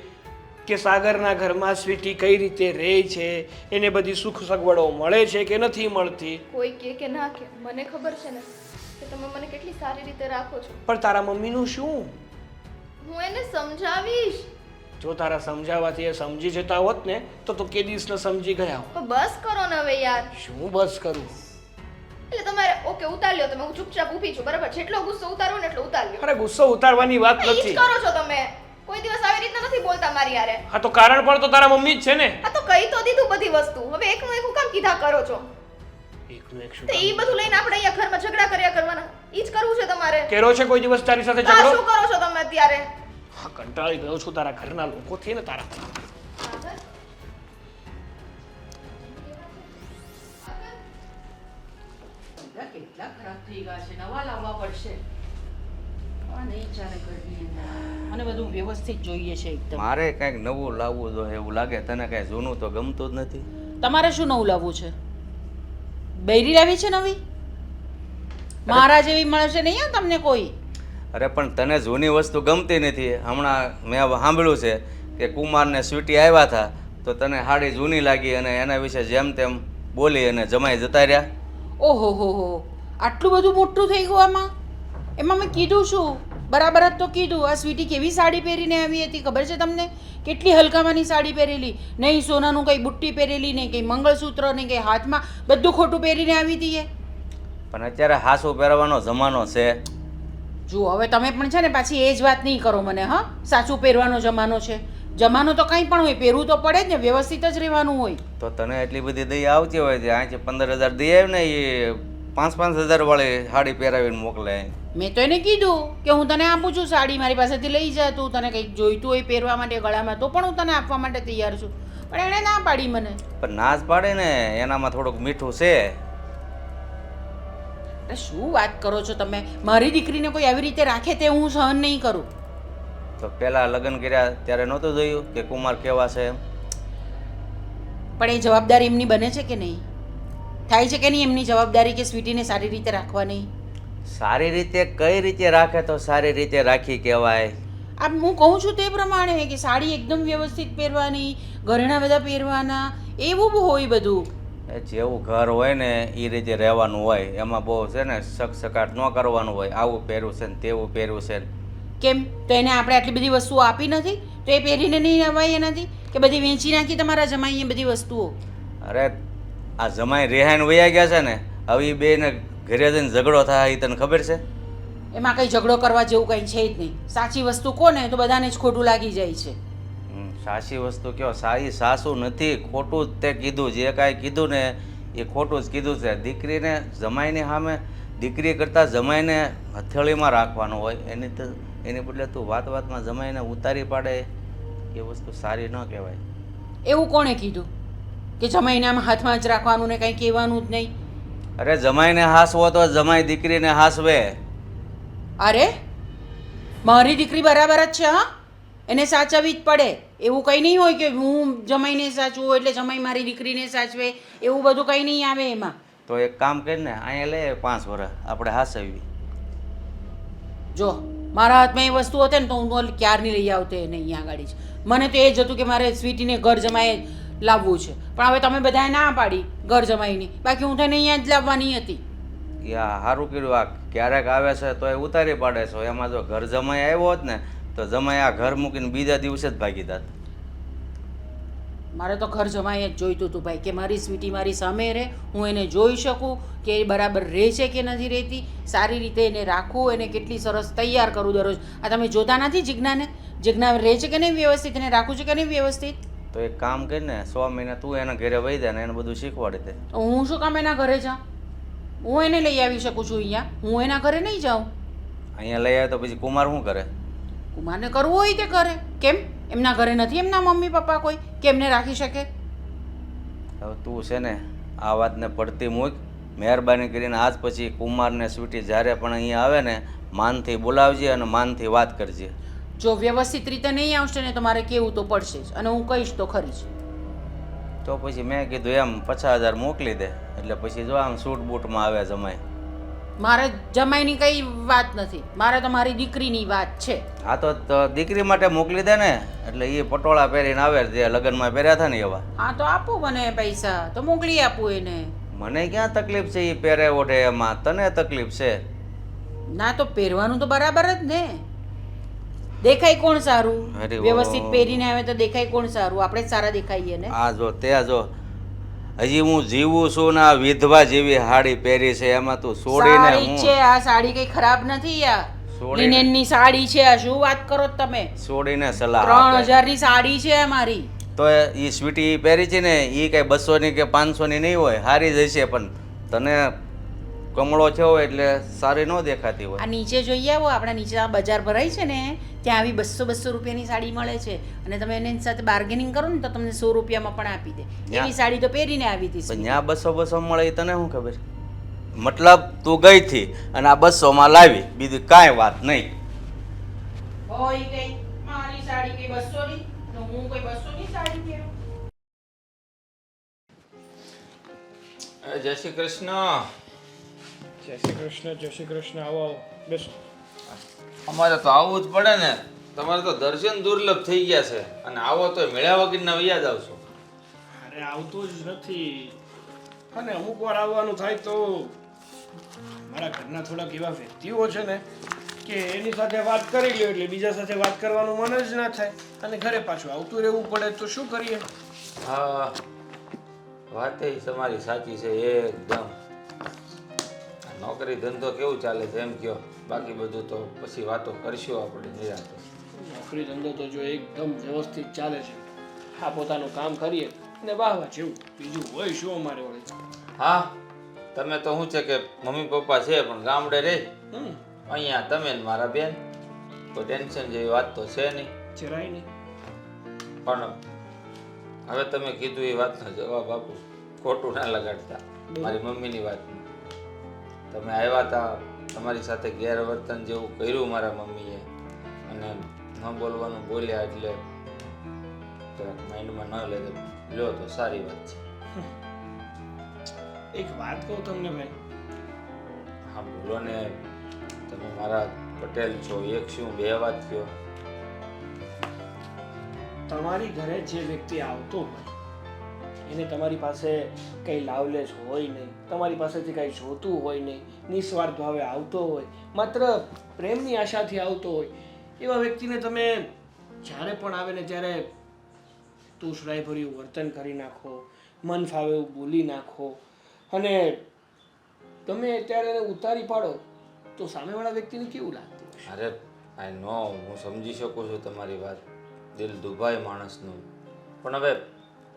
કે સાગરના ઘરમાં સ્વીટી કઈ રીતે રહે છે, એને બધી સુખ સગવડો મળે છે કે નથી મળતી. કોઈ કે ના કે મને ખબર છે ને કે તમે મને કેટલી સારી રીતે રાખો છો. પણ તારા મમ્મીનું શું? હું એને સમજાવીશ. જો તારા સમજાવવાથી એ સમજી જતા હોત ને તો કે દિવસને સમજી ગયા હોત. તો બસ કરો ને હવે યાર. શું બસ કરું? એટલે તમારે ઓકે ઉતાર લ્યો તમે. હું ચૂપચાપ ઊભી છું, બરાબર? જેટલો ગુસ્સો ઉતારવો ને એટલો ઉતાર લ્યો. અરે ગુસ્સો ઉતારવાની વાત ઈ જ નથી. કરો છો તમે. કોઈ દિવસ આવી રીતના નથી બોલતા મારી યારે. હા તો કારણ પણ તો તારા મમ્મી જ છે ને. આ તો કહી તો દીધું બધી વસ્તુ. હવે એકનું એક કામ કીધા કરો છો? એકનું એક શું તો ઈ બધું લઈને આપણે અહીંયા ઘરમાં ઝઘડા કર્યા કરવાના? ઈ જ કરવું છે તમારે? કેરો છે કોઈ દિવસ તારી સાથે આ ઝઘડો? શું કરો છો તમે અત્યારે? હા કંટાળી ગયો છું તારા ઘરના લોકોથી ને તારા. કેટલા ખરાબ થઈ ગયા છે, નવા લાવવા પડશે. આ નહીં ચાલે ઘરની અંદર. અને બધું વ્યવસ્થિત જોઈએ છે એકદમ. મારે કંઈક નવું લાવવું જોઈએ એવું લાગે. તને કાંઈ જૂનું તો ગમતું જ નથી. તમારે શું નવું લાવવું છે? બૈરી લાવી છે નવી? મારા જેવી મળશે નહીં હો તમને કોઈ. અરે પણ તને જૂની વસ્તુ ગમતી નથી. હમણાં મેં સાંભળ્યું છે કે કુમાર ને સ્વીટી આવ્યા હતા તો તને સાડી જૂની લાગી અને એના વિશે જેમ તેમ બોલી અને જમાઈ જતા રહ્યા. ઓહો હો હો, આટલું બધું મોટું થઈ ગયું આમાં? એમાં મેં કીધું શું? બરાબર જ તો કીધું. આ સ્વીટી કેવી સાડી પહેરીને આવી હતી ખબર છે તમને? કેટલી હલકાવાની સાડી પહેરેલી, નહીં સોનાનું કંઈ બુટ્ટી પહેરેલી, નહીં કંઈ મંગળસૂત્ર, નહીં કંઈ હાથમાં, બધું ખોટું પહેરીને આવી હતી એ. પણ અત્યારે હાસુ પહેરવાનો જમાનો છે. જુઓ હવે તમે પણ છે ને પાછી એ જ વાત નહીં કરો મને. હા, સાચું પહેરવાનો જમાનો છે. જમાનો તો કંઈ પણ હોય, પહેરવું તો પડે જ ને, વ્યવસ્થિત જ રહેવાનું હોય. તો તને એટલી બધી દયા આવતી હોય છે, અહીંથી 15,000 દઈ આવી ને એ 5,000 વાળી સાડી પહેરાવીને મોકલે. મેં તો એને કીધું કે હું તને આપું છું સાડી, મારી પાસેથી લઈ જા, તું તને કંઈક જોઈતું હોય પહેરવા માટે ગળામાં તો પણ હું તને આપવા માટે તૈયાર છું. પણ એણે ના પાડી મને. પણ નાશ પાડે ને એનામાં થોડુંક મીઠું છે. અરે શું વાત કરો છો તમે? મારી દીકરીને કોઈ આવી રીતે રાખે તે હું સહન નહીં કરું. તો પહેલા લગ્ન કર્યા ત્યારે નહોતું જોયું કે કુમાર કેવા છે એમ? પણ એ જવાબદારી એમની બને છે કે નહીં? થાય છે કે નહીં એમની જવાબદારી કે સ્વીટીને સારી રીતે રાખવાની? સારી રીતે કઈ રીતે રાખે તો સારી રીતે રાખી કહેવાય. આ હું કહું છું તે પ્રમાણે કે સાડી એકદમ વ્યવસ્થિત પહેરવાની, ઘરેણા બધા પહેરવાના, એવું બહુ હોય બધું. એ જેવું ઘર હોય ને એ રીતે રહેવાનું હોય, એમાં બહુ છે ને સકસકાટ ન કરવાનું હોય. આવું પહેર્યું છે ને તેવું પહેર્યું છે. કેમ? તો એને આપણે આટલી બધી વસ્તુઓ આપી નથી તો એ પહેરીને નહીં અવાય એનાથી? કે બધી વેચી નાખી તમારા જમાઈએ બધી વસ્તુઓ? અરે આ જમાઈ રેહાઈને વયા ગયા છે ને, હવે એ બેને ઘરે જઈને ઝઘડો થાય એ તને ખબર છે? એમાં કંઈ ઝઘડો કરવા જેવું કંઈ છે જ નહીં. સાચી વસ્તુ કોને તો બધાને જ ખોટું લાગી જાય છે. સાચી વસ્તુ કયો? સારી સાસુ નથી, ખોટું જ તે કીધું. જે કાંઈ કીધું ને એ ખોટું જ કીધું છે. દીકરીને જમાઈને સામે દીકરી કરતાં જમાઈને હથેળીમાં રાખવાનું હોય. એની બદલે તું વાત વાતમાં જમાઈને ઉતારી પાડે એ વસ્તુ સારી ન કહેવાય. એવું કોણે કીધું કે જમાઈને આમ હાથમાં જ રાખવાનું ને કંઈ કહેવાનું જ નહીં? અરે જમાઈને હાસવો તો જમાઈ દીકરીને હાસવે. અરે મારી દીકરી બરાબર જ છે. હા, એને સાચવવી જ પડે. એવું કંઈ નહીં હોય કે હું જમાઈને સાચવું એટલે જમાઈ મારી દીકરીને સાચવે, એવું બધું કંઈ નહીં આવે એમાં. તો એક કામ કરીને અહીંયા લે 5 વર્ષ આપણે હાસવી. જો મારા હાથમાં એ વસ્તુ હતી ને તો હું ક્યારની લઈ આવતે એને અહીંયા આગળ જ. મને તો એ જ હતું કે મારે સ્વીટીને ઘર જમાઈ લાવવું છે, પણ હવે તમે બધાએ ના પાડી ઘર જમાઈની. બાકી હું તને અહીંયા જ લાવવાની હતી. યા સારું કર્યું. આ ક્યારેક આવે છે તો એ ઉતારી પાડે છે. એમાં જો ઘર જમાઈ આવ્યો હોત ને તો જમાઈ આ ઘર મૂકીને બીજા દિવસે જ ભાગી જાત. મારે તો ઘર જમાઈ જ જોઈતું હતું ભાઈ, કે મારી સ્વીટી મારી સામે રહે, હું એને જોઈ શકું કે એ બરાબર રહે છે કે નથી રહેતી, સારી રીતે એને રાખું, એને કેટલી સરસ તૈયાર કરું દરરોજ. આ તમે જોતા નથી જીજ્ઞાને? જીજ્ઞા રહે છે કે નહીં વ્યવસ્થિત, એને રાખું છે કે નહીં વ્યવસ્થિત? તો એક કામ કરીને 6 મહિના તું એના ઘરે વહી જાય ને એને બધું શીખવાડી દે. તો હું શું કામ એના ઘરે જાઉં? હું એને લઈ આવી શકું છું અહીંયા, હું એના ઘરે નહીં જાઉં. અહીંયા લઈ આવે તો પછી કુમાર શું કરે? કુમારને કરવું હોય તે કરે. કેમ? એમના ઘરે નથી એમના મમ્મી પપ્પા કોઈ કે એમને રાખી શકે? હવે તું છે ને આ વાતને પડતી મૂક. મહેરબાની કરીને આજ પછી કુમારને સ્વીટી જ્યારે પણ અહીંયા આવે ને માનથી બોલાવજે અને માનથી વાત કરજે. જો વ્યવસ્થિત રીતે નહીં આવશે ને તો મારે કહેવું તો પડશે જ, અને હું કહીશ તો ખરી જ. તો પછી મેં કીધું એમ 50,000 મોકલી દે, એટલે પછી જો આમ સૂટ બૂટમાં આવે જમાઈ. મારે જમાઈની કઈ વાત નથી, મારે તો મારી દીકરીની વાત છે. હા તો દીકરી માટે મોકલી દે ને, એટલે એ પટોળા પહેરીને આવે જે લગ્નમાં પહેર્યા હતા ને એવા. હા તો આપો મને પૈસા તો મોકલી આપું એને. મને ક્યાં તકલીફ છે? એ પહેરે ઓઢે એમાં તને તકલીફ છે? ના તો પહેરવાનું તો બરાબર જ ને. દેખાય કોણ સારું? અરે વ્યવસ્થિત પહેરીને આવે તો દેખાય કોણ સારું? આપણે જ સારા દેખાઈએ ને. આ જો તે જો હજી હું જીવું છું ને આ વિધવા જેવી સાડી પહેરી છે, એમાં તું છોડીને સાડી છે આ સાડી કઈ ખરાબ નથી. આ લિનેનની સાડી છે. આ શું વાત કરો તમે? છોડીને સલાહ 3000 ની સાડી છે મારી. તો એ સ્વીટી પહેરી છે ને એ કઈ 200 ની કે 500 ની નહીં હોય, સારી જ હશે, પણ તને કમળો થયો હોય એટલે સારી ન દેખાતી હોય. આ નીચે જોઈ આવો, આપણા નીચે આ બજાર ભરાય છે ને ત્યાં આવી 200 રૂપિયાની સાડી મળે છે, અને તમે એની સાથે બાર્ગેનિંગ કરો ને તો તમને 100 રૂપિયામાં પણ આપી દે. એવી સાડી તો પહેરીને આવી હતી. પણ ત્યાં 200 મળે એ તને શું ખબર? મતલબ તું ગઈ થી અને આ 200 માં લાવી, બીજું કાંઈ વાત નહીં. હોય કઈ મારી સાડી કઈ 200 ની, તો હું કોઈ 200 ની સાડી પહેરું? જય શ્રી કૃષ્ણ. જય શ્રી કૃષ્ણ, જય શ્રી કૃષ્ણ. આવો આવો બેસો. અમારે તો આવવું જ પડે ને, તમારે તો દર્શન દુર્લભ થઈ ગયા છે, અને આવો તો મેળા વગરના વૈયા જ આવશો. અરે આવતો જ નથી. અને અમુક વાર આવવાનું થાય તો મારા ઘરના થોડાક એવા વ્યક્તિઓ છે ને કે એની સાથે વાત કરી લ્યો એટલે બીજા સાથે વાત કરવાનું મન જ ના થાય અને ઘરે પાછું આવતું રહેવું પડે તો શું કરીએ? હા વાત એ તમારી સાચી છે એકદમ. આ નોકરી ધંધો કેવું ચાલે છે એમ કયો, બાકી બધું તો પછી વાતો કરશું આપણે નિરાંતે. નોકરી ધંધો તો જો એકદમ વ્યવસ્થિત ચાલે છે. હા, પોતાનું કામ કરીએ ને વાહવા જેવું, બીજું હોય શું અમારે વળી. હા તમે તો શું છે કે મમ્મી પપ્પા છે પણ ગામડે રહે, હમ, અહીંયા તમે ને મારા બેન, કોઈ ટેન્શન જેવી વાત તો છે નહીં. જરાય નહીં. પણ હવે તમે કીધું એ વાતનો જવાબ આપો, ખોટું ના લગાડતા મારી મમ્મીની વાતનું. તમે આવ્યા હતા, તમારી સાથે ગેરવર્તન જેવું કર્યું મારા મમ્મીએ અને ન બોલવાનું બોલ્યા એટલે જરાક માઇન્ડમાં ન લે લ્યો તો સારી વાત છે. એક વાત કહું તમને ભાઈ, હા બોલો ને, તમે મારા પટેલ છો, એક શું બે વાત કયો. તમારી ઘરે જે વ્યક્તિ આવતો હોય એને તમારી પાસે કંઈ લાવલેસ હોય નહીં, તમારી પાસેથી કંઈ જોતું હોય નહીં, નિસ્વાર્થ ભાવે આવતો હોય, માત્ર પ્રેમની આશાથી આવતો હોય, એવા વ્યક્તિને તમે જ્યારે પણ આવે ને ત્યારે તુષરાયભર્યું વર્તન કરી નાખો, મન ફાવે એવું બોલી નાખો અને તમે ત્યારે એને ઉતારી પાડો તો સામેવાળા વ્યક્તિને કેવું લાગતું? અરે આઈ નો, હું સમજી શકું છું તમારી વાત, દિલ દુભાય માણસનું, પણ હવે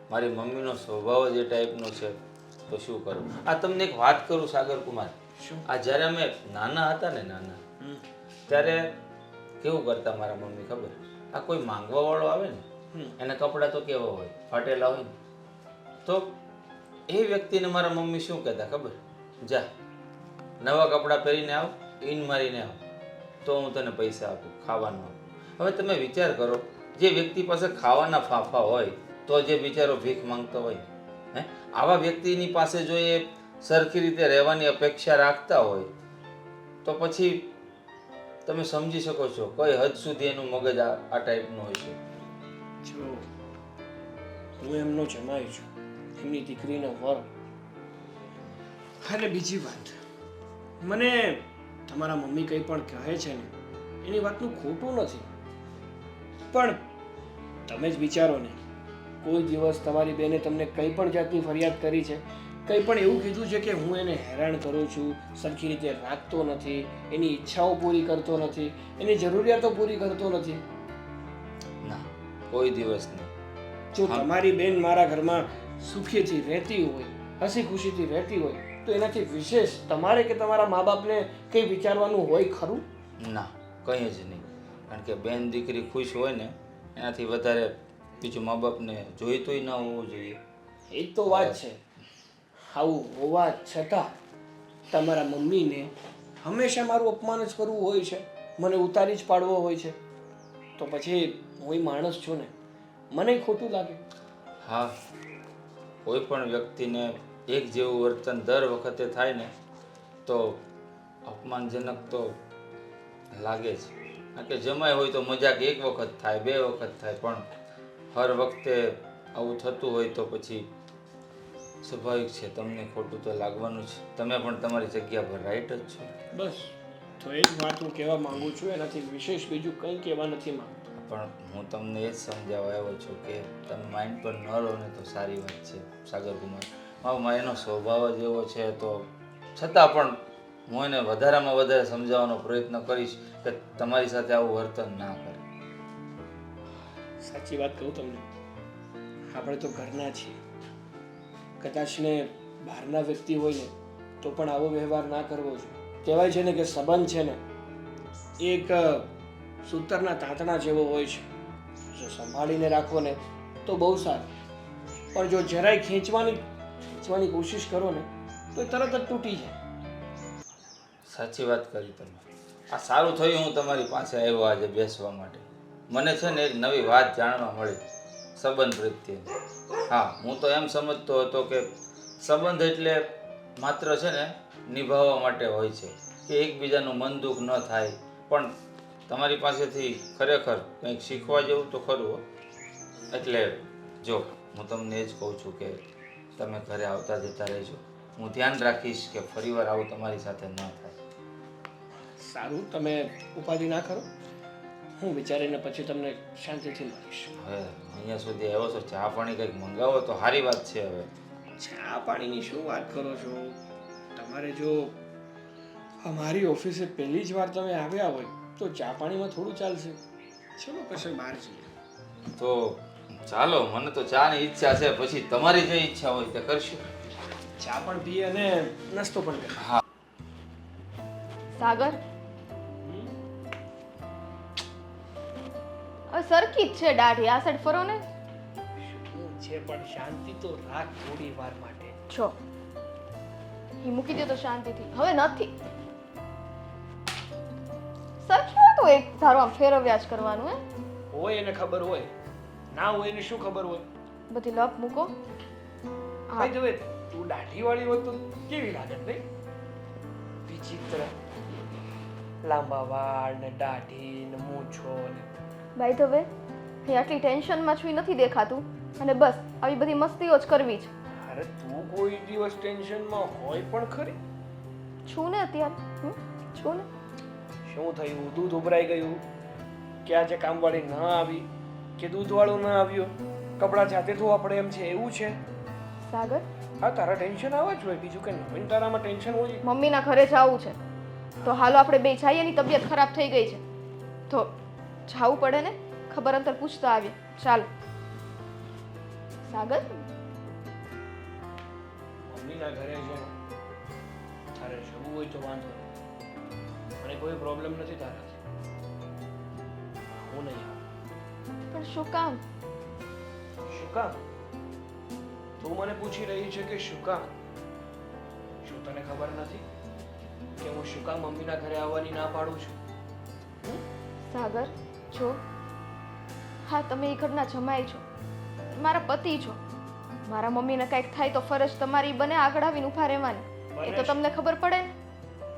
મારી મમ્મીનો સ્વભાવ જ એ ટાઈપનો છે તો શું કરું. આ તમને એક વાત કરું સાગર કુમાર, આ જ્યારે અમે નાના હતા ને ત્યારે કેવું કરતા મારા મમ્મી ખબર, આ કોઈ માંગવા વાળો આવે ને એને કપડાં તો કેવા હોય, ફાટેલા હોય ને, તો એ વ્યક્તિને મારા મમ્મી શું કહેતા ખબર, જા નવા કપડાં પહેરીને આવ, ઈન મારીને આવ તો હું તને પૈસા આપું, ખાવાનું આપું. હવે તમે વિચાર કરો, જે વ્યક્તિ પાસે ખાવાના ફાંફા હોય તો જે બિચારો ભીખ માંગતો હોય હે, આવા વ્યક્તિની પાસે જો એ સરખી રીતે રહેવાની અપેક્ષા રાખતા હોય તો પછી તમે સમજી શકો છો કઈ હદ સુધી એનું મગજ આ ટાઈપનું હોય છે. જો હું એમનો જમાઈ છું, એમની દીકરીનો વર. અને બીજી વાત, મને તમારા મમ્મી કંઈ પણ કહે છે ને એની વાતનું ખોટું નથી, પણ તમે જ વિચારો ને, કોઈ દિવસ તમારી બેને તમને કંઈ પણ જાતની ફરિયાદ કરી છે, કંઈ પણ એવું કીધું છે કે હું એને હેરાન કરું છું, સરખી રીતે રાખતો નથી, એની ઈચ્છાઓ પૂરી કરતો નથી, એની જરૂરિયાતો પૂરી કરતો નથી? ના, કોઈ દિવસ નહીં. જો તમારી બેન મારા ઘરમાં સુખીથી રહેતી હોય, હસી ખુશીથી રહેતી હોય તો એનાથી વિશેષ તમારે કે તમારા મા બાપને કંઈ વિચારવાનું હોય ખરું? ના, કંઈ જ નહીં, કારણ કે બેન દીકરી ખુશ હોય ને એનાથી વધારે બીજું મા બાપને જોઈતુંય ન હોવું જોઈએ. એ તો વાત છે. આવું હોવા છતાં તમારા મમ્મીને હંમેશા મારું અપમાન જ કરવું હોય છે, મને ઉતારી જ પાડવો હોય છે, તો પછી હું માણસ છું ને, મને ખોટું લાગે. હા, કોઈ પણ વ્યક્તિને એક જેવું વર્તન દર વખતે થાય ને તો અપમાનજનક તો લાગે જ. કારણ કે જમાય હોય તો મજાક એક વખત થાય, બે વખત થાય, પણ હર વખતે આવું થતું હોય તો પછી સ્વાભાવિક છે તમને ખોટું તો લાગવાનું જ. તમે પણ તમારી જગ્યા પર રાઈટ જ છો. બસ તો એ જ વાત હું કહેવા માંગુ છું, એનાથી વિશેષ બીજું કંઈ કહેવા નથી માંગતો. પણ હું તમને એ જ સમજાવવા આવ્યો છું કે તમે માઇન્ડ પર ન રહો ને તો સારી વાત છે સાગર કુમાર. મારો એનો સ્વભાવ જ એવો છે તો છતાં પણ હું એને વધારેમાં વધારે સમજાવવાનો પ્રયત્ન કરીશ કે તમારી સાથે આવું વર્તન ના કરે. સાચી વાત કહું તમને, આપણે તો ઘરના છીએ, કદાચ ને બહારના વ્યક્તિ હોય ને તો પણ આવો વ્યવહાર ના કરવો જોઈએ. કહેવાય છે ને કે સંબંધ છે ને એક સૂતરના તાંતણા જેવો હોય છે, જો સંભાળીને રાખો ને તો બહુ સારું, પણ જો જરાય ખેંચવાની કોશિશ કરો ને તો એ તરત જ તૂટી જાય. સાચી વાત કરી તમે. આ સારું થયું હું તમારી પાસે આવ્યો આજે બેસવા માટે. મને છે ને એક નવી વાત જાણવા મળી સંબંધ પ્રત્યે. હા, હું તો એમ સમજતો હતો કે સંબંધ એટલે માત્ર છે ને નિભાવવા માટે હોય છે કે એકબીજાનું મન દુઃખ ન થાય, પણ તમારી પાસેથી ખરેખર કંઈક શીખવા જેવું તો ખરું. એટલે જો હું તમને એ જ કહું છું કે તમે ઘરે આવતા જતા રહેજો. હું ધ્યાન રાખીશ કે ફરીવાર આવું તમારી સાથે ન થાય. સારું, તમે ઉપાધિ ના કરો. હું વિચારીને પછી તમને શાંતિથી મળીશ. હવે અહીંયા સુધી આવ્યો છો, ચા પાણી કંઈક મંગાવો તો સારી વાત છે. હવે ચા પાણીની શું વાત કરો છો? તમારે જો અમારી ઓફિસે પહેલી જ વાર તમે આવ્યા હોય તો ચા પાણીમાં થોડું ચાલશે. ચલો પછી બહાર જઈએ. તો ચાલો, મને તો ચાની ઈચ્છા છે, પછી તમારી જે ઈચ્છા હોય તે કરશું. ચા પણ પીએ અને નાસ્તો પણ કરીએ. હા. સાગર હવે સરખી જ છે દાઢી, આ સાઈડ ફરો ને. શું છે પણ શાંતિ તો રાખ થોડી વાર માટે. છો એ મૂકી દો તો શાંતિથી. હવે નથી સરખી હોય તો એક ધારો આમ ફેરવ્યા જ કરવાનું. હોય એને ખબર હોય, ના હોય એને શું ખબર હોય? બધી લપ મૂકો. ભાઈ હવે તું દાઢી વાળી હોય તો કેવી લાગે નહીં? વિચિત્ર, લાંબા વાળ ને દાઢી ને મૂછો ને. બાય ધ વે એ આટલી ટેન્શનમાં છું એ નથી દેખાતું, અને બસ આવી બધી મસ્તીઓ જ કરવી છે. અરે તું કોઈ દિવસ ટેન્શનમાં હોય પણ ખરી? છું ને અત્યારે. છું ને. શું થયું? દૂધ ઉભરાઈ ગયું કે આજે કામવાળી ન આવી કે દૂધવાળો ન આવ્યો? કપડાં જાતે ધોવા પડે એમ છે એવું છે? સાગર હા, તારા ટેન્શન આવે જ હોય, બીજું કંઈ નવીન તારામાં ટેન્શન હોય? મમ્મીના ઘરે જવું છે તો હાલો આપણે બે જઈએ. એની તબિયત ખરાબ થઈ ગઈ છે તો જવું પડે ને. ખબર અંતર પૂછતા આવીએ. ચાલો સાગર. મમ્મીના ઘરે છે તારે જવું હોય તો વાંધો નહીં, મને કોઈ પ્રોબ્લેમ નથી તારાથી. હું નહીં આવું. પણ શું કામ? શું કામ? તું મને પૂછી રહી છે કે શું કામ? શું તને ખબર નથી કે હું શું કામ મમ્મીના ઘરે આવવાની ના પાડું છું? સાગર જો, હા તમે એ ઘરના જમાઈ છો, મારા પતિ છો. મારા મમ્મીને કંઈક થાય તો ફરજ તમારી બને આગળ આવીને ઊભા રહેવાની. એ તો તમને ખબર પડે ને.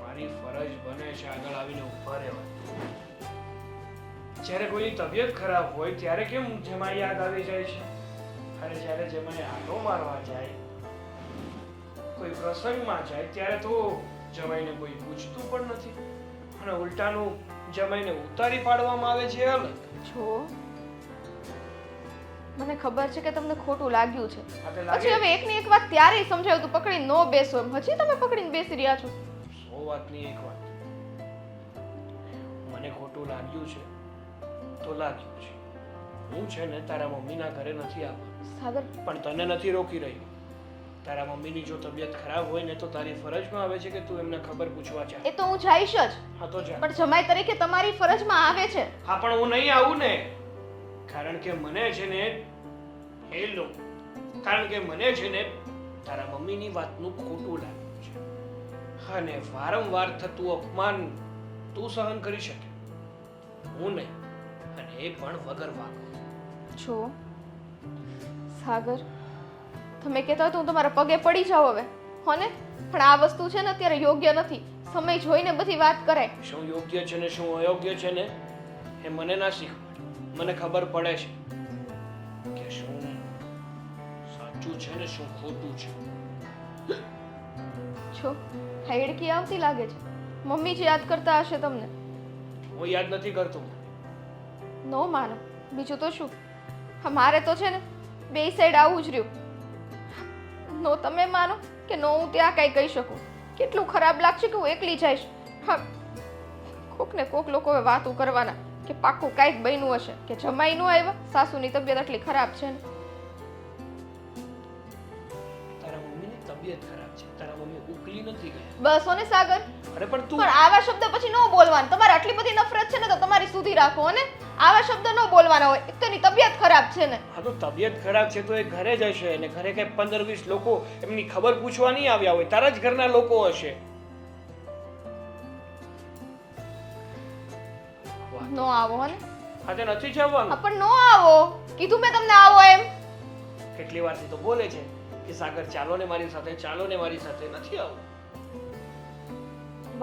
મારી ફરજ બને છે આગળ આવીને ઊભા રહેવાની. જ્યારે કોઈની તબિયત ખરાબ હોય ત્યારે કેમ જમાઈ યાદ આવી જાય છે? અને જ્યારે જમાઈ આટો મારવા જાય, કોઈ પ્રસંગમાં જાય ત્યારે તો જમાઈને કોઈ પૂછતું પણ નથી, અને ઉલટાનું જમાઈને ઉતારી પાડવામાં આવે છે. અલગ જો મને ખબર છે કે તમને ખોટું લાગ્યું છે, આ તે લાગે પછી હવે એકની એક વાત ત્યારે સમજાયું તું પકડીને ન બેસો એમ. હજી તમે પકડીને બેસી રહ્યા છો. 100 વાતની એક વાત. મને ખોટું લાગ્યું છે તો લાગ્યું છે. હું છે ને તારા મમ્મીના ઘરે નથી આવવાનો, સાગર પણ તને નથી રોકી રહ્યો. તારા મમ્મીની જો તબિયત ખરાબ હોય ને તો તારી ફરજમાં આવે છે કે તું એમને ખબર પૂછવા જા. એ તો હું જઈશ જ, હા તો જા. પણ જમાઈ તરીકે તમારી ફરજમાં આવે છે. હા પણ હું નહીં આવું ને, કારણ કે મને છે ને હેલો કારણ કે મને છે ને તારા મમ્મીની વાતનું ખોટું લાગ્યું છે, અને વારંવાર થતું અપમાન તું સહન કરી શકે, હું નહીં, અને એ પણ વગર વાંક. જો સાગર તમે કહેતા તો હું તમારા પગે પડી જાઉં હવે, હો ને? પણ આ વસ્તુ છે ને અત્યારે યોગ્ય નથી. સમય જોઈને બધી વાત કરાય. શું યોગ્ય છે ને શું અયોગ્ય છે ને એ મને ના શીખવાડ. મને ખબર પડે છે કે શું સાચું છે ને શું ખોટું છે. છો હાઈડકી આવતી લાગે છે. મમ્મી જ યાદ કરતા હશે તમને. હું યાદ નથી કરતો. નો માનો બીજું તો શું. હા મારે તો છે ને બે સાઈડ આવું જ રહ્યું. નો તમે માનો કે નો હું ત્યાં કાંઈ કહી શકું. કેટલું ખરાબ લાગશે કે હું એકલી જઈશ. હા કોક ને કોક લોકો વાતો કરવાના કે પાક્કું કાંઈક બન્યું હશે, કે જમાઈ નો આવ્યા, સાસુની તબિયત આટલી ખરાબ છે ને. તારા મમ્મીની તબિયત ખરાબ છે, તારા મમ્મી ઉકલી નથી ગયા. બસ હો ને સાગર. અરે પણ તું પણ આવા શબ્દ પછી ન બોલવાના. તમારે આટલી બધી નફરત છે ને તો તમારી સુધી રાખો અને આવા શબ્દ ન બોલવાના હોય. એક તો એની તબિયત ખરાબ છે ને. હા તો તબિયત ખરાબ છે તો એ ઘરે જ હશે, અને ઘરે કઈ 15-20 લોકો એમની ખબર પૂછવા નહીં આવ્યા હોય, તારા જ ઘરના લોકો હશે. નો આવો હો ને. હા તે નથી જવાનું. પણ નો આવો, કીધું મેં તમને આવો એમ. કેટલી વારથી તો બોલે છે કે સાગર ચાલો ને મારી સાથે, ચાલો ને મારી સાથે. નથી આવું.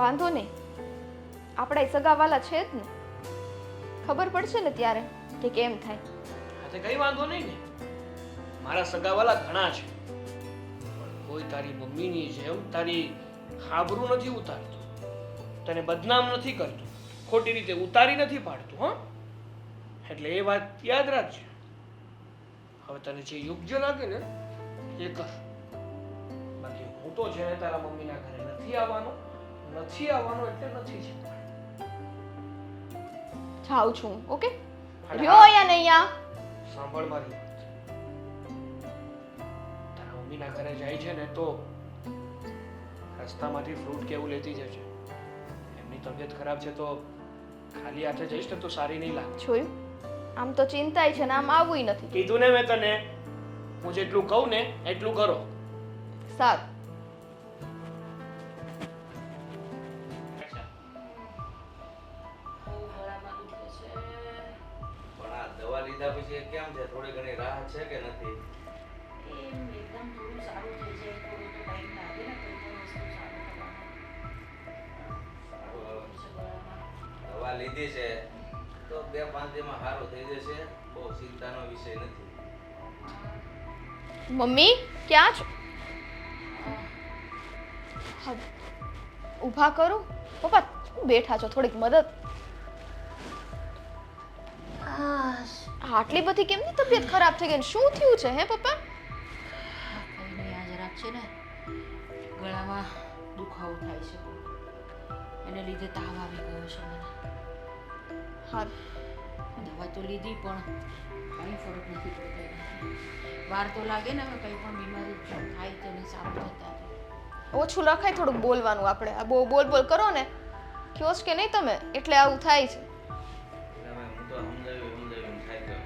વાંધો નહીં, આપણા સગાવાલા છે જ ને. ખબર પડશે ને ત્યારે કે કેમ થાય. હા તે કઈ વાંધો નહીં ને, મારા સગાવાલા ઘણા છે, કોઈ તારી મમ્મીની જેમ તારી આબરૂ નથી ઉતારતું, તને બદનામ નથી કરતું, ખોટી રીતે ઉતારી નથી પાડતું. હા, એટલે એ વાત યાદ રાખજે. હવે તને જે યોગ્ય લાગે ને એ કર. બાકી હું તો છે ને તારા મમ્મીના ઘરે નથી આવવાનો એટલે નથી જ. જાઉં છું, ઓકે? અને રહ્યો અહીંયા ને અહીંયા. સાંભળ મારી વાત. તારા મમ્મીના ઘરે જાય છે ને તો રસ્તામાંથી ફ્રૂટ કેવું લેતી જશે. એમની તબિયત ખરાબ છે તો ખાલી હાથે જઈશ ને તો સારી નહીં લાગે. જોયું? આમ તો ચિંતાય છે ને આમ આવવું નથી. કીધું ને મેં તને, હું જેટલું કહું ને એટલું કરો. સારું. પણ આ દવા લીધા પછી કેમ છે? થોડી ઘણી રાહત છે કે નથી? દવા લીધી છે તો 2-5 દિવસમાં સારું થઈ જશે. બહુ ચિંતાનો વિષય નથી. મમ્મી ક્યાં છો? હા, ઊભા કરો. પપ્પા બેઠા છો, થોડીક મદદ. આટલી બધી કેમની તબિયત ખરાબ થઈ ગઈ? શું થયું છે હે પપ્પા? કંઈ નહીં, આ જરાક છે ને ગળામાં દુખાવો થાય છે બહુ. એને લીધે તાવ આવી ગયો છે મને. હા, દવા તો લીધી પણ કંઈ ફરક નથી પડતો એનાથી. વાર તો લાગે ને, હવે કંઈ પણ બીમારી થાય તેને સારું થતા. ઓછું લખાય, થોડુંક બોલવાનું આપણે. આ બહુ બોલ કરો ને, કયો છે કે નહીં તમે, એટલે આવું થાય છે. એટલે હું તો સમજાવ્યું થાય ગયો.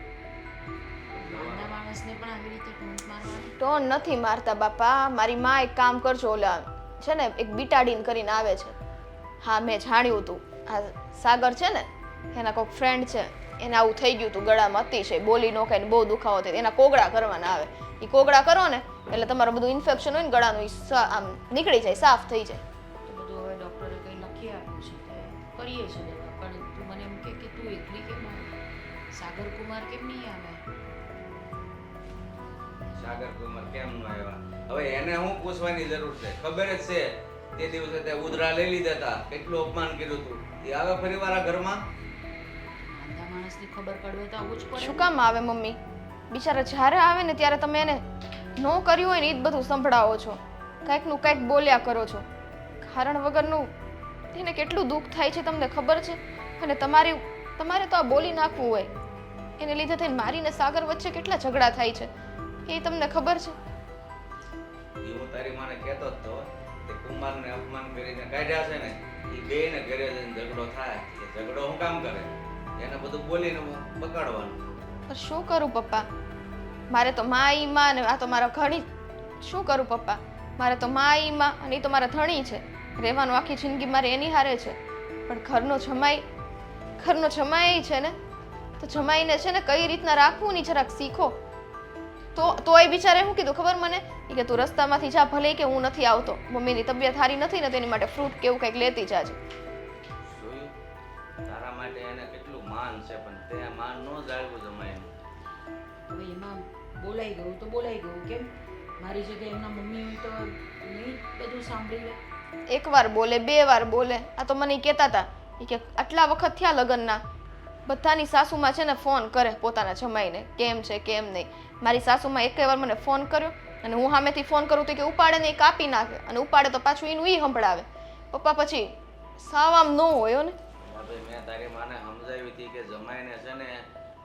નાના માણસને પણ આવી રીતે ટૂંક મારવાની. ટોન નથી મારતા બાપા. મારી માં એક કામ કરજો, ઓલા છે ને એક બીટાડીન કરીને આવે છે. હા, મેં જાણ્યું હતું. આ સાગર છે ને, એના કોઈક ફ્રેન્ડ છે, એને આવું થઈ ગયું હતું, ગળામાં અતિશય બોલી નો ખાઈને બહુ દુખાવો થાય. એના કોગળા કરવાના આવે. એ કોગળા કરો ને એટલે તમારું બધું ઇન્ફેક્શન હોય ને ગળાનું ઈ આમ નીકળી જાય, સાફ થઈ જાય. તો બધું હવે ડૉક્ટરે કંઈ લખી આપ્યું છે તે કરીએ છીએ દવા. પણ તું મને એમ કે તું એકલી કેમ આવે? સાગર કુમાર કેમ નહીં આવે? સાગર કુમાર કેમ ન આવ્યા? હવે એને હું પૂછવાની જરૂર છે? ખબર જ છે તે દિવસે તે ઉધરા લઈ લીધા હતા, કેટલું અપમાન કર્યું હતું. એ આવે ફરીવાર આ ઘરમાં? નાના માણસની ખબર પડવે તો આવું જ પડે. શું કામ આવે મમ્મી? બિચારા જ્યારે આવે ને ત્યારે તમે એને ન કર્યું હોય ને એ જ બધું સંભળાવો છો. કાંઈકનું કાંઈક બોલ્યા કરો છો. કારણ વગરનું એને કેટલું દુઃખ થાય છે તમને ખબર છે? અને તમારે તો આ બોલી નાખવું હોય. એને લીધે થઈને મારીને સાગર વચ્ચે કેટલા ઝઘડા થાય છે એ તમને ખબર છે? એ હું તારી માને કહેતો જ તો, તે કુમારને અપમાન કરીને કાઢ્યા છે ને, એ બેયને ઘરે જઈને ઝઘડો થાય. એ ઝઘડો હું કામ કરે? એને બધું બોલીને બગાડવાનું. પણ શું કરું પપ્પા? મારે તો મા ઈ માં ને આ તો મારા ઘણી. શું કરું પપ્પા? મારે તો મા ઈ માં અને એ તો મારા ધણી છે. રહેવાનું આખી જિંદગી મારે એની હારે છે. પણ ઘરનો જમાઈ છે ને, તો જમાઈને છે ને કઈ રીતના રાખવું ની જરાક શીખો. તો એ બિચારે શું કીધું ખબર મને? કે તું રસ્તામાંથી જા, ભલે કે હું નથી આવતો, મમ્મીની તબિયત સારી નથી ને તેની માટે ફ્રૂટ કેવું કંઈક લેતી જાજે. જોયું? તારા માટે એને કેટલું માન છે, પણ તે માન ન જાળવું જમાયનું. હવે એમાં બોલાઈ ગયું તો બોલાઈ ગયું. કેમ મારી જગ્યાએ એમના મમ્મી હોય તો નહીં બધું સાંભળી લે? એકવાર બોલે, 2 વાર બોલે. આ તો મને કહેતા હતા કે આટલા વખત થયા લગ્નના, બધાની સાસુમાં છે ને ફોન કરે પોતાના જમાઈને કેમ છે કેમ નહીં. મારી સાસુમાં એક વાર મને ફોન કર્યો અને હું સામેથી ફોન કરું તો કે ઉપાડે ને એ કાપી નાખે, અને ઉપાડે તો પાછું એનું ઈ સંભળાવે. પપ્પા પછી સાવ આમ ન હોય ને. હવે મેં તારી માને સમજાવી હતી કે જમાઈને છે ને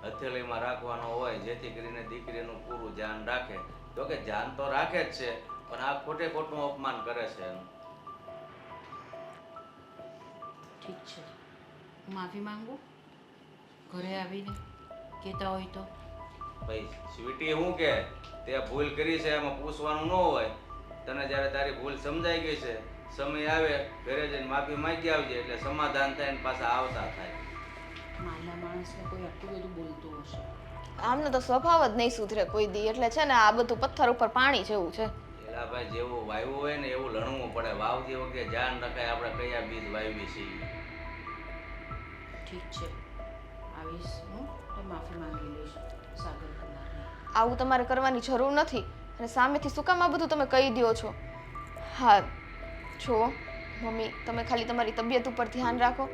હથેળીમાં રાખવાનો હોય, જેથી કરીને દીકરીનું પૂરું ધ્યાન રાખે. તો કે ધ્યાન તો રાખે જ છે, પણ આ ખોટે ખોટું અપમાન કરે છે એનું. ઠીક છે, હું માફી માંગુ ઘરે આવીને કહેતા હોય તો? ભાઈ સ્વીટી, હું કે તે ભૂલ કરી છે એમાં પૂછવાનું ન હોય. તને જ્યારે તારી ભૂલ સમજાઈ ગઈ છે, સમય આવે ઘરે જઈને માફી માંગી આવજે, એટલે સમાધાન થાય ને પાછા આવતા થાય. નાના માણસને કોઈ આટલું બધું બોલતું હશે? આમનો તો સ્વભાવ જ નહીં સુધરે કોઈ દી. એટલે છે ને આ બધું પથ્થર ઉપર પાણી જેવું છે. એલા ભાઈ, જેવું વાવ્યું હોય ને એવું લણવું પડે. વાવતી વખતે ધ્યાન રખાય આપણે કયા બીજ વાવી છીએ. ઠીક છે, આવીશ હું તો માફી માંગી લઈશ સાગર કુમારની. આવું તમારે કરવાની જરૂર નથી. અને સામેથી શું કામ આ બધું તમે કહી દો છો? હા જુઓ મમ્મી, તમે ખાલી તમારી તબિયત ઉપર ધ્યાન રાખો.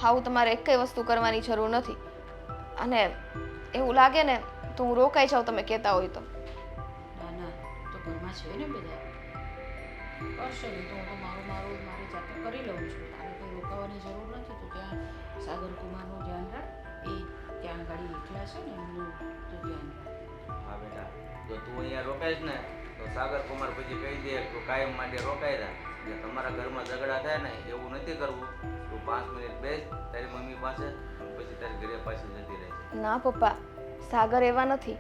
આવું તમારે એકેય વસ્તુ કરવાની જરૂર નથી. અને એવું લાગે ને તો હું રોકાઈ જાઉં તમે કહેતા હોય તો. ના ના, તો ઘરમાં છે ને બધા, કરશે નહીં તો હું તો મારી જાતે કરી લઉં છું. તારે કંઈ રોકાવાની જરૂર નથી. તો ત્યાં સાગર કુમારનું ધ્યાન રાખ. એ ત્યાં ગાડી એકલા છે ને એમનું તો ધ્યાન રાખ. હા બેટા, જો તું અહીંયા રોકાઈશ ને તો સાગર કુમાર પછી કહી દે તો કાયમ માટે રોકાઈ રહ્યા. એટલે તમારા ઘરમાં ઝઘડા થાય ને એવું નથી કરવું. તું 5 મિનિટ બેસ તારી મમ્મી પાસે, પછી તારી ઘરે પાછી જતી રહેશે. ના પપ્પા, સાગર એવા નથી.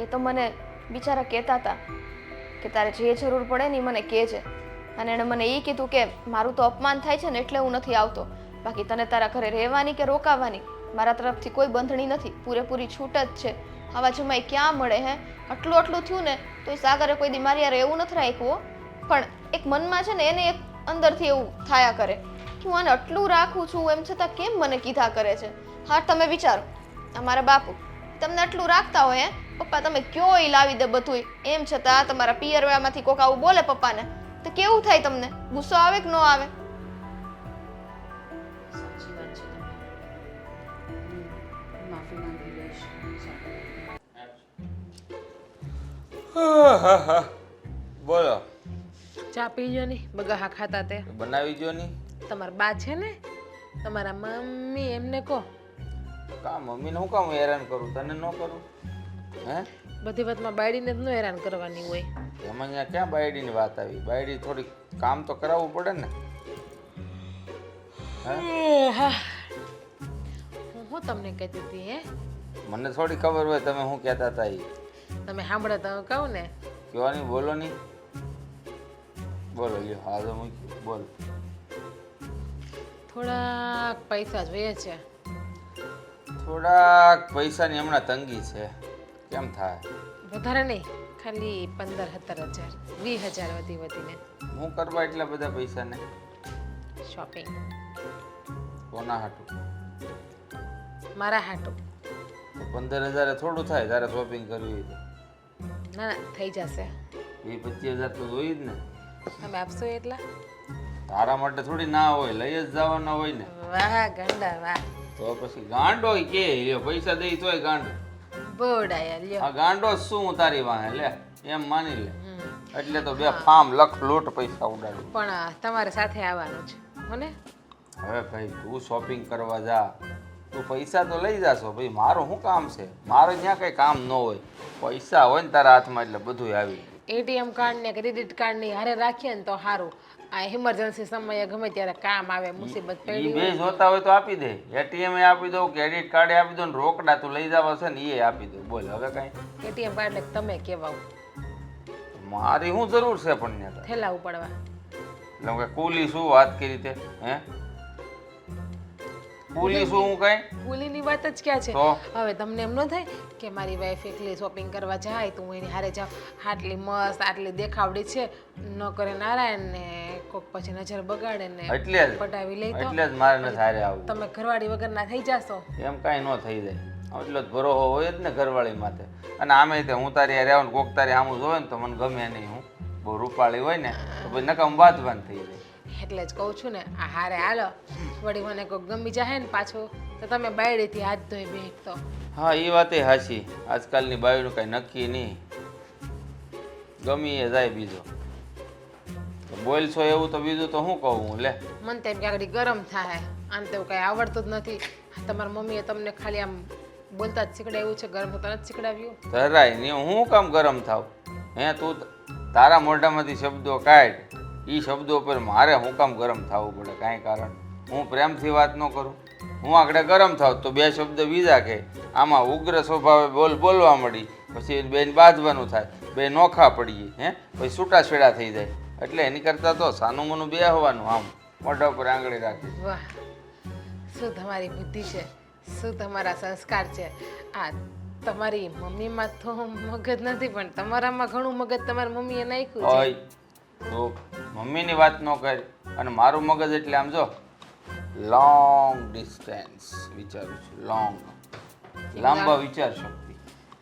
એ તો મને બિચારા કહેતા હતા કે તારે જે જરૂર પડે ને એ મને કહેજે. અને એણે મને એ કીધું કે મારું તો અપમાન થાય છે ને એટલે હું નથી આવતો. બાકી તને તારા ઘરે રહેવાની કે રોકાવાની મારા તરફથી કોઈ બંધણી નથી. પૂરેપૂરી છૂટ જ છે. આવા જમાઈ ક્યાં મળે હે? આટલું થયું ને તો એ સાગરે કોઈ દી મારી યાર એવું નથી રાખ્યું. પણ એક મનમાં છે ને એને એક અંદરથી એવું થાયા કરે કે હું આને આટલું રાખું છું એમ છતાં કેમ મને કીધા કરે છે. હા તમે વિચારો, અમારા બાપુ તમને આટલું રાખતા હોય હે પપ્પા, તમે કયો એ લાવી દે બધું, એમ છતાં તમારા પિયરમાંથી કોક આવું બોલે પપ્પાને તો કેવું થાય? તમને ગુસ્સો આવે કે ન આવે? સાચી વાત છે તમારી. હું માફી માંગી લઈશ સાગર. બોલો, ચા પીજો ને બગાહા ખાતા તે. બનાવી જો ની. તમારા બા છે ને, તમારા મમ્મી, એમને કહો કામ મમ્મીને હું કામ હેરાન કરું, તને ન કરું? હે બધી વાતમાં બાયડીને જ ન હેરાન કરવાની હોય. એમાં અહીંયા ક્યાં બાયડીની વાત આવી? બાયડી થોડીક કામ તો કરાવવું પડે ને. હું તમને કહેતી હતી હે, મને થોડી ખબર હોય તમે શું કહેતા હતા એ. તમે સાંભળે તો હું કહું ને. કહેવાની બોલો નહીં. બોલો લ્યો, હા તો મૂક્યું, બોલ. થોડાક પૈસા જોઈએ છે. થોડાક પૈસાની હમણાં તંગી છે. કેમ થાય? વધારે નહીં, ખાલી 15-17 હજાર, 20,000 વધીને. હું કરવા એટલા બધા પૈસાને? શોપિંગ કોના હાટું? મારા હાટું. 15,000 થોડું થાય તારે શોપિંગ કરવી હોય તો? ના ના થઈ જશે. 20-25,000 તો જોઈ જ ને. તમે આપશો એટલા? તારા માટે થોડી ના હોય, લઈ જ જવાના હોય ને. વાહ ગંડા વાહ, તો પછી ગાંડો કે લ્યો પૈસા દઈ તોય ગાંડો. બોડાયા લ્યો. આ ગાંડો જ શું તારી વાહે લે, એમ માની લે. એટલે તો બે ફામ લખ લોટ પૈસા ઉડાડું. પણ તમારે સાથે આવવાનું છે મને. હવે ભાઈ તું શોપિંગ કરવા જા, તું પૈસા તો લઈ જાશો ભાઈ, મારું શું કામ છે? મારે ત્યાં કંઈ કામ ન હોય, પૈસા હોય ને તારા હાથમાં એટલે બધું આવી. એટીએમ કાર્ડ ને ક્રેડિટ કાર્ડ ની હારે રાખીએ ને તો સારું. આ ઇમરજન્સી સમયે ગમે ત્યારે કામ આવે, મુસીબત એ પડી બે જોતા હોય તો આપી દે, એટીએમ એ આપી દો, ક્રેડિટ કાર્ડ આપી દો ને રોકડા તું લઈ જવા છે ને એ આપી દો. બોલ હવે કઈ એટીએમ કાર્ડ ને તમે કેવા મારી શું જરૂર છે પણ ત્યાં થેલા ઉપાડવા? એટલે હું કઈ કુલી શું વાત કરી તે? હે કુલી શું હું કઈ? કુલીની વાત જ ક્યાં છે? તો હવે તમને એમ ન થાય કે મારી વાઈફ એકલી શોપિંગ કરવા જાય તો હું એની હારે જાઉં, આટલી મસ્ત આટલી દેખાવડી છે, ન કરે નારાયણ ને કોક પછી નજર બગાડે ને એટલે જ પટાવી લઈ તો એટલે જ મારે નથી હારે આવવું. તમે ઘરવાળી વગરના થઈ જાશો. એમ કાંઈ ન થઈ જાય, એટલો જ ભરોહો હોય જ ને ઘરવાળી માથે. અને આમે તે હું તારી હારે આવું કોક તારી આમું જોવે ને તો મને ગમે નહીં. હું બહુ રૂપાળી હોય ને તો પછી નકામ વાતવાન થઈ જાય. એટલે જ કહું છું ને, આ હારે હાલો, વળી મને કોઈક ગમી જાય ને પાછું તો તમે બાયડીથી હાથ ધોઈ બેઠતો. હા એ વાતે હાચી, આજકાલની બાયુનું કાંઈ નક્કી નહીં, ગમી એ જાય બીજો. બોલશો એવું તો બીજું તો શું કહું હું લે. મને તેમ કે આગળ ગરમ થાય, આમ તો કાંઈ આવડતું જ નથી. તમારા મમ્મીએ તમને ખાલી આમ બોલતા જ શીખડાવ્યું છે, ગરમ થતા નથી શીખડાવ્યું? ધરાય ને હું કામ ગરમ થાવ? હે તું તારા મોઢામાંથી શબ્દો કાઢ, એ શબ્દો પર મારે હું કામ ગરમ થવું પડે? કાંઈ કારણ? હું પ્રેમથી વાત ન કરું? હું આગળ ગરમ થાવ તો બે શબ્દ બીજા કહે, આમાં ઉગ્ર સ્વભાવે બોલવા મળી, પછી બેન બાંધવાનું થાય, બે નોખા પડીએ, હે પછી છૂટાછેડા થઈ જાય. એટલે એની કરતાં તો સાનું મનું બે હોવાનું, આમ મોઢા ઉપર આંગળી રાખી. વાહ, શું તમારી બુદ્ધિ છે, શું તમારા સંસ્કાર છે. આ તમારી મમ્મીમાં તો મગજ નથી પણ તમારામાં ઘણું મગજ તમારી મમ્મીએ નાખ્યું છે. હોય તો મમ્મીની વાત ન કરી, અને મારું મગજ એટલે આમ જો લોંગ ડિસ્ટન્સ વિચારું છું, લાંબા વિચાર શક્તિ.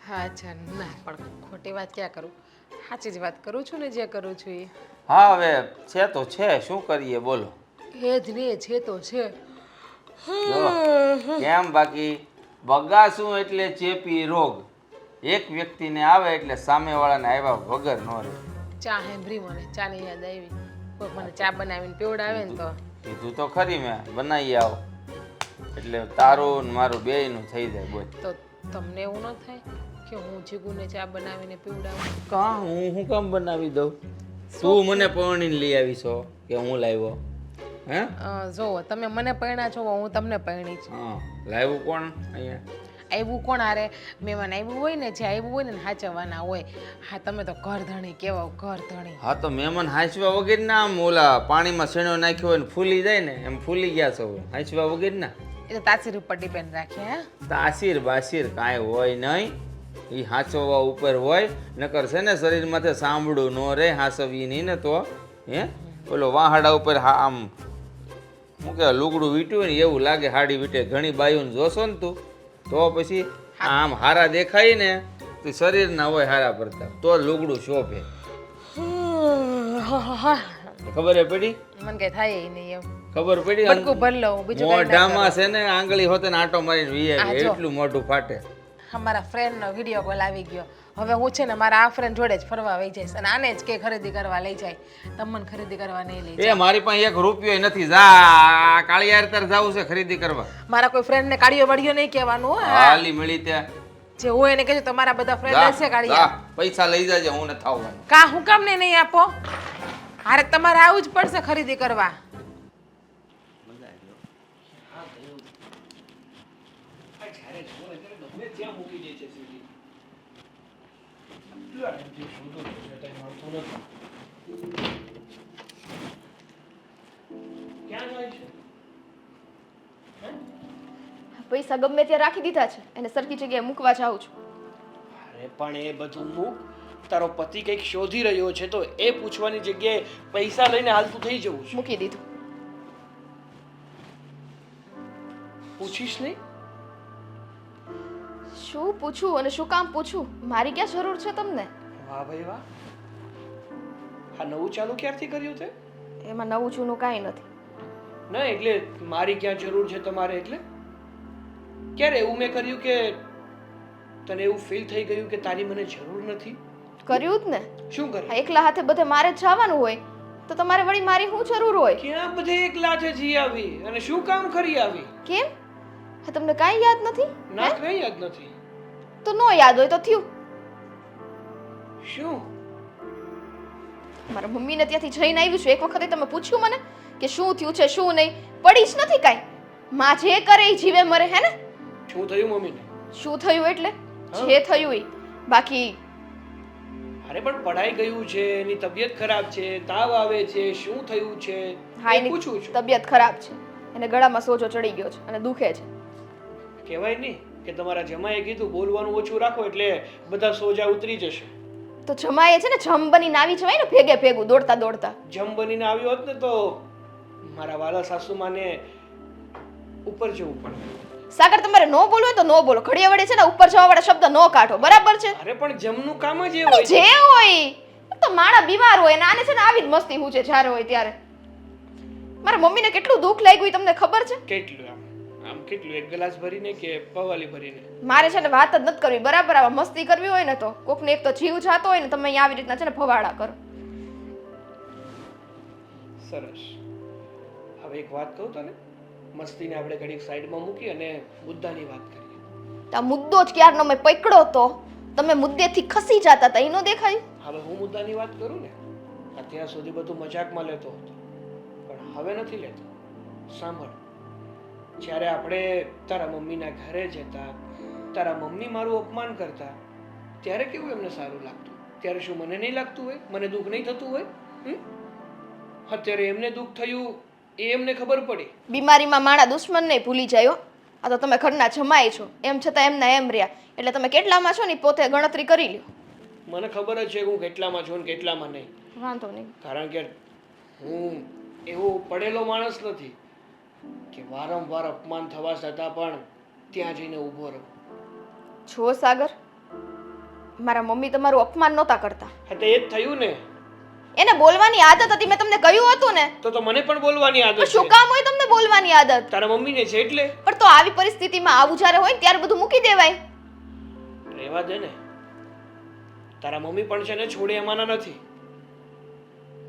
હા અચ્છા, ના પણ ખોટી વાત ક્યાં કરું. સાચી જ વાત કરું છું ને, જે કરું છું એ. હા હવે છે તો છે, શું કરીએ બોલો. એ જ ને, છે તો છે. જો, કેમ બાકી બગાસું એટલે ચેપી રોગ. એક વ્યક્તિને આવે એટલે સામેવાળાને આવ્યા વગર ન રહે. ચા હેંભરી મને, ચાની યાદ આવી. કોઈક મને ચા બનાવીને પીવડાવે ને તો. કીધું તો ખરી મેં, બનાવી આવો એટલે તારું ને મારું બેયનું થઈ જાય. બોલ તો તમને એવું ન થાય કે હું જીગુને ચા બનાવીને પીવડાવું? કા હું શું કામ બનાવી દઉં? તું મને પરણીને લઈ આવી છો કે હું લાવ્યો? હે જોવો, તમે મને પરણ્યા છો, હું તમને પરણી છું. હા, લાવ્યું કોણ અહીંયા? આવ્યું કોણ? આરે મહેમાન આવ્યું હોય ને, જે આવ્યું હોય ને હાચવવાના હોય. હા, તમે તો ઘર ધણી કેવા, ઘર ધણી. હા તો મહેમાન હાંચવા વગર ના આમ ઓલા પાણીમાં શેણો નાખ્યો હોય ને ફૂલી જાય ને એમ ફૂલી ગયા છો, હાંચવા વગર ના. એ તો તાસીર ઉપર ડિપેન્ડ રાખે. હે, તાસીર બાસીર કાંઈ હોય નહીં, એ હાંચવા ઉપર હોય. નકર છે ને શરીરમાંથી સાંભળું ન રહે હાંસવી નહીં ને તો. હે ઓલો વાહાડા ઉપર આમ શું કહેવાય લુગડું વીટ્યું હોય ને એવું લાગે, હાડી વીટે. ઘણી બાયુને જોશો ને તું તો પછી આમ હારા દેખાય ને તો શરીર ના હોય હારા પડતા, તો લુગડું શોભે. ખબર પડી? મને કઈ થાય નહીં એમ. ખબર પડી? બટકું ભર લઉં, બીજું કઈ ના મોઢામાં છે ને આંગળી હોતે ને આટો મારીને વીએ આ જો. એટલું મોઢું ફાટે. અમારા ફ્રેન્ડનો વિડીયો કોલ આવી ગયો. હવે હું છે ને મારા આ ફ્રેન્ડ જોડે જ ફરવા વહી જઈશ અને આને જ કે ખરીદી કરવા લઈ જાય. તમને ખરીદી કરવા નહીં લઈ જાય. એ મારી પાસે એક રૂપિયો નથી. જા કાળિયાર તર જાવું છે ખરીદી કરવા. મારા કોઈ ફ્રેન્ડને કાળિયો વાળિયો નહીં કહેવાનું. હો. હાલી મળી ત્યાં જે હોય એને કહેજો તમારા બધા ફ્રેન્ડ છે કાળિયા. પૈસા લઈ જાજે, હું નથી આવવાનું. કા હું કામ ને નહીં આપો? હારે તમારે આવું જ પડશે ખરીદી કરવા. પૈસા ગમે ત્યાં રાખી દીધા છે, એને સરખી જગ્યાએ મૂકવા જાઉં છું. અરે પણ એ બધું મૂક. તારો પતિ કંઈક શોધી રહ્યો છે તો એ પૂછવાની જગ્યાએ પૈસા લઈને હાલતું થઈ જવું છે. મૂકી દીધું. પૂછીશ નહીં? શું પૂછું અને શું કામ પૂછું? મારી ક્યાં જરૂર છે તમને? વાહ ભાઈ વાહ. આ નવું ચાલુ ક્યારથી કર્યું તે? એમાં નવું જૂનું કાંઈ નથી. ના એટલે મારી ક્યાં જરૂર છે તમારે? એટલે ક્યારે એવું મેં કર્યું કે તને એવું ફીલ થઈ ગયું કે તારી મને જરૂર નથી? કર્યું જ ને. શું કર્યું? આ એકલા હાથે બધે મારે જ જવાનું હોય તો તમારે વળી મારી શું જરૂર હોય? ક્યાં બધે એક લાઠે જી આવી અને શું કામ કરી આવી? કેમ? હા, તમને કાંઈ યાદ નથી? ના કઈ યાદ નથી. તો નો યાદ હોય તો થયું. શું? મારા મમ્મીને ત્યાંથી જઈને આવી છું. એક વખતે તમે પૂછ્યું મને કે શું થયું છે શું નહીં? પડી જ નથી કાંઈ. માં જે કરે એ જીવે મરે. હે ને? શું થયું મમ્મીને? શું થયું એટલે જે થયું એ. બાકી અરે પણ પડાઈ ગયું છે, એની તબિયત ખરાબ છે, તાવ આવે છે, શું થયું છે હા, એ એની પૂછું છું. તબિયત ખરાબ છે. એને ગળામાં સોજો ચડી ગયો છે અને દુખે છે. કહેવાય નહીં કે તમારા જમાઈએ કીધું બોલવાનું ઓછું રાખો એટલે બધા સોજા ઉતરી જશે. તો જમાએ છે ને જમ બનીને આવી જવાય ને ભેગે ભેગું દોડતા દોડતા. જમ બનીને આવ્યો હોત ને તો મારા વાલા સાસુમાને ઉપર જવું પડે. સાગર, તમારે નો બોલવું હોય તો નો બોલો. ઘડિયા વડે છે ને ઉપર જવા વાળા શબ્દ નો કાઢો. બરાબર છે? અરે પણ જમનું કામ જ એ અને હોય જે છે. હોય તો માણા બીમાર હોય ને આને છે ને આવી જ મસ્તી હું છે જ્યારે હોય ત્યારે. મારા મમ્મીને કેટલું દુઃખ લાગ્યું એ તમને ખબર છે? કેટલું આમ આમ કેટલું? એક ગ્લાસ ભરીને કે પવાલી ભરીને? મારે છે ને વાત જ નથી કરવી. બરાબર? આવા મસ્તી કરવી હોય ને તો કોકને એક તો જીવ જાતો હોય ને તમે અહીંયા આવી રીતના છે ને ભવાડા કરો. સરસ. હવે એક વાત કહું તને, મસ્તીને આપણે ઘડીક સાઈડમાં મૂકી અને મુદ્દાની વાત કરીએ. આ મુદ્દો જ ક્યારનો મેં પકડ્યો તો તમે મુદ્દેથી ખસી જતા હતા. એનો દેખાય? હવે હું મુદ્દાની વાત કરું ને, અત્યાર સુધી બધું મજાકમાં લેતો હતો પણ હવે નથી લેતો. સાંભળ, જ્યારે આપણે તારા મમ્મીના ઘરે જતા, તારા મમ્મી મારું અપમાન કરતા ત્યારે કેવું એમને સારું લાગતું? ત્યારે શું મને નહીં લાગતું હોય? મને દુઃખ નહીં થતું હોય? અત્યારે એમને દુઃખ થયું એ એમને ખબર પડી. બીમારીમાં માણા દુશ્મન નહીં ભૂલી જાય હો. આ તો તમે ઘરના જમાઈ છો એમ છતાં એમના એમ રહ્યા. એટલે તમે કેટલામાં છો ને પોતે ગણતરી કરી લ્યો. મને ખબર જ છે કે હું કેટલામાં છું ને કેટલામાં નહીં. વાંધો નહીં. કારણ કે હું એવો પડેલો માણસ નથી કે વારંવાર અપમાન થવા છતાં પણ ત્યાં જઈને ઊભો રહું. જો સાગર, મારા મમ્મી તમારું અપમાન નહોતા કરતા. હા તો એ જ થયું ને. એને બોલવાની આદત હતી, મેં તમને કહ્યું હતું ને. તો મને પણ બોલવાની આદત પણ શું છે. કામ હોય તમને બોલવાની આદત? તારા મમ્મીને છે એટલે. પણ તો આવી પરિસ્થિતિમાં આવું જ્યારે હોય ને ત્યારે બધું મૂકી દેવાય. રહેવા દે ને. તારા મમ્મી પણ છે ને છોડે એમાંના નથી.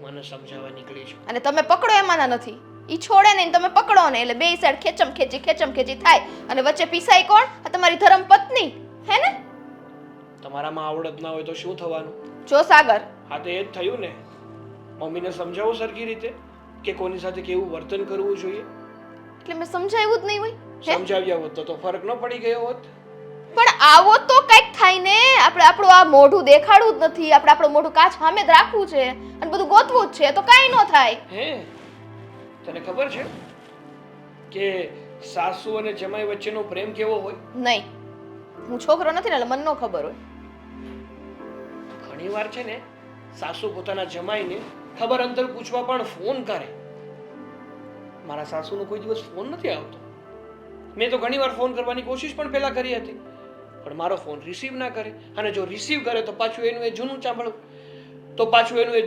મને સમજાવવા નીકળી છું. અને તમે પકડો એમાંના નથી. ઈ છોડે નહીં, તમે પકડો ને, એટલે બે સાઈડ ખેંચમ ખેંચી થાય અને વચ્ચે પીસાય કોણ? આ તમારી ધર્મ પત્ની, હે ને? તમારામાં આવડત ના હોય તો શું થવાનું? જો સાગર, હા તો એ જ થયું ને. મમ્મીને સમજાવો સરખી રીતે કે કોની સાથે કેવું વર્તન કરવું જોઈએ. એટલે મેં સમજાવ્યું જ નહીં હોય. હે? સમજાવ્યા હોત તો ફરક ન પડી ગયો હોત. પણ આવો તો કંઈક થાય ને. આપણે આપણું આ મોઢું દેખાડવું જ નથી, આપણે આપણું મોઢું કાચ સામે જ રાખવું છે અને બધું ગોતવું જ છે, તો કાંઈ ન થાય. હે તને ખબર છે કે સાસુ અને જમાઈ વચ્ચેનો પ્રેમ કેવો હોય? નહીં, હું છોકરો નથી ને એટલે મને ન ખબર હોય. ઘણીવાર છે ને સાસુ પોતાના જમાઈને ખબર અંતર પૂછવા પણ ફોન કરે. મારા સાસુનો કોઈ દિવસ ફોન નથી આવતો. મેં તો ઘણીવાર ફોન કરવાની કોશિશ પણ પહેલા કરી હતી, પણ મારો ફોન રિસીવ ના કરે, અને જો રિસીવ કરે તો પાછું એનું એ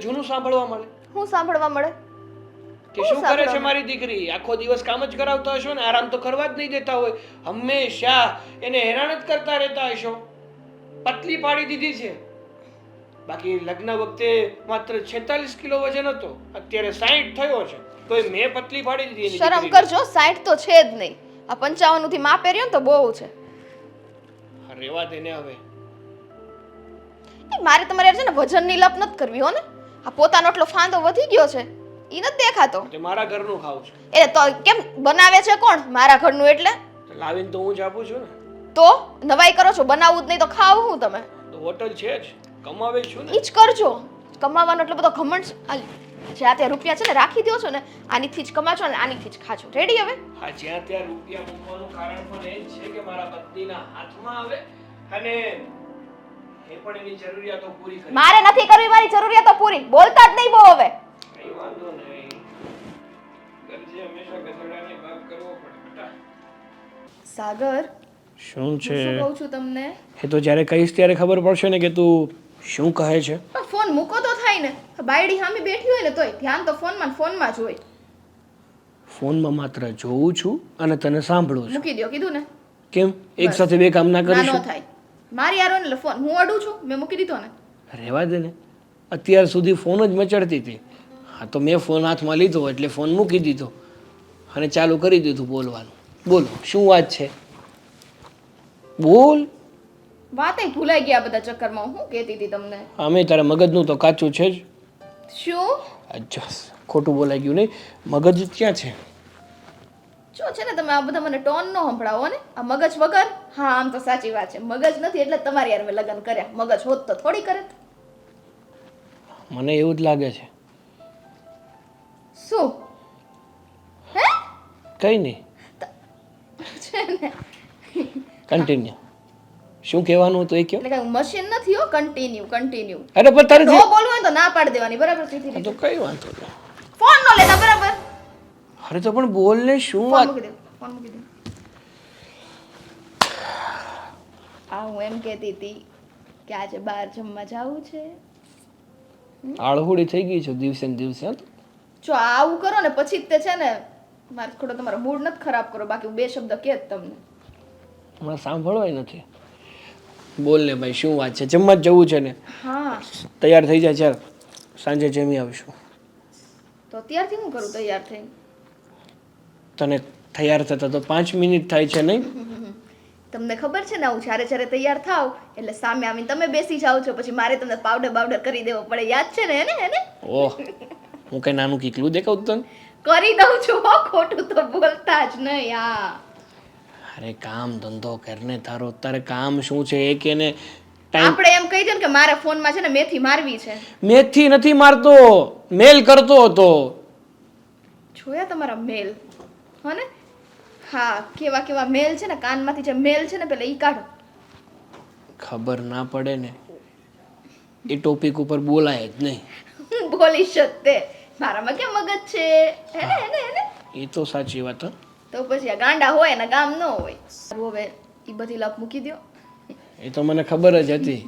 જૂનું સાંભળવા મળે. હું સાંભળવા મળે? કે શું કરે છે મારી દીકરી? આખો દિવસ કામ જ કરાવતા હશો ને, આરામ તો કરવા જ નહીં દેતા હોય. હંમેશા એને હેરાન જ કરતા રહેતા હશો. પતલી પાડી દીધી છે. બાકી લગ્ન વખતે માત્ર 46 કિલો વજન હતો, અત્યારે 60 થયો છે. તોય મેં પતલી પાડી દીધી એની શરમ દીકરીને. કરજો, 60 તો છે જ નહીં. આ 55 થી માપે રહ્યો ને તો બહુ છે. રેવા દે ને હવે. મારે તમારે છે ને વજનની લપ નથી કરવી હો ને. આ પોતાનો એટલો ફાંદો વધી ગયો છે, ઈ નથી દેખાતો. તે મારા ઘરનું ખાવું છે. એ તો કેમ બનાવે છે કોણ? મારા ઘરનું એટલે તો લાવીને તો હું જ આપું છું ને. તો નવાઈ કરો છો, બનાવવું જ નહીં તો ખાવ હું તમે? તો હોટલ છે જ, કમાવે છું ને. ઈ જ કરજો. કમાવાનો એટલો બધો ઘમંડ જ્યાં ત્યાં રૂપિયા છે ને રાખી દો છો ને, આનીથી જ કમાજો ને આનીથી જ ખાજો. રેડી હવે? હા, જ્યાં ત્યાં રૂપિયા મૂકવાનું કારણ પણ એ જ છે કે મારા પત્નીના હાથમાં આવે અને એ પણ એની જરૂરિયાતો પૂરી કરે. મારે નથી કરવી મારી જરૂરિયાતો પૂરી. બોલતા જ નહીં બહુ હવે. કઈ વાંધો નહીં. ગરજે હંમેશા ગધેડાને ભાગ કરવો પડે બેટા. સાગર, શું છે? શું કહું છું તમને? એ તો જ્યારે કહીશ ત્યારે ખબર પડશે ને કે તું શું કહે છે. પણ ફોન મૂકો તો થાય ને. બાયડી સામે બેઠી હોય ને તોય ધ્યાન તો ફોનમાં જ હોય. ફોનમાં માત્ર જોઉં છું અને તને સાંભળું છું. મૂકી દો કીધું ને. કેમ એક સાથે બે કામ ના ના કરીશું? નો થાય. મારી યાર હોય ને એટલે ફોન હું અડું છું, મેં મૂકી દીધો ને. રહેવા દે ને. અત્યાર સુધી ફોન જ મચડતી હતી. હા તો મેં ફોન હાથમાં લીધો એટલે ફોન મૂકી દીધો અને ચાલુ કરી દીધું બોલવાનું. બોલો શું વાત છે? બોલ. વાતે ભૂલાઈ ગયા બધા ચક્કરમાં. હું કહેતી હતી તમને? અમે તારા મગજનું તો કાચું છે જ. શું? અચ્છા, ખોટું બોલાઈ ગયું નહીં. મગજ ક્યાં છે? જો છે ને તમે આ બધા મને ટોન નો સંભળાવો ને. આ મગજ વગર, હા આમ તો સાચી વાત છે, મગજ નથી એટલે તમારી યાર મેં લગ્ન કર્યા. મગજ હોત તો થોડી કરે. મને એવું જ લાગે છે. શું? હે? કઈ નહીં, છે ને કન્ટિન્યુ. શું કહેવાનું હતું એ કહો. એટલે કઈ મશીન નથી હો. કન્ટિન્યુ. અરે પણ તારે નો બોલવું હોય તો ના પાડી દેવાની, બરાબર? સીધી તો રીતે કઈ વાંધો નહીં. ફોન નો લેતા, બરાબર? અરે તો પણ બોલ ને. શું ફોન વાત? મૂકી દે, ફોન મૂકી દે. આ હું એમ કહેતી હતી કે આજે બહાર જમવા જાવું છે. આળહુડી થઈ ગઈ છે દિવસે ને દિવસે. હા? જો આવું કરો ને પછી જ તે છે ને મારે થોડો તમારો મૂડ નથી ખરાબ કરો. બાકી હું બે શબ્દ કહે જ તમને. હમણાં સાંભળવાય નથી. બોલ ને ભાઈ, શું વાત છે? જમવા જ જવું છે ને? હા તૈયાર થઈ જાય, ચાલ સાંજે જમી આવીશું. તો અત્યારથી હું કરું તૈયાર થઈને? તને તૈયાર થતા તો 5 મિનિટ થાય છે નહીં? તમને ખબર છે ને હું જ્યારે જ્યારે તૈયાર થાવ એટલે સામે આવીને તમે બેસી જાઓ છો, પછી મારે તમને પાવડર કરી દેવો પડે. યાદ છે ને? એને ઓહ, હું કઈ નાનું કીકલું દેખાવું તને? કરી દઉં છું હો, ખોટું તો બોલતા જ નહીં. હા અરે કામ ધંધો કરને તારો. તારે કામ શું છે એ કે ને. ટાઈમ આપણે એમ કહી દે ને કે મારા ફોનમાં છે ને મેથી મારવી છે. મેથી નથી મારતો, મેલ કરતો હતો. જોયા તમારા મેલ? હો ને? હા, કેવા કેવા મેલ છે ને, કાનમાંથી જે મેલ છે ને પેલા ઈ કાઢો. ખબર ના પડે ને એ ટોપિક ઉપર બોલાય જ નહીં. હું બોલીશ જ તે. મારામાં કેમ મગજ છે? એને એ તો સાચી વાત. હા, તો પછી આ ગાંડા હોય ને ગામ ન હોય. હવે ઈ બધી લપ મૂકી દો. એ તો મને ખબર જ હતી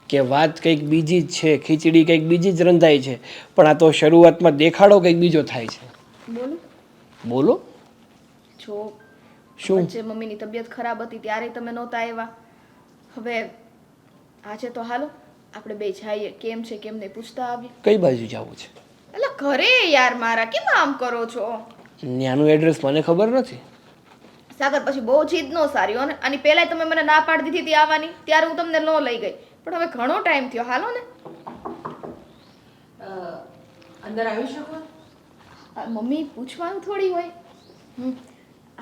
કે વાત કંઈક બીજી જ છે, ખીચડી કંઈક બીજી જ રંધાય છે, પણ આ તો શરૂઆતમાં દેખાડો કંઈક બીજો થાય છે. બોલો બોલો. જો શું? વચ્ચે મમ્મીની તબિયત ખરાબ હતી ત્યારે તમે નહોતા આવ્યા. હવે આજે તો હાલો આપણે બે જઈએ, કેમ છે કેમ નહીં પૂછતા આવીએ. કઈ બાજુ જવું છે? એટલે ઘરે યાર મારા, કેમ આમ કરો છો? ત્યાંનું એડ્રેસ મને ખબર નથી. સાગર પછી બહુ જીદ નો સારી હો ને. આની પહેલાંય તમે મને ના પાડી દીધી હતી આવવાની, ત્યારે હું તમને ન લઈ ગઈ, પણ હવે ઘણો ટાઈમ થયો, હાલો ને. અંદર આવી શકો? મમ્મી પૂછવાનું થોડી હોય.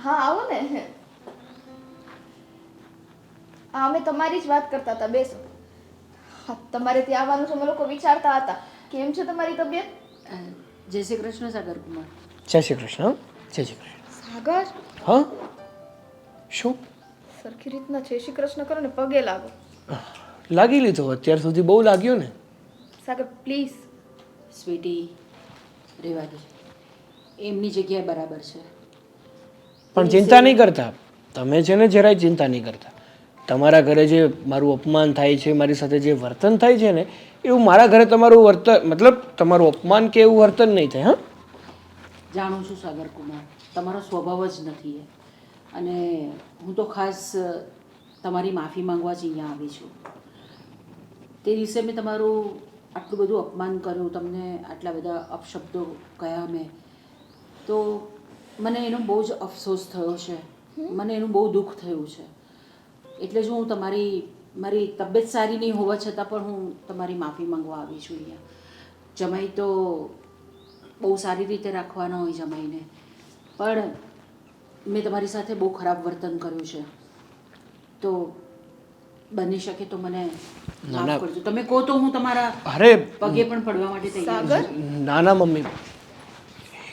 હા આવો ને. હા અમે તમારી જ વાત કરતા હતા, બેસો. હા તમારે ત્યાં આવવાનું છે અમે લોકો વિચારતા હતા. કેમ છે તમારી તબિયત? જય શ્રી કૃષ્ણ સાગર કુમાર. જય શ્રી કૃષ્ણ. જય શ્રી કૃષ્ણ. સાગર હા શું? સરખી રીતના જય શ્રી કૃષ્ણ કરો ને, પગે લાગો. લાગી લીધો, અત્યાર સુધી બહુ લાગ્યો ને. સાગર પ્લીઝ. સ્વીટી, રેવા દે, એમની જગ્યાએ બરાબર છે. પણ ચિંતા નહીં કરતા તમે, છે ને જરાય ચિંતા નહીં કરતા. તમારા ઘરે જે મારું અપમાન થાય છે, મારી સાથે જે વર્તન થાય છે ને, એવું મારા ઘરે તમારું વર્તન, મતલબ તમારું અપમાન કે એવું વર્તન નહીં થાય. હા જાણું છું સાગર કુમાર, તમારો સ્વભાવ જ નથી એ. અને હું તો ખાસ તમારી માફી માંગવા જ અહીંયા આવી છું. તે દિવસે મેં તમારું આટલું બધું અપમાન કર્યું, તમને આટલા બધા અપશબ્દો કહ્યા મેં, તો મને એનો બહુ જ અફસોસ થયો છે, મને એનું બહુ દુઃખ થયું છે. એટલે જ હું મારી તબિયત સારી નહીં હોવા છતાં પણ હું તમારી માફી માંગવા આવી છું અહીંયા. જમાઈ તો બહુ સારી રીતે રાખવાનો હોય જમાઈને, પણ મેં તમારી સાથે બહુ ખરાબ વર્તન કર્યું છે. તો બની શકે તો મને માફ કરજો. તમે કહો તો હું તમારા પગે પણ પડવા માટે તૈયાર છું. ના ના મમ્મી,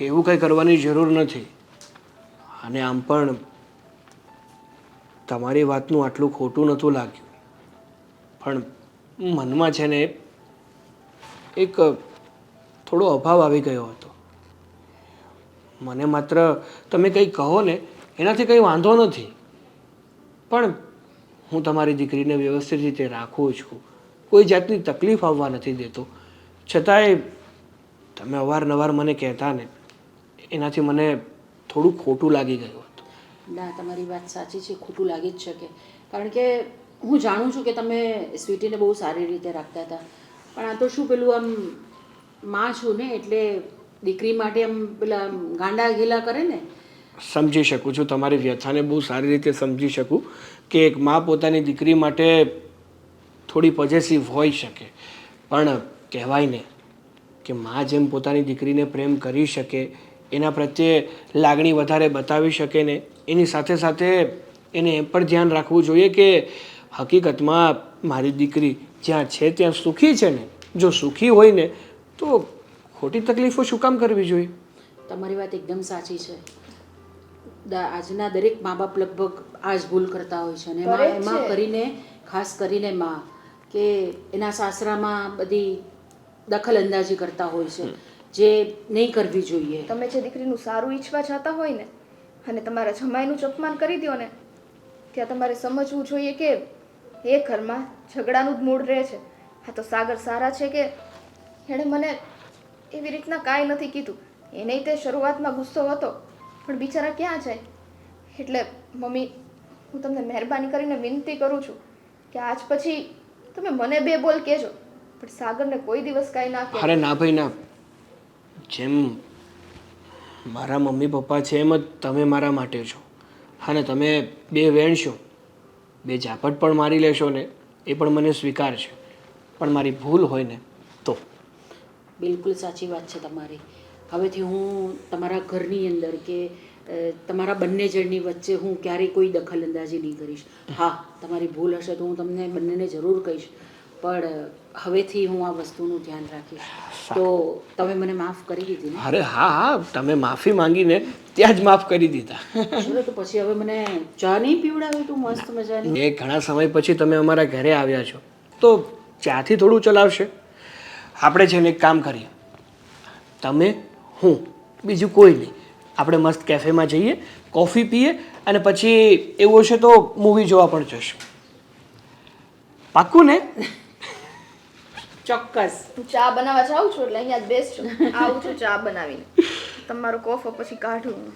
એવું કંઈ કરવાની જરૂર નથી. અને આમ પણ તમારી વાતનું આટલું ખોટું નહોતું લાગ્યું, પણ મનમાં છે ને એક થોડો અભાવ આવી ગયો હતો. મને માત્ર તમે કંઈ કહો ને એનાથી કંઈ વાંધો નથી, પણ હું તમારી દીકરીને વ્યવસ્થિત રીતે રાખું છું, કોઈ જાતની તકલીફ આવવા નથી દેતો. છતાંય તમે અવારનવાર મને કહેતા ને, એનાથી મને થોડું ખોટું લાગી ગયું હતું. ના, તમારી વાત સાચી છે, ખોટું લાગી જ શકે. કારણ કે હું જાણું છું કે તમે સ્વીટીને બહુ સારી રીતે રાખતા હતા, પણ આ તો શું પેલું આમ માં છું ને એટલે દીકરી માટે આમ પેલા ગાંડા ઘેલા કરે ને. સમજી શકું છું, તમારી વ્યથાને બહુ સારી રીતે સમજી શકું કે એક મા પોતાની દીકરી માટે થોડી પોઝેસિવ હોઈ શકે, પણ કહેવાય ને કે મા જેમ પોતાની દીકરીને પ્રેમ કરી શકે, એના પ્રત્યે લાગણી વધારે બતાવી શકે ને, એની સાથે સાથે એને એમ પણ ધ્યાન રાખવું જોઈએ કે હકીકતમાં મારી દીકરી જ્યાં છે ત્યાં સુખી છે ને. જો સુખી હોય ને તો ખોટી તકલીફો શું કામ કરવી જોઈએ? તમારી વાત એકદમ સાચી છે. આજના દરેક મા બાપ લગભગ આ જ ભૂલ કરતા હોય છે. અને એમાં કરીને ખાસ કરીને મા કે એના સાસરામાં બધી દખલ અંદાજી કરતા હોય છે, જે નહીં કરવી જોઈએ. તમે જે દીકરીનું સારું ઈચ્છવા ચાહતા હોય ને અને તમારા જમાઈનું જ અપમાન કરી દો ને, ત્યાં તમારે સમજવું જોઈએ કે એ ઘરમાં ઝઘડાનું જ મૂળ રહે છે. હા તો સાગર સારા છે કે એણે મને એવી રીતના કાંઈ નથી કીધું. એને તે શરૂઆતમાં ગુસ્સો હતો, પણ બિચારા ક્યાં જાય. એટલે મમ્મી, હું તમને મહેરબાની કરીને વિનંતી કરું છું કે આજ પછી તમે મને બે બોલ કહેજો, પણ સાગરને કોઈ દિવસ કાંઈ ના કહો. અરે ના ભાઈ ના, જેમ મારા મમ્મી પપ્પા છે એમ જ તમે મારા માટે છો. અને તમે બે વેણ છો, બે ઝાપટ પણ મારી લેશો ને એ પણ મને સ્વીકાર છે, પણ મારી ભૂલ હોય ને તો. બિલકુલ સાચી વાત છે તમારી. હવેથી હું તમારા ઘરની અંદર કે તમારા બંને જણની વચ્ચે હું ક્યારેય કોઈ દખલ અંદાજી નહીં કરીશ. હા, તમારી ભૂલ હશે તો હું તમને બંનેને જરૂર કહીશ, પણ હવેથી હું આ વસ્તુનું ધ્યાન રાખીશ. તો તમે મને માફ કરી દીધી ને? અરે હા હા, તમે માફી માંગીને ત્યાં જ માફ કરી દીધા. ચલો તો પછી હવે મને ચા નહીં પીવડાવી તું મસ્ત મજાની? એ ઘણા સમય પછી તમે અમારા ઘરે આવ્યા છો તો ચાથી થોડું ચલાવશે. આપણે છે ને એક કામ કરીએ, તમે હું બીજું કોઈ નહીં, આપણે મસ્ત કેફેમાં જઈએ, કોફી પીએ અને પછી એવું હશે તો મૂવી જોવા પણ જશું. પાક્કું ને? ચોક્કસ. હું ચા બનાવવા જાઉં છું એટલે અહીંયા જ બેસજો. આવું છું ચા બનાવીને. તમારો કોફો પછી કાઢું હું.